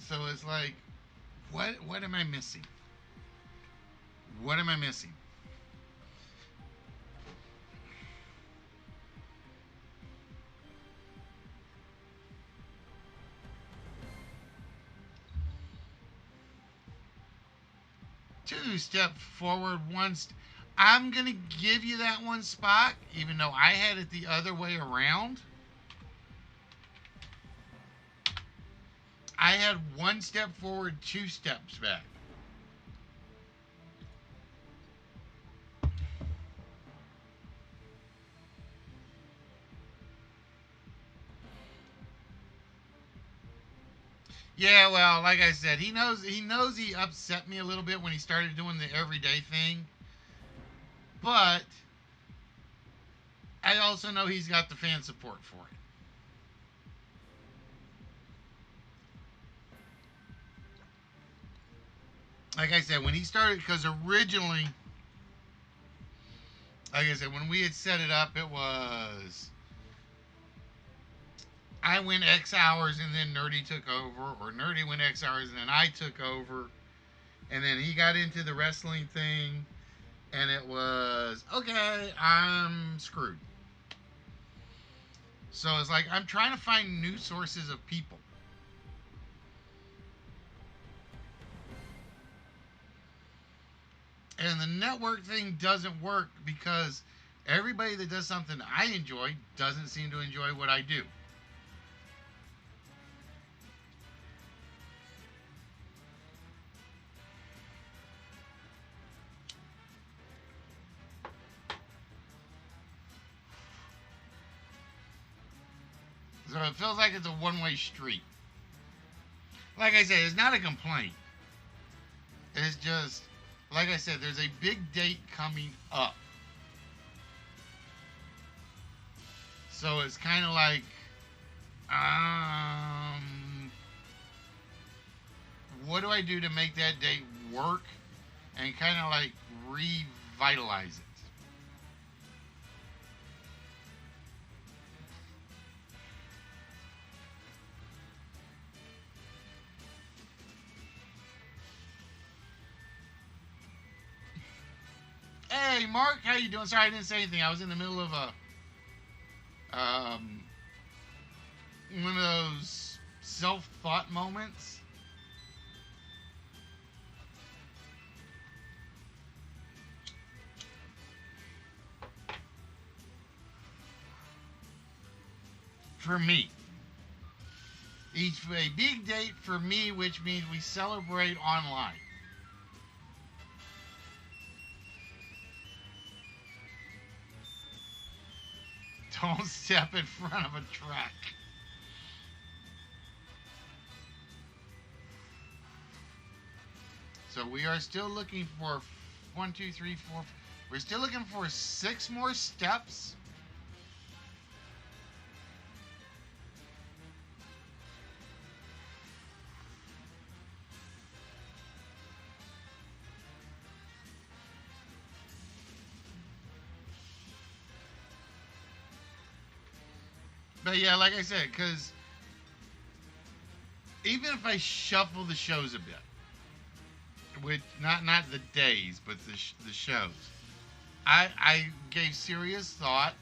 So it's like, what am I missing? What am I missing? Two step forward, I'm gonna give you that one spot, even though I had it the other way around. I had one step forward, 2 steps back. Yeah, well, like I said, he knows he upset me a little bit when he started doing the everyday thing. But I also know he's got the fan support for it. Like I said, when he started, because originally, like I said, when we had set it up, it was I went X hours and then Nerdy took over, or Nerdy went X hours and then I took over, and then he got into the wrestling thing, and it was okay, I'm screwed. So it's like I'm trying to find new sources of people. And the network thing doesn't work because everybody that does something I enjoy doesn't seem to enjoy what I do. So it feels like it's a one-way street. Like I said, it's not a complaint. It's just, like I said, there's a big date coming up. So it's kind of like, what do I do to make that date work and kind of like revitalize it? Hey, Mark, how you doing? Sorry, I didn't say anything. I was in the middle of um, one of those self-thought moments. For me, a big date for me, which means we celebrate online. Don't step in front of a truck. So we are still looking for 1, 2, 3, 4. We're still looking for 6 more steps. But yeah, like I said, because even if I shuffle the shows a bit, with not the days, but the shows, I gave serious thought,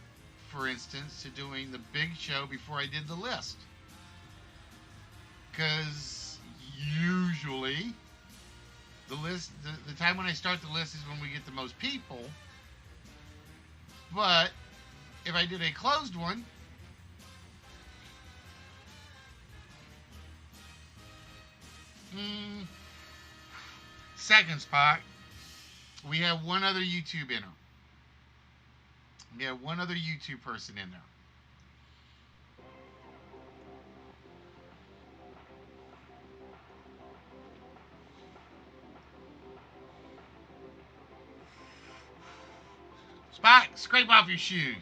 for instance, to doing the big show before I did the list, because usually the list, the time when I start the list is when we get the most people. But if I did a closed one, second spot, we have one other YouTube in her. We have one other YouTube person in there. Spot, scrape off your shoes.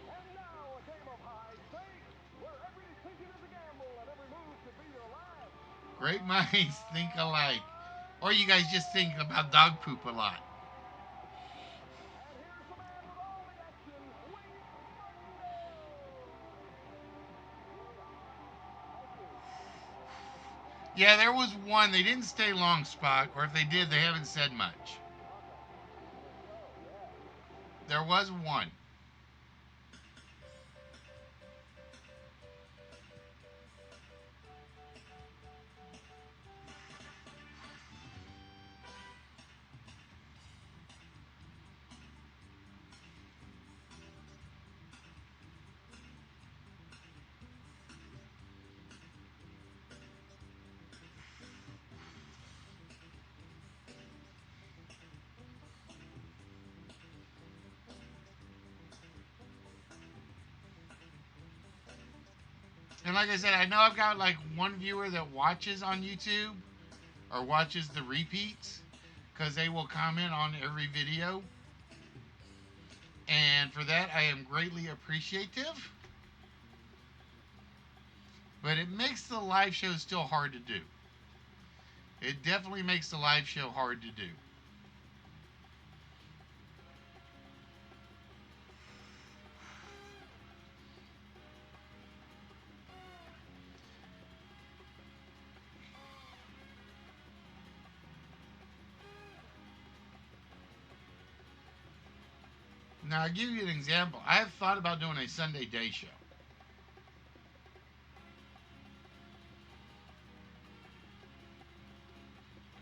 And now a game of hide stakes, where every decision is a gamble and every move could be your last. Great minds think alike. Or you guys just think about dog poop a lot. And here's the man with all the action, Wayne Mundo. Yeah, there was one. They didn't stay long, Spock. Or if they did, they haven't said much. There was one. And like I said, I know I've got like one viewer that watches on YouTube or watches the repeats because they will comment on every video. And for that, I am greatly appreciative. But it makes the live show still hard to do. It definitely makes the live show hard to do. Now, I'll give you an example. I have thought about doing a Sunday day show.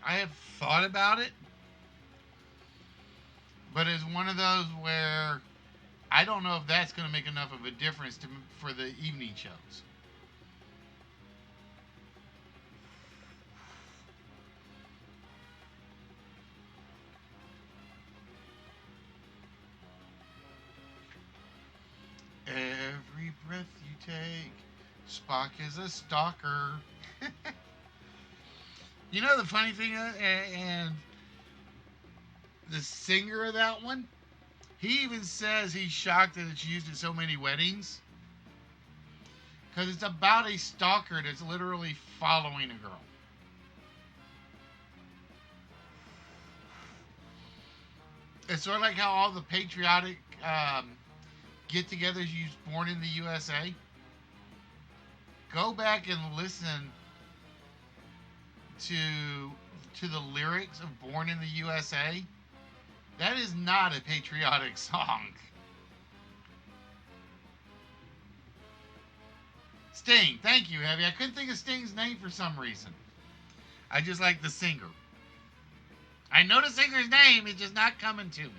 I have thought about it, but it's one of those where I don't know if that's going to make enough of a difference for the evening shows. Every breath you take, Spock is a stalker. You know the funny thing, and the singer of that one, he even says he's shocked that it's used at so many weddings. Because it's about a stalker that's literally following a girl. It's sort of like how all the patriotic get-togethers use Born in the USA. Go back and listen to the lyrics of Born in the USA. That is not a patriotic song. Sting, thank you, Heavy. I couldn't think of Sting's name for some reason. I just like the singer. I know the singer's name, it's just not coming to me.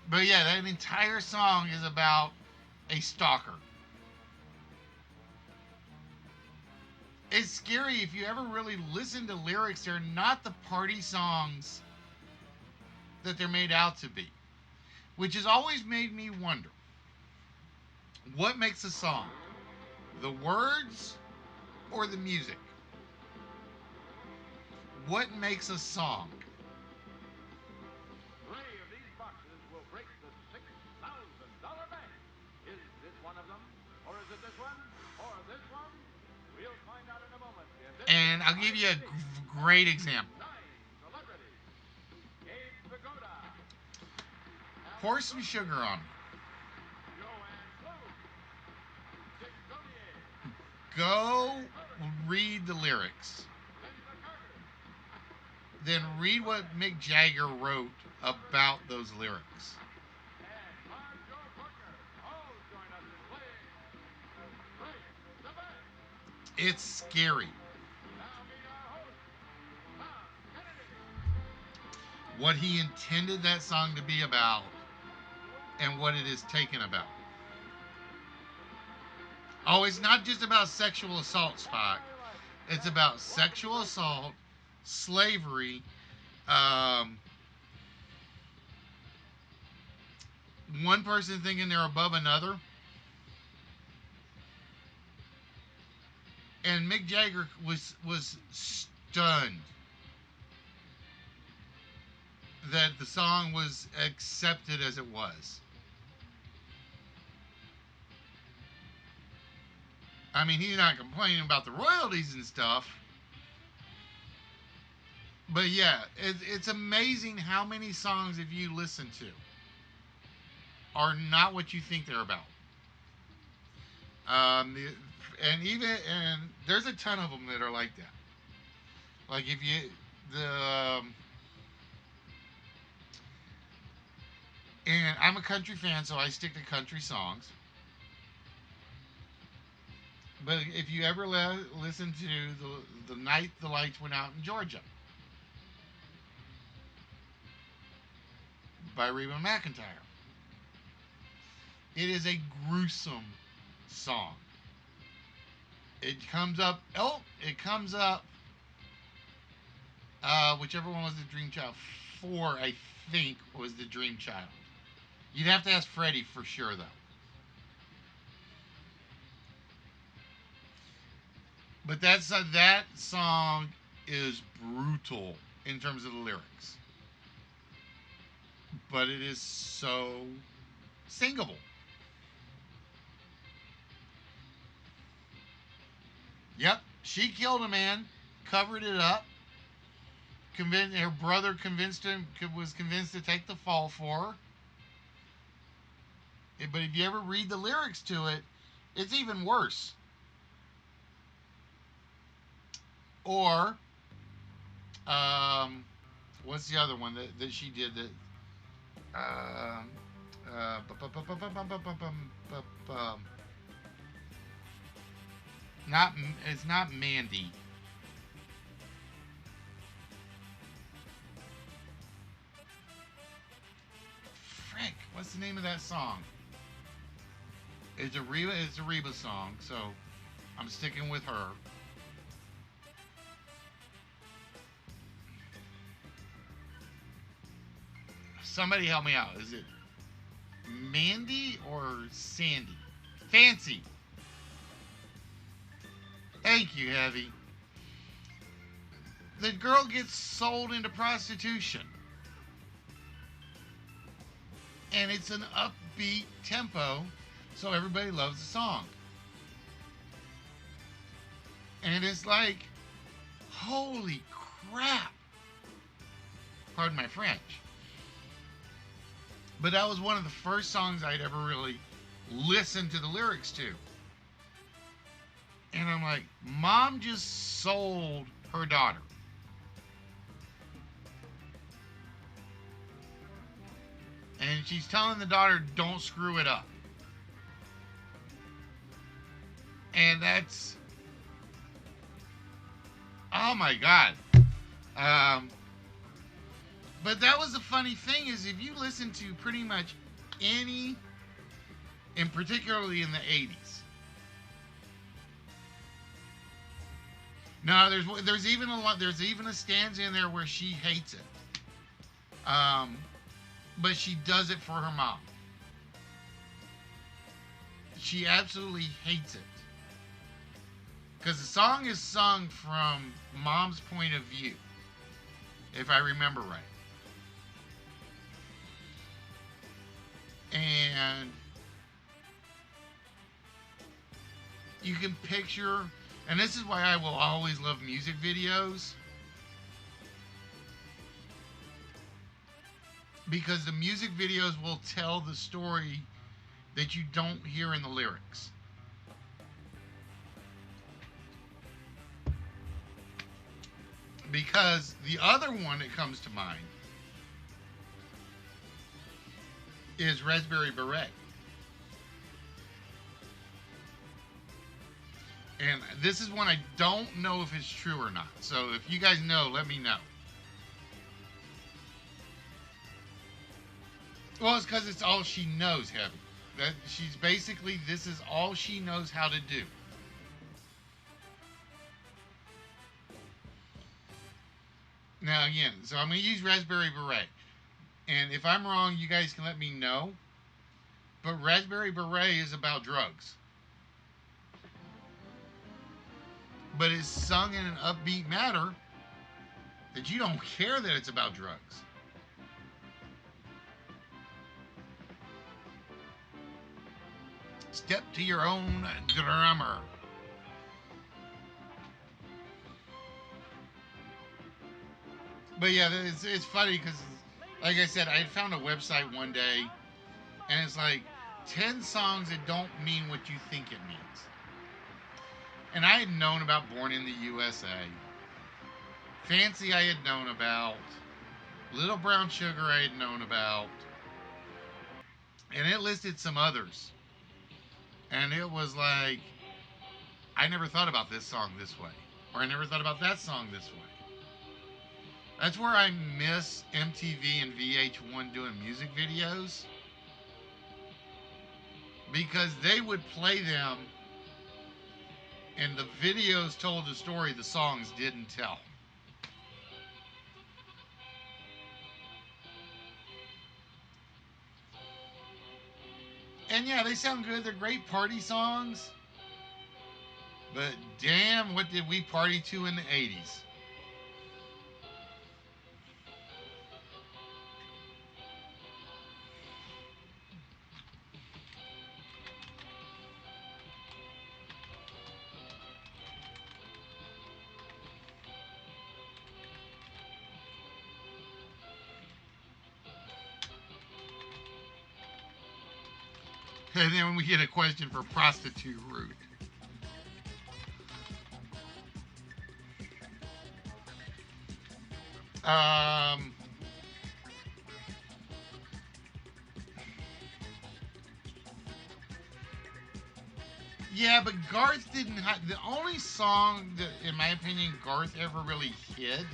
But yeah, that entire song is about a stalker. It's scary if you ever really listen to lyrics. They're not the party songs that they're made out to be. Which has always made me wonder, what makes a song? The words or the music? What makes a song? 3 of these boxes will break the $6,000 bank. Is this one of them? Or is it this one? Or this one? We'll find out in a moment. And I'll give you a great example. 9 celebrities. Abe Vigoda. Pour some sugar on me. Joanne Sloan. Dick Gautier. Go read the lyrics. Linda Carter. Then read what Mick Jagger wrote about those lyrics. And Marjo Parker. All join us in playing Break the Bank. It's scary. Now meet our host, Tom Kennedy. What he intended that song to be about and what it is taken about. Oh, it's not just about sexual assault, Spock. It's about sexual assault, slavery, one person thinking they're above another. And Mick Jagger was stunned that the song was accepted as it was. I mean, he's not complaining about the royalties and stuff. But yeah, it's amazing how many songs, if you listen to, are not what you think they're about. And there's a ton of them that are like that. Like if you and I'm a country fan, so I stick to country songs. But if you ever listen to the Night the Lights Went Out in Georgia by Reba McEntire, it is a gruesome song. It comes up. Whichever one was the Dream Child. 4, I think, was the Dream Child. You'd have to ask Freddie for sure, though. But that song is brutal in terms of the lyrics. But it is so singable. Yep, she killed a man, covered it up. Her brother was convinced to take the fall for her. But if you ever read the lyrics to it, it's even worse. Or, what's the other one that she did that? It's not Mandy. Frick, what's the name of that song? It's a Reba song, so I'm sticking with her. Somebody help me out. Is it Mandy or Sandy? Fancy. Thank you, Heavy. The girl gets sold into prostitution. And it's an upbeat tempo, so everybody loves the song. And it's like, holy crap. Pardon my French. But that was one of the first songs I'd ever really listened to the lyrics to. And I'm like, Mom just sold her daughter. And she's telling the daughter, don't screw it up. And that's, oh my God. But that was the funny thing is if you listen to pretty much any, and particularly in the 80s. No, there's even a stanza in there where she hates it. But she does it for her mom. She absolutely hates it. Because the song is sung from Mom's point of view. if I remember right. And you can picture, and this is why I will always love music videos, because the music videos will tell the story that you don't hear in the lyrics. Because the other one that comes to mind is Raspberry Beret. And this is one I don't know if it's true or not. So if you guys know, let me know. Well, it's because it's all she knows, Heavy. That she's basically, this is all she knows how to do. Now again, so I'm going to use Raspberry Beret. And if I'm wrong, you guys can let me know. But Raspberry Beret is about drugs. But it's sung in an upbeat manner that you don't care that it's about drugs. Step to your own drummer. But yeah, it's funny because, like I said, I had found a website one day, and it's like 10 songs that don't mean what you think it means. And I had known about Born in the USA. Fancy I had known about. Little Brown Sugar I had known about. And it listed some others. And it was like, I never thought about this song this way. Or I never thought about that song this way. That's where I miss MTV and VH1 doing music videos. Because they would play them, and the videos told the story the songs didn't tell. And yeah, they sound good. They're great party songs. But damn, what did we party to in the 80s? And then we get a question for Prostitute Root. Yeah, but Garth didn't have, the only song that, in my opinion, Garth ever really hid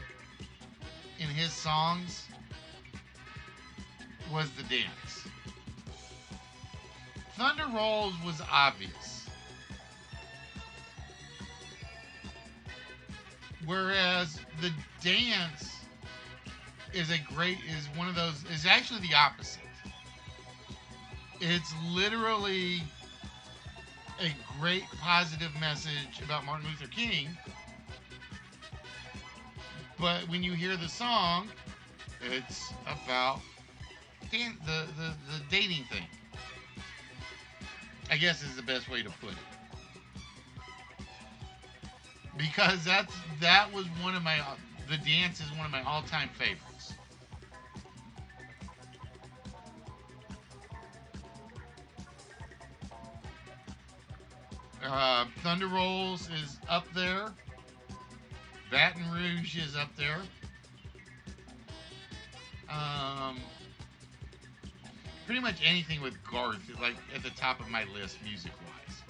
in his songs was the dance. Thunder Rolls was obvious. Whereas the dance is one of those, is actually the opposite. It's literally a great positive message about Martin Luther King. But when you hear the song, it's about the dating thing. I guess is the best way to put it. Because that was one of my, the dance is one of my all-time favorites. Thunder Rolls is up there. Baton Rouge is up there. Pretty much anything with Garth is like at the top of my list music-wise.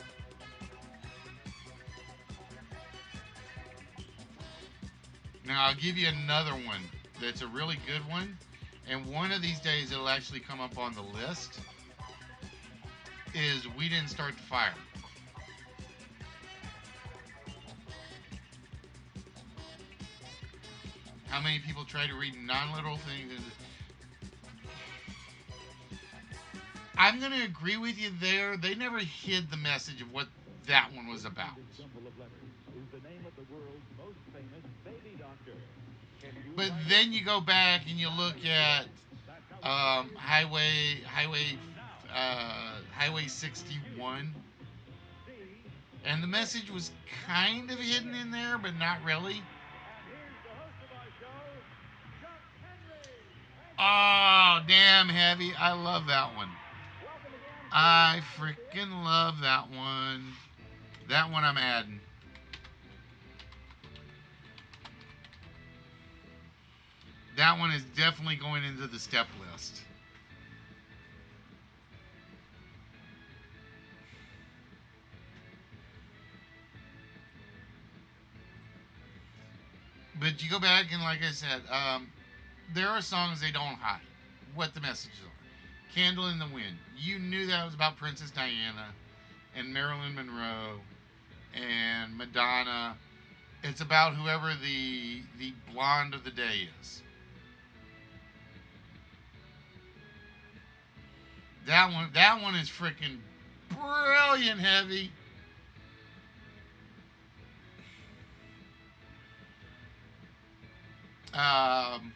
Now I'll give you another one that's a really good one, and one of these days it'll actually come up on the list, is We Didn't Start the Fire. How many people try to read non-literal things? I'm going to agree with you there. They never hid the message of what that one was about. This jumble of letters is the name of the world's most famous baby doctor. But then you go back and you look at Highway 61, and the message was kind of hidden in there, but not really. Oh, damn heavy! I love that one. I freaking love that one. That one I'm adding. That one is definitely going into the step list. But you go back and, like I said, there are songs they don't hide what the messages are. Candle in the Wind. You knew that was about Princess Diana and Marilyn Monroe and Madonna. It's about whoever the blonde of the day is. That one is freaking brilliant heavy. Um,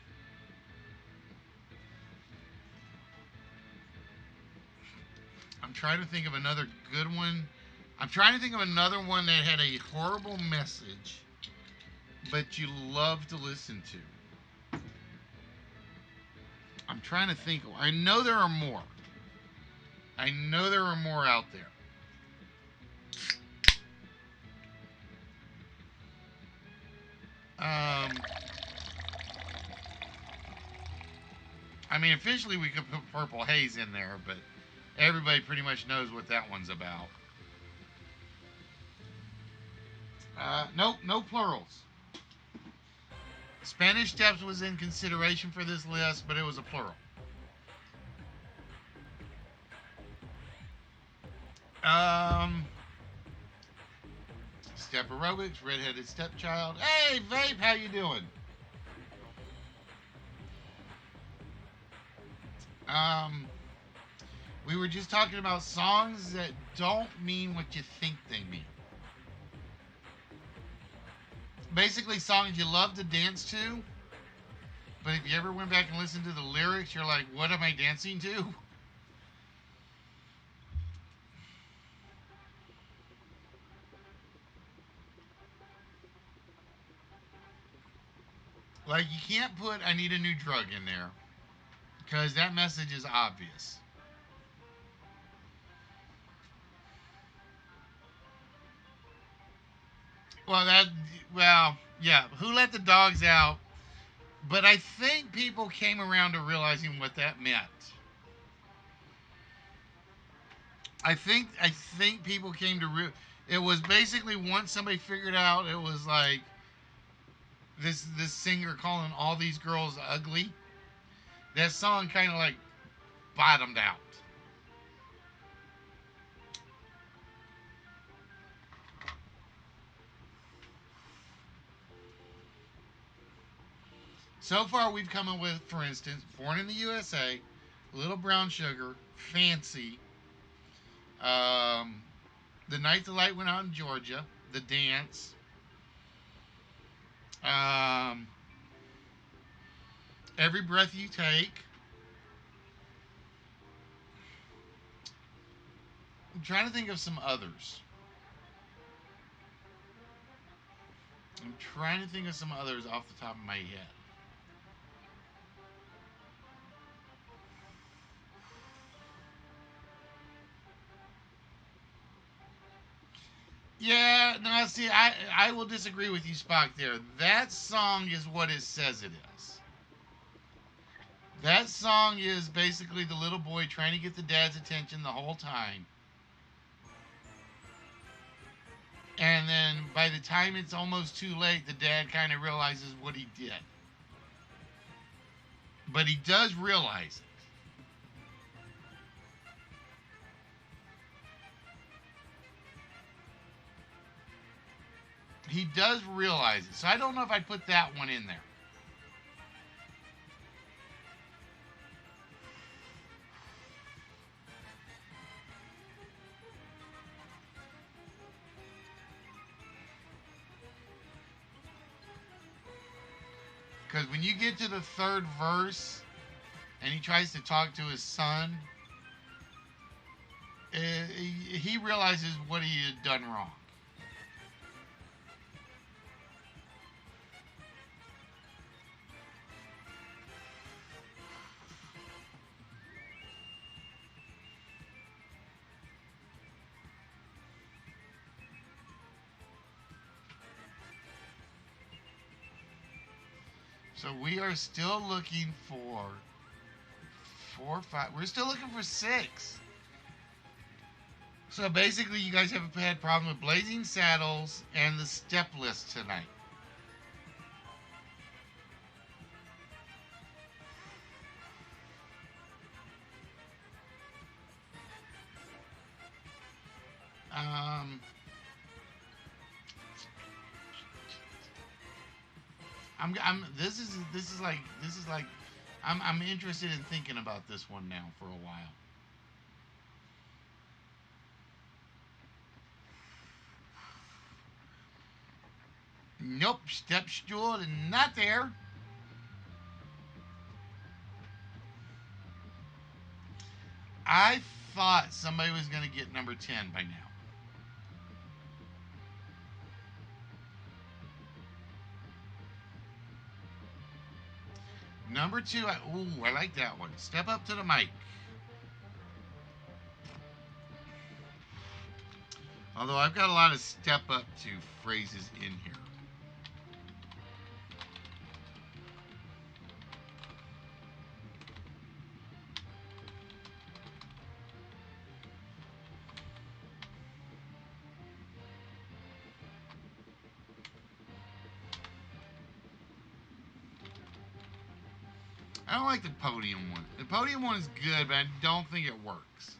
I'm trying to think of another good one. I'm trying to think of another one that had a horrible message, but you love to listen to. I'm trying to think. I know there are more. I know there are more out there. I mean, officially we could put Purple Haze in there, but everybody pretty much knows what that one's about. Nope, no plurals. Spanish Steps was in consideration for this list, but it was a plural. Um, Step Aerobics, Redheaded Stepchild. Hey, Vape, how you doing? Um, we were just talking about songs that don't mean what you think they mean. Basically, songs you love to dance to, but if you ever went back and listened to the lyrics, you're like, what am I dancing to? Like, you can't put I Need a New Drug in there because that message is obvious. Well, yeah, Who Let the Dogs Out? But I think people came around to realizing what that meant. I think people came to it was basically once somebody figured out it was like this singer calling all these girls ugly. That song kind of like bottomed out. So far, we've come up with, for instance, Born in the USA, Little Brown Sugar, Fancy, um, The Night the Light Went Out in Georgia, The Dance, um, Every Breath You Take. I'm trying to think of some others. I'm trying to think of some others off the top of my head. Yeah, no, see, I will disagree with you, Spock, there. That song is what it says it is. That song is basically the little boy trying to get the dad's attention the whole time. And then by the time it's almost too late, the dad kind of realizes what he did. But he does realize it. He does realize it. So I don't know if I'd put that one in there. Because when you get to the third verse and he tries to talk to his son, he realizes what he had done wrong. So we are still looking for 4, 5. We're still looking for 6. So basically, you guys have had problem with Blazing Saddles and the step list tonight. Um, this is like I'm interested in thinking about this one now for a while. Nope, step stool and not there. I thought somebody was going to get number 10 by now. Number 2, I like that one. Step up to the mic. Although I've got a lot of step up to phrases in here. I don't like the podium one. The podium one is good, but I don't think it works.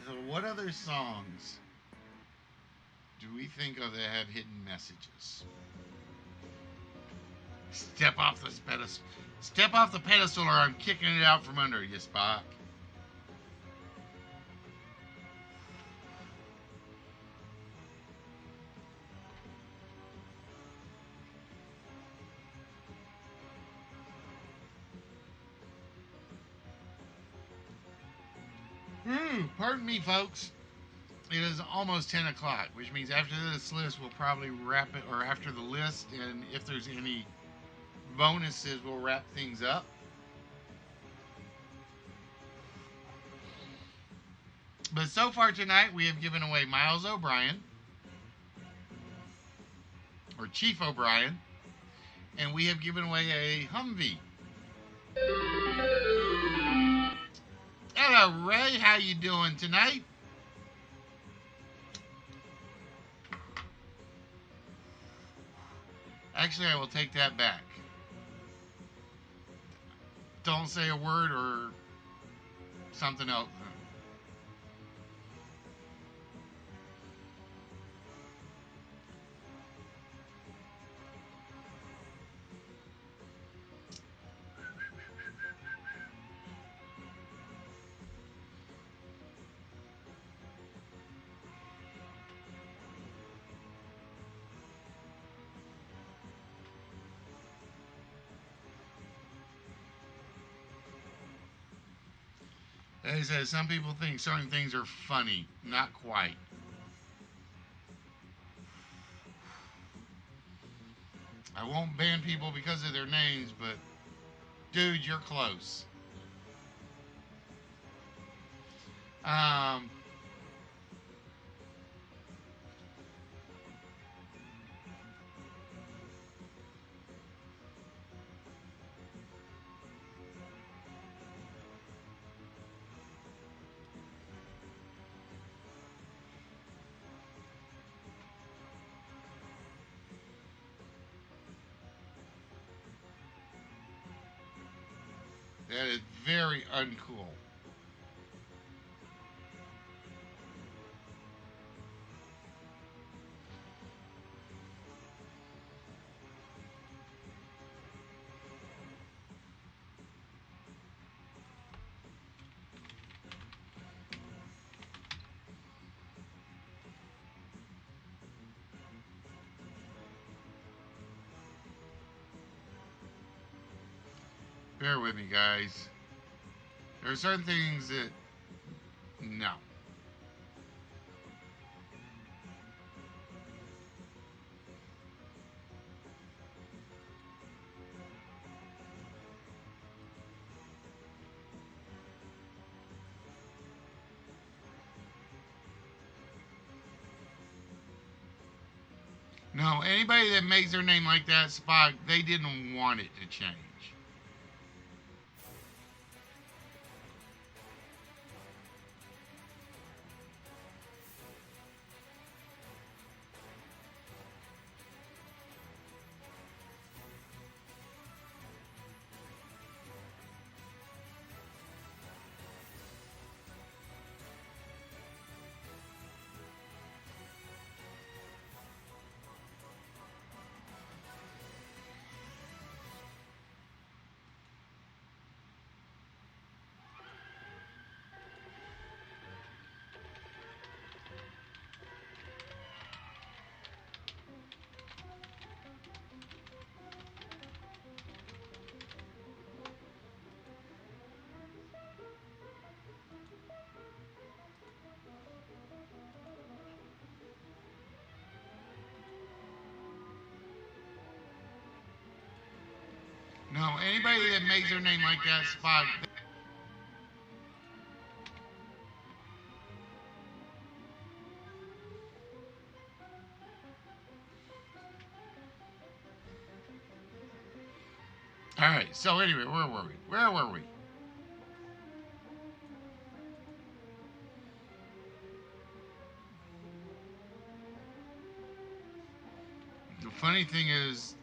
So what other songs do we think of that have hidden messages? Step off this pedestal. Step off the pedestal or I'm kicking it out from under you, Spock. Pardon me, folks. It is almost 10 o'clock, which means after this list, we'll probably wrap it, or after the list, and if there's any bonuses, we'll wrap things up. But so far tonight, we have given away Miles O'Brien, or Chief O'Brien, and we have given away a Humvee. Hello, Ray. How you doing tonight? Actually, I will take that back. Don't say a word or something else. He says some people think certain things are funny. Not quite. I won't ban people because of their names, but dude, you're close. Um, that is very uncool. Bear with me, guys. There are certain things that, no. No, anybody that makes their name like that, Spock, they didn't want it to change. No, anybody that makes their name like that, Spock. All right. So anyway, where were we? Where were we? The funny thing is,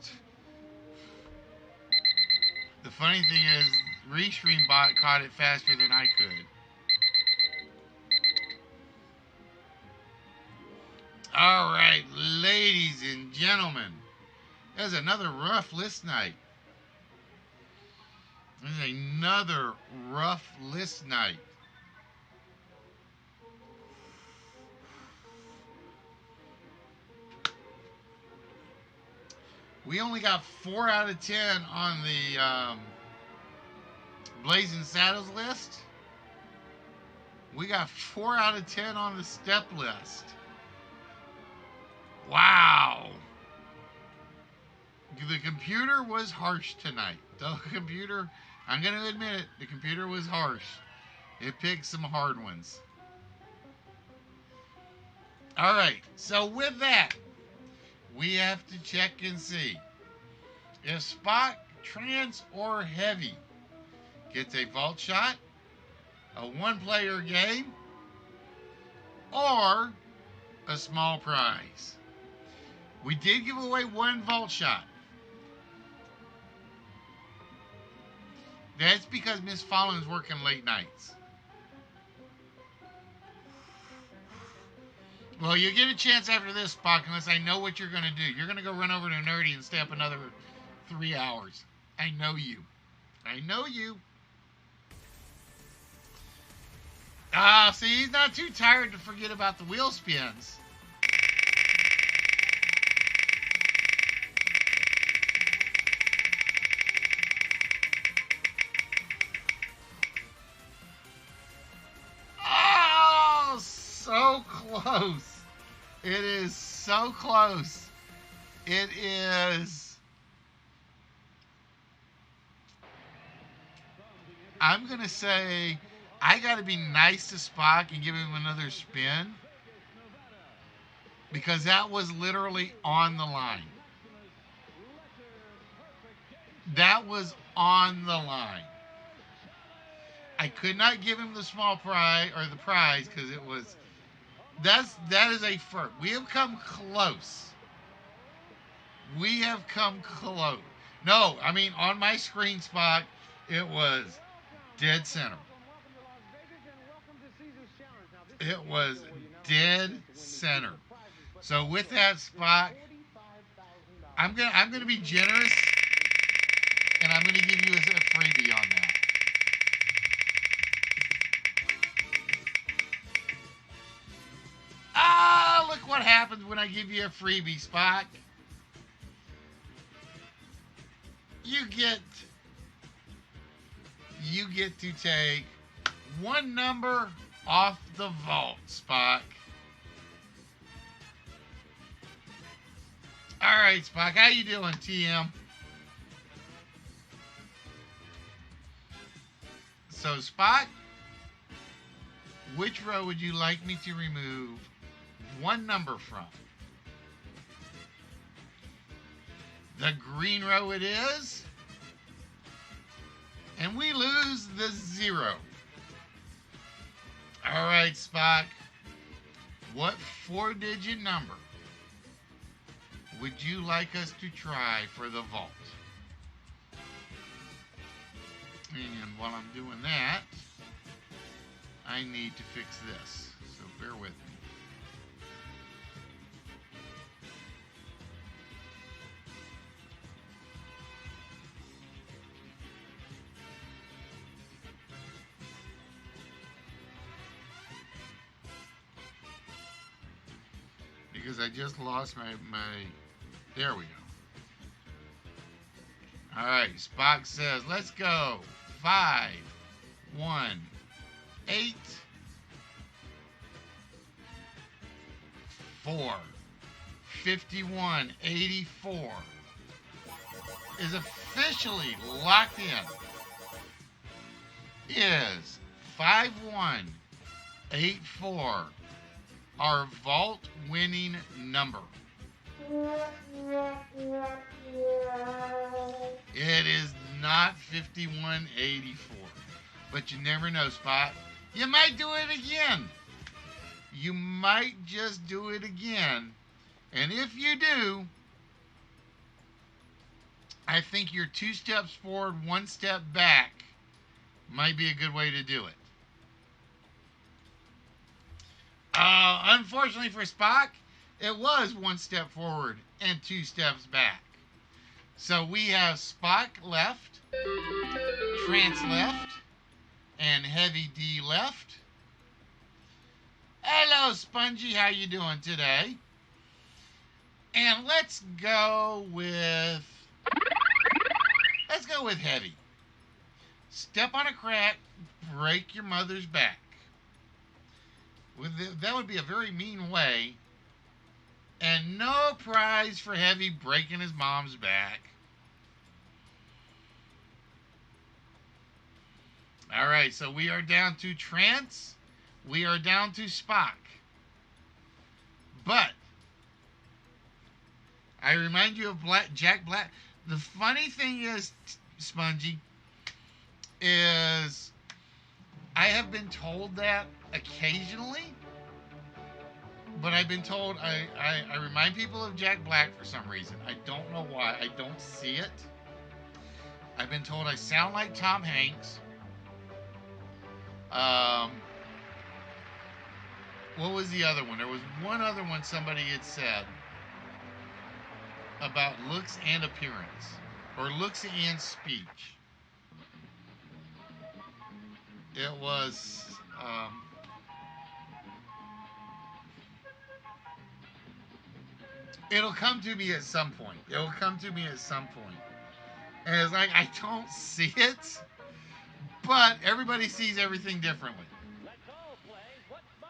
Restream bot caught it faster than I could. All right, ladies and gentlemen, there's another rough list night. There's another rough list night. We only got 4 out of 10 on the Blazing Saddles list. We got 4 out of 10 on the step list. Wow. The computer was harsh tonight. The computer, I'm going to admit it, the computer was harsh. It picked some hard ones. All right, so with that, we have to check and see if Spock, Trans, or Heavy gets a vault shot, a one-player game, or a small prize. We did give away 1 vault shot. That's because Miss Fallon's working late nights. Well, you get a chance after this, Spock, unless I know what you're going to do. You're going to go run over to Nerdy and stay up another 3 hours. I know you. I know you. See, he's not too tired to forget about the wheel spins. Oh, so close. It is so close. It is. I'm going to say I got to be nice to Spock and give him another spin, because that was literally on the line. That was on the line. I could not give him the small prize or the prize because it was. That is a first. We have come close. We have come close. No, I mean on my screen, Spock, it was dead center. It was dead center. So with that, Spock, I'm gonna be generous, and I'm gonna give you a freebie on that. Ah, look what happens when I give you a freebie, Spock. You get you get to take one number off the vault, Spock. All right, Spock, how you doing, TM? So, Spock, which row would you like me to remove one number from? The green row it is. And we lose the 0. All right, Spock. What 4-digit number would you like us to try for the vault? And while I'm doing that, I need to fix this. So bear with me. Because I just lost my there we go. All right, Spock says, let's go. 5, 1, 8, 4, 51, 84 is officially locked in. Is 5184 our vault winning number? It is not 5184. But you never know, Spot. You might do it again. You might just do it again. And if you do, I think your 2 steps forward, 1 step back might be a good way to do it. Unfortunately for Spock, it was 1 step forward and 2 steps back. So we have Spock left, Trance left, and Heavy D left. Hello, Spongy. How you doing today? And let's go with Heavy. Step on a crack, break your mother's back. That would be a very mean way. And no prize for Heavy breaking his mom's back. All right, so we are down to Trance. We are down to Spock. But I remind you of Jack Black. The funny thing is, Spongy, is I have been told that occasionally, but I've been told I remind people of Jack Black for some reason. I don't know why. I don't see it. I've been told I sound like Tom Hanks. What was the other one? There was one other one somebody had said about looks and appearance, or looks and speech. It was it'll come to me at some point. It'll come to me at some point. And it's like, I don't see it, but everybody sees everything differently. Let's all play What's My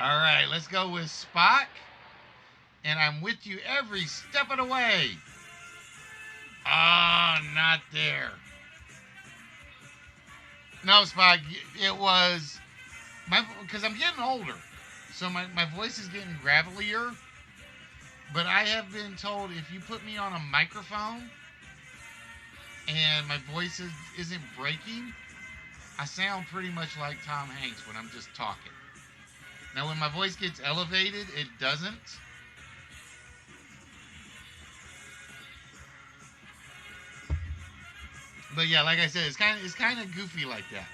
Line? All right, let's go with Spock. And I'm with you every step of the way. Ah, not there. No, Spock, it was because I'm getting older, so my voice is getting gravelier. But I have been told if you put me on a microphone and my voice isn't breaking, I sound pretty much like Tom Hanks when I'm just talking. Now, when my voice gets elevated, it doesn't. But yeah, like I said, it's kind of goofy like that.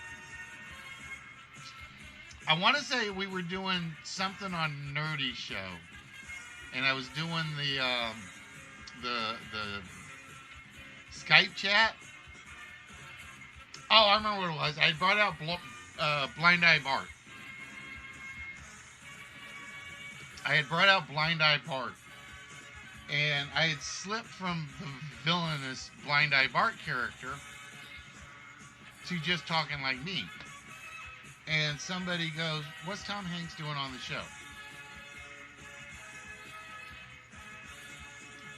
I want to say we were doing something on Nerdy Show, and I was doing the Skype chat. Oh, I remember what it was. I brought out Blind Eye Bart. I had brought out Blind Eye Bart, and I had slipped from the villainous Blind Eye Bart character to just talking like me. And somebody goes, "What's Tom Hanks doing on the show?"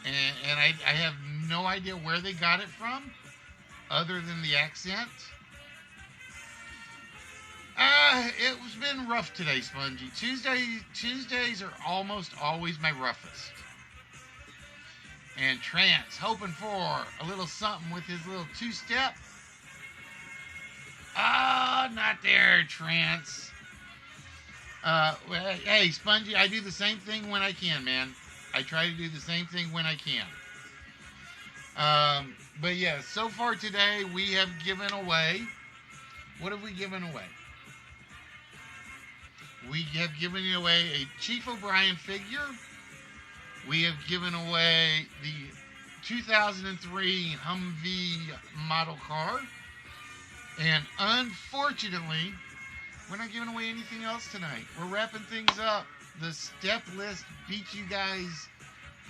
And I have no idea where they got it from, other than the accent. It's been rough today, Spongy. Tuesdays are almost always my roughest. And Trance hoping for a little something with his little two-step. Oh, not there, Trance. Hey, Spongy, I do the same thing when I can, man. I try to do the same thing when I can. But yeah, so far today we have given away. What have we given away? We have given away a Chief O'Brien figure. We have given away the 2003 Humvee model car. And unfortunately, we're not giving away anything else tonight. We're wrapping things up. The step list beat you guys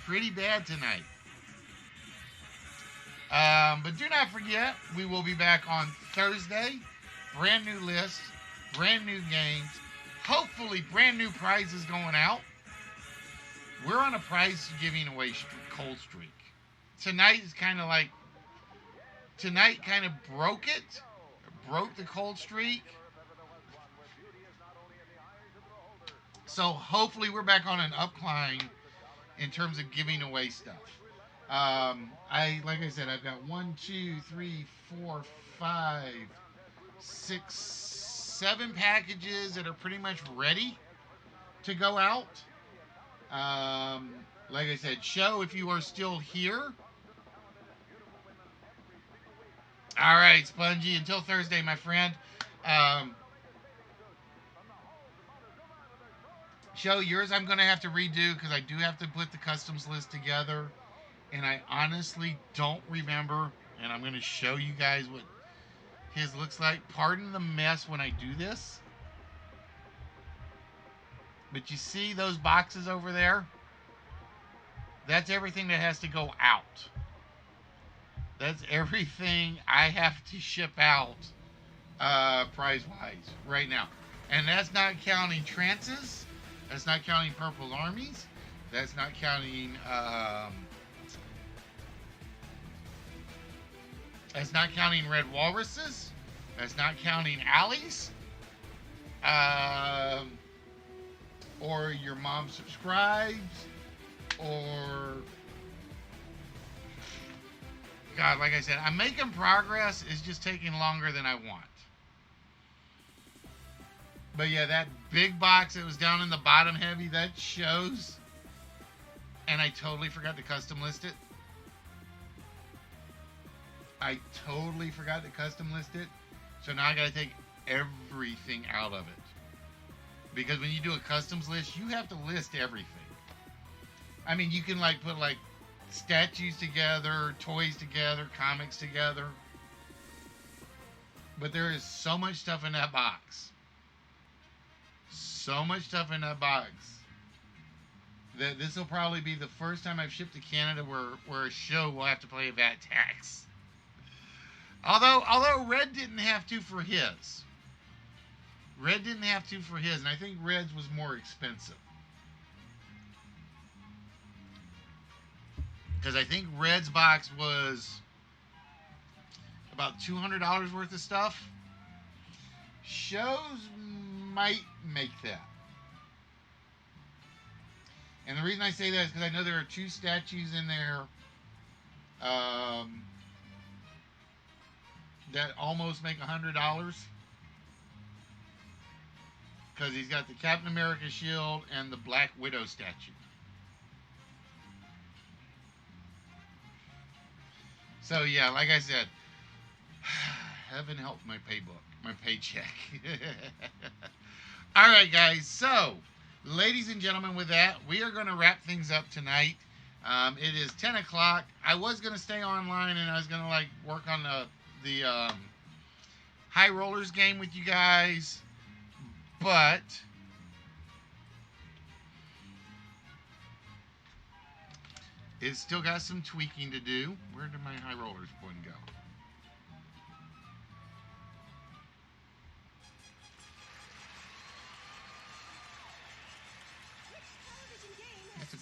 pretty bad tonight. But do not forget, we will be back on Thursday. Brand new list, brand new games, hopefully brand new prizes going out. We're on a prize giving away cold streak. Tonight is kind of like, tonight kind of broke it, broke the cold streak. So hopefully we're back on an upcline in terms of giving away stuff. Like I said, I've got 1, 2, 3, 4, 5, 6, 7 packages that are pretty much ready to go out. Like I said, show if you are still here. All right, Spongy. Until Thursday, my friend. Show yours I'm going to have to redo because I do have to put the customs list together. And I honestly don't remember. And I'm going to show you guys what his looks like. Pardon the mess when I do this. But you see those boxes over there? That's everything that has to go out. That's everything I have to ship out prize-wise right now. And that's not counting trances. That's not counting Purple Armies. That's not counting... that's not counting Red Walruses. That's not counting Alleys. Or your mom subscribes. Or... God, like I said, I'm making progress. It's just taking longer than I want. But yeah, that big box that was down in the bottom heavy, that shows. And I totally forgot to custom list it. I totally forgot to custom list it. So now I got to take everything out of it. Because when you do a customs list, you have to list everything. I mean, you can like put like statues together, toys together, comics together. But there is so much stuff in that box. So much stuff in that box. That this will probably be the first time I've shipped to Canada where a show will have to pay a VAT tax. Although Red didn't have to for his. Red didn't have to for his, and I think Red's was more expensive. Because I think Red's box was about $200 worth of stuff. Shows might make that. And the reason I say that is because I know there are 2 statues in there that almost make $100. Because he's got the Captain America shield and the Black Widow statue. So yeah, like I said, heaven help my paycheck. All right, guys. So, ladies and gentlemen, with that, we are going to wrap things up tonight. It is 10 o'clock. I was going to stay online and I was going to like work on the High Rollers game with you guys, but it's still got some tweaking to do. Where did my High Rollers one go?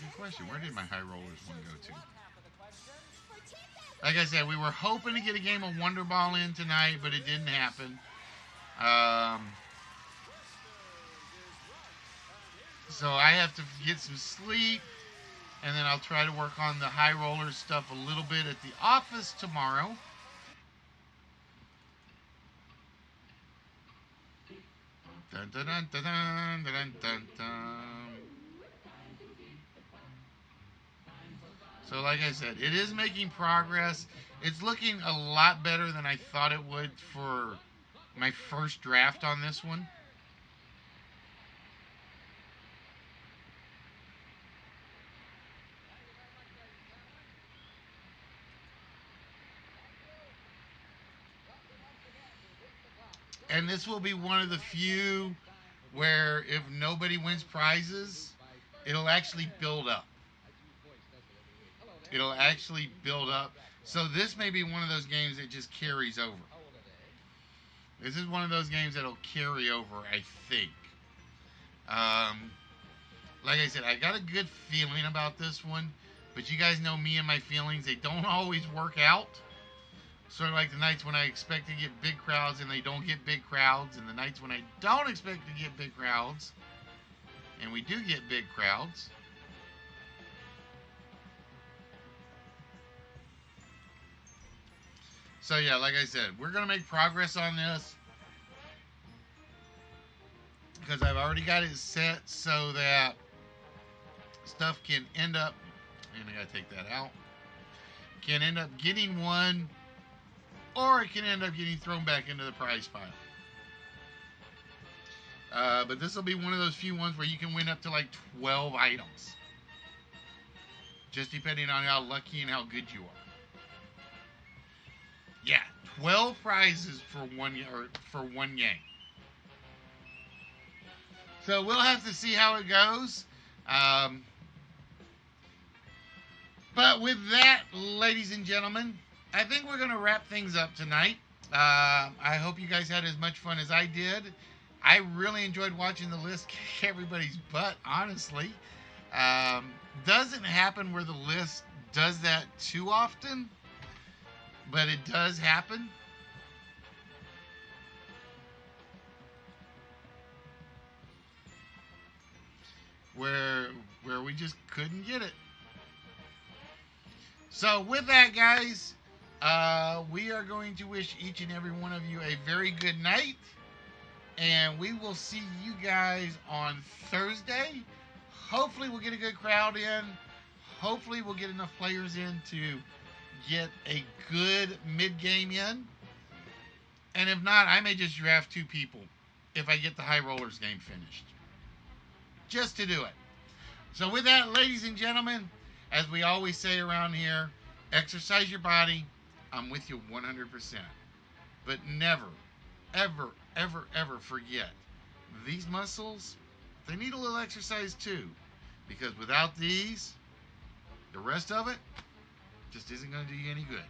good question. Where did my high rollers one go to? Like I said, we were hoping to get a game of Wonder Ball in tonight, but it didn't happen. So I have to get some sleep, and then I'll try to work on the high roller stuff a little bit at the office tomorrow. Dun, dun, dun, dun, dun, dun, dun, dun. So like I said, it is making progress. It's looking a lot better than I thought it would for my first draft on this one. And this will be one of the few where if nobody wins prizes, it'll actually build up. It'll actually build up. So this may be one of those games that just carries over. This is one of those games that'll carry over, I think. Like I said, I got a good feeling about this one, but you guys know me and my feelings. They don't always work out. Sort of like the nights when I expect to get big crowds and they don't get big crowds, and the nights when I don't expect to get big crowds and we do get big crowds. So yeah, like I said, we're going to make progress on this because I've already got it set so that stuff can end up, and I got to take that out, can end up getting one, or it can end up getting thrown back into the prize pile. But this will be one of those few ones where you can win up to like 12 items. Just depending on how lucky and how good you are. Yeah, 12 prizes for one game. So we'll have to see how it goes. But with that, ladies and gentlemen, I think we're going to wrap things up tonight. I hope you guys had as much fun as I did. I really enjoyed watching the list kick everybody's butt, honestly. Doesn't happen where the list does that too often, but it does happen. Where we just couldn't get it. So with that, guys, we are going to wish each and every one of you a very good night. And we will see you guys on Thursday. Hopefully we'll get a good crowd in. Hopefully we'll get enough players in to get a good mid-game in. And if not, I may just draft 2 people if I get the high rollers game finished. Just to do it. So with that, ladies and gentlemen, as we always say around here, exercise your body. I'm with you 100%. But never, ever, ever, ever forget, these muscles, they need a little exercise too. Because without these, the rest of it just isn't going to do you any good.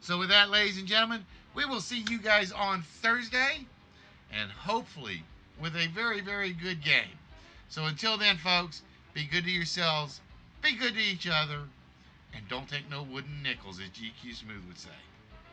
So with that, ladies and gentlemen, we will see you guys on Thursday. And hopefully with a very, very good game. So until then, folks, be good to yourselves, be good to each other, and don't take no wooden nickels, as GQ Smooth would say.